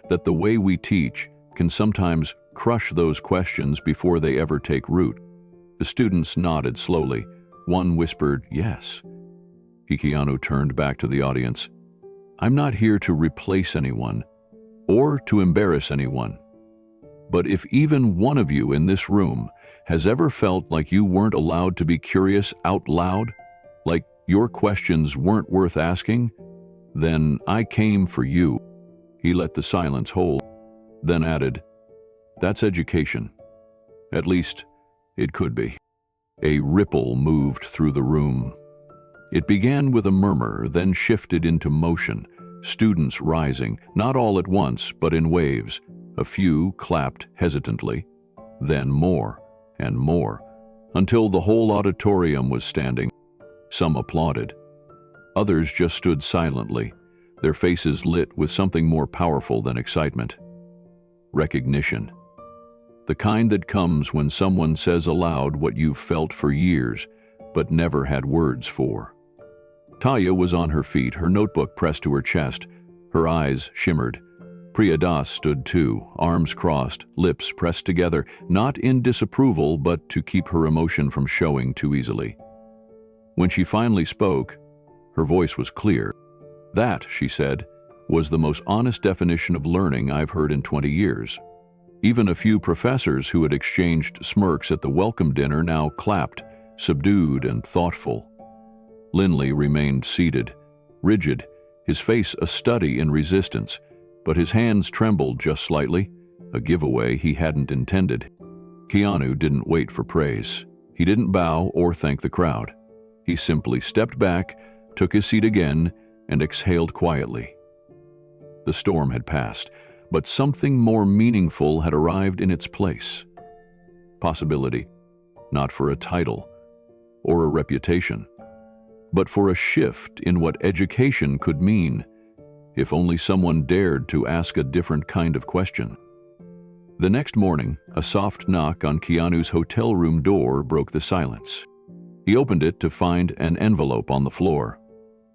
that the way we teach can sometimes crush those questions before they ever take root. The students nodded slowly. One whispered, yes. Keanu turned back to the audience. I'm not here to replace anyone or to embarrass anyone. But if even one of you in this room has ever felt like you weren't allowed to be curious out loud, like your questions weren't worth asking, then I came for you. He let the silence hold, then added, that's education. At least, it could be. A ripple moved through the room. It began with a murmur, then shifted into motion, students rising, not all at once, but in waves. A few clapped hesitantly, then more and more, until the whole auditorium was standing. Some applauded. Others just stood silently, their faces lit with something more powerful than excitement. Recognition. The kind that comes when someone says aloud what you've felt for years, but never had words for. Talia was on her feet, her notebook pressed to her chest. Her eyes shimmered. Priya Das stood too, arms crossed, lips pressed together, not in disapproval, but to keep her emotion from showing too easily. When she finally spoke, her voice was clear. That, she said, was the most honest definition of learning I've heard in 20 years. Even a few professors who had exchanged smirks at the welcome dinner now clapped, subdued and thoughtful. Linley remained seated, rigid, his face a study in resistance, but his hands trembled just slightly, a giveaway he hadn't intended. Keanu didn't wait for praise. He didn't bow or thank the crowd. He simply stepped back, took his seat again, and exhaled quietly. The storm had passed, but something more meaningful had arrived in its place. Possibility, not for a title or a reputation, but for a shift in what education could mean, if only someone dared to ask a different kind of question. The next morning, a soft knock on Keanu's hotel room door broke the silence. He opened it to find an envelope on the floor.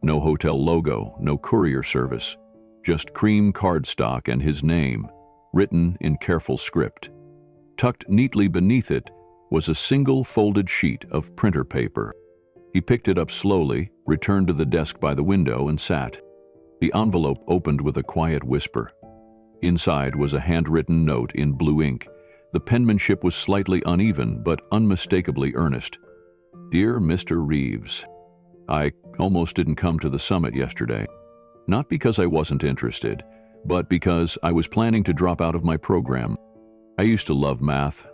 No hotel logo, no courier service, just cream cardstock and his name, written in careful script. Tucked neatly beneath it was a single folded sheet of printer paper. He picked it up slowly, returned to the desk by the window, and sat. The envelope opened with a quiet whisper. Inside was a handwritten note in blue ink. The penmanship was slightly uneven, but unmistakably earnest. Dear Mr. Reeves, I almost didn't come to the summit yesterday. Not because I wasn't interested, but because I was planning to drop out of my program. I used to love math.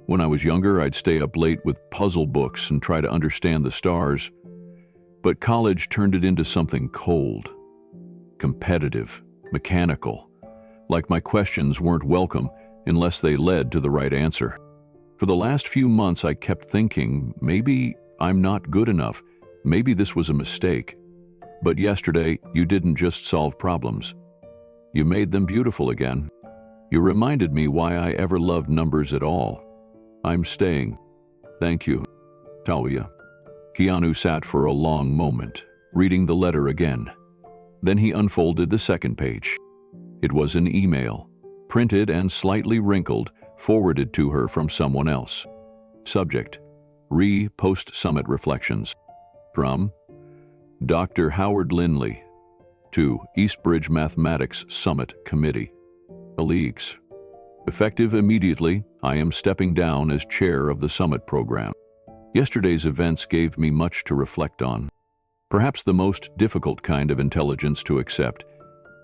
When I was younger, I'd stay up late with puzzle books and try to understand the stars. But college turned it into something cold, competitive, mechanical, like my questions weren't welcome unless they led to the right answer. For the last few months, I kept thinking, maybe I'm not good enough. Maybe this was a mistake. But yesterday, you didn't just solve problems. You made them beautiful again. You reminded me why I ever loved numbers at all. I'm staying. Thank you, Talia. Keanu sat for a long moment, reading the letter again. Then he unfolded the second page. It was an email, printed and slightly wrinkled, forwarded to her from someone else. Subject: Post-Summit Reflections. From Dr. Howard Linley to Eastbridge Mathematics Summit Committee. Colleagues. Effective immediately, I am stepping down as chair of the summit program. Yesterday's events gave me much to reflect on. Perhaps the most difficult kind of intelligence to accept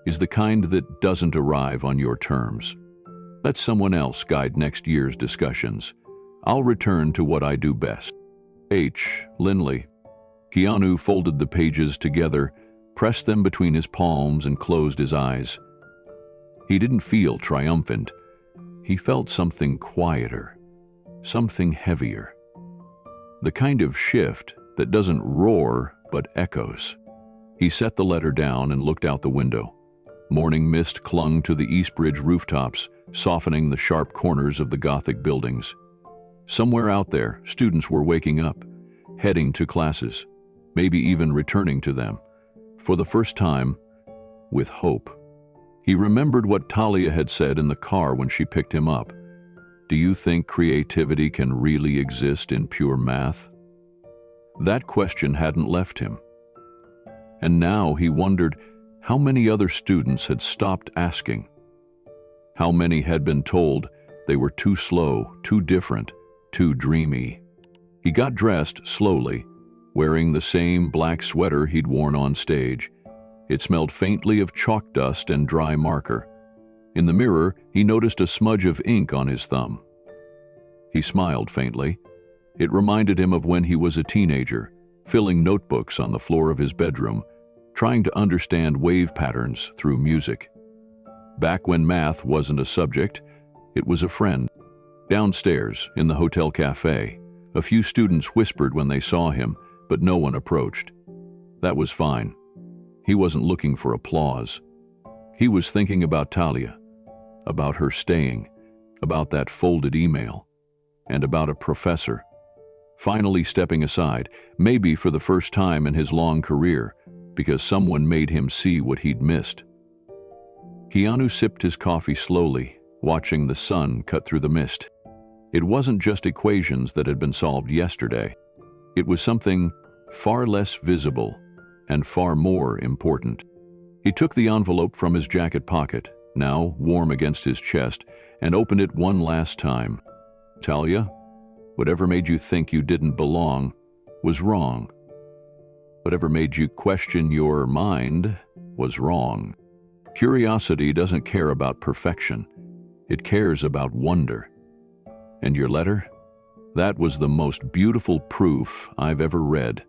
is the kind that doesn't arrive on your terms. Let someone else guide next year's discussions. I'll return to what I do best. H. Linley. Keanu folded the pages together, pressed them between his palms, and closed his eyes. He didn't feel triumphant. He felt something quieter, something heavier. The kind of shift that doesn't roar but echoes. He set the letter down and looked out the window. Morning mist clung to the East Bridge rooftops, softening the sharp corners of the Gothic buildings. Somewhere out there, students were waking up, heading to classes, maybe even returning to them, for the first time, with hope. He remembered what Talia had said in the car when she picked him up. Do you think creativity can really exist in pure math? That question hadn't left him. And now he wondered how many other students had stopped asking. How many had been told they were too slow, too different, too dreamy. He got dressed slowly, wearing the same black sweater he'd worn on stage. It smelled faintly of chalk dust and dry marker. In the mirror, he noticed a smudge of ink on his thumb. He smiled faintly. It reminded him of when he was a teenager, filling notebooks on the floor of his bedroom, trying to understand wave patterns through music. Back when math wasn't a subject, it was a friend. Downstairs, in the hotel cafe, a few students whispered when they saw him, but no one approached. That was fine. He wasn't looking for applause. He was thinking about Talia, about her staying, about that folded email, and about a professor. Finally stepping aside, maybe for the first time in his long career, because someone made him see what he'd missed. Keanu sipped his coffee slowly, watching the sun cut through the mist. It wasn't just equations that had been solved yesterday. It was something far less visible and far more important. He took the envelope from his jacket pocket, now warm against his chest, and opened it one last time. Talia, whatever made you think you didn't belong was wrong. Whatever made you question your mind was wrong. Curiosity doesn't care about perfection. It cares about wonder. And your letter? That was the most beautiful proof I've ever read.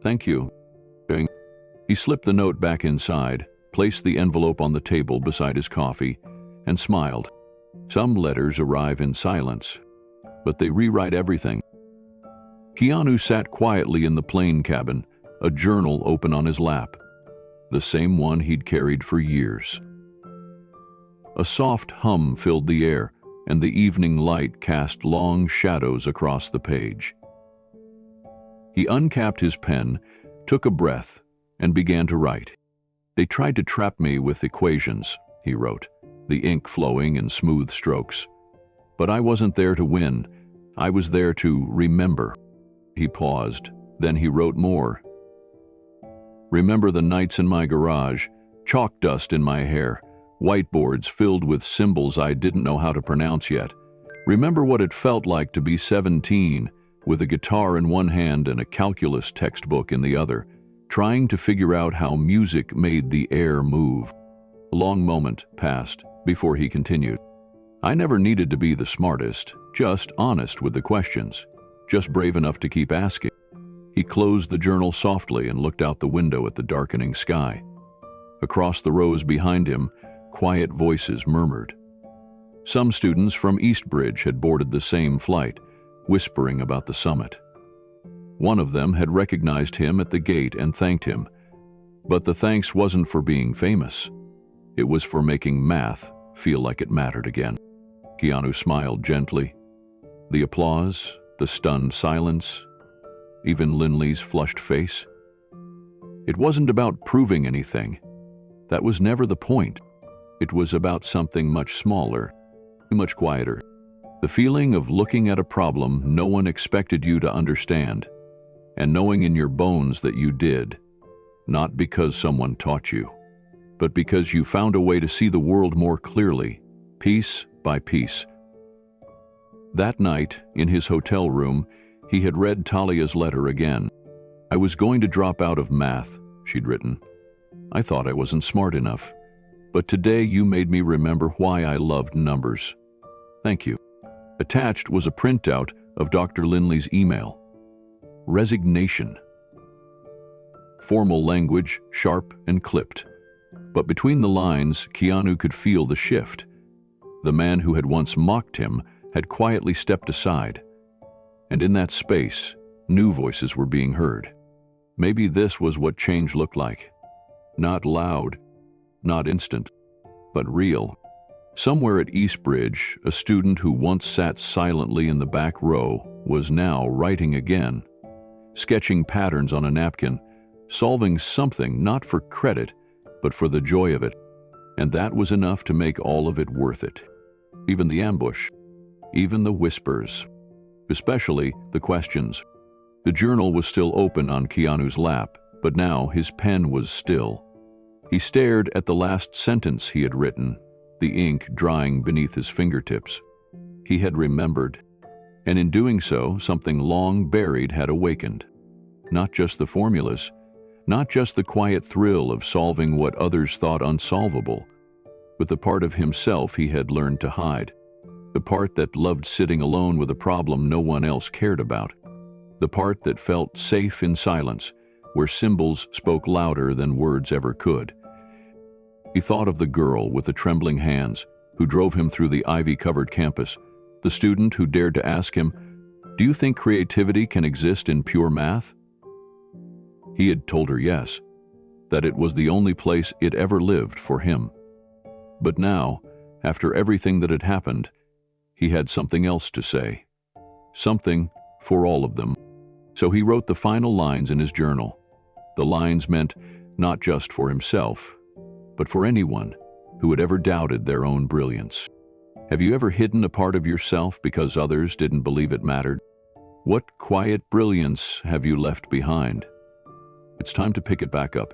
Thank you. He slipped the note back inside, placed the envelope on the table beside his coffee, and smiled. Some letters arrive in silence, but they rewrite everything. Keanu sat quietly in the plane cabin, a journal open on his lap, the same one he'd carried for years. A soft hum filled the air, and the evening light cast long shadows across the page. He uncapped his pen, took a breath, and began to write. They tried to trap me with equations, he wrote, the ink flowing in smooth strokes. But I wasn't there to win. I was there to remember. He paused, then he wrote more. Remember the nights in my garage, chalk dust in my hair, whiteboards filled with symbols I didn't know how to pronounce yet. Remember what it felt like to be 17, with a guitar in one hand and a calculus textbook in the other, trying to figure out how music made the air move. A long moment passed before he continued. I never needed to be the smartest, just honest with the questions, just brave enough to keep asking. He closed the journal softly and looked out the window at the darkening sky. Across the rows behind him, quiet voices murmured. Some students from East Bridge had boarded the same flight, whispering about the summit. One of them had recognized him at the gate and thanked him. But the thanks wasn't for being famous. It was for making math feel like it mattered again. Keanu smiled gently. The applause, the stunned silence, even Linley's flushed face. It wasn't about proving anything. That was never the point. It was about something much smaller, much quieter. The feeling of looking at a problem no one expected you to understand, and knowing in your bones that you did, not because someone taught you, but because you found a way to see the world more clearly, piece by piece. That night, in his hotel room, he had read Talia's letter again. I was going to drop out of math, she'd written. I thought I wasn't smart enough. But today you made me remember why I loved numbers. Thank you. Attached was a printout of Dr. Linley's email. Resignation. formal language sharp and clipped. But between the lines, Keanu could feel the shift. The man who had once mocked him had quietly stepped aside. And in that space, new voices were being heard. Maybe this was what change looked like. Not loud, not instant, but real. Somewhere at Eastbridge, a student who once sat silently in the back row was now writing again, sketching patterns on a napkin, solving something not for credit, but for the joy of it. And that was enough to make all of it worth it. Even the ambush, even the whispers, especially the questions. The journal was still open on Keanu's lap, but now his pen was still. He stared at the last sentence he had written, the ink drying beneath his fingertips. He had remembered, and in doing so, something long buried had awakened. Not just the formulas, not just the quiet thrill of solving what others thought unsolvable, but the part of himself he had learned to hide, the part that loved sitting alone with a problem no one else cared about, the part that felt safe in silence, where symbols spoke louder than words ever could. He thought of the girl with the trembling hands who drove him through the ivy-covered campus, the student who dared to ask him, "Do you think creativity can exist in pure math?" He had told her yes, that it was the only place it ever lived for him. But now, after everything that had happened, he had something else to say. Something for all of them. So he wrote the final lines in his journal. The lines meant not just for himself, but for anyone who had ever doubted their own brilliance. Have you ever hidden a part of yourself because others didn't believe it mattered? What quiet brilliance have you left behind? It's time to pick it back up.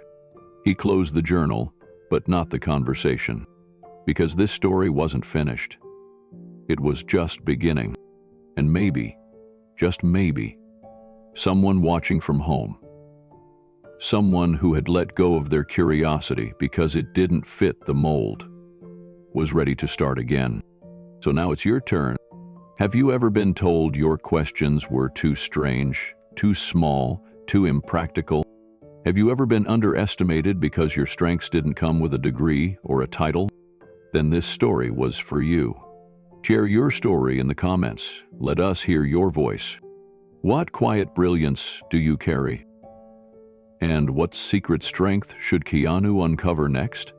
He closed the journal, but not the conversation, because this story wasn't finished. It was just beginning. And maybe, just maybe, someone watching from home, someone who had let go of their curiosity because it didn't fit the mold, was ready to start again. So now it's your turn. Have you ever been told your questions were too strange, too small, too impractical? Have you ever been underestimated because your strengths didn't come with a degree or a title? Then this story was for you. Share your story in the comments. Let us hear your voice. What quiet brilliance do you carry? And what secret strength should Keanu uncover next?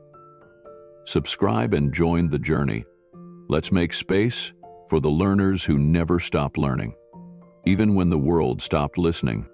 Subscribe and join the journey. Let's make space for the learners who never stopped learning, even when the world stopped listening.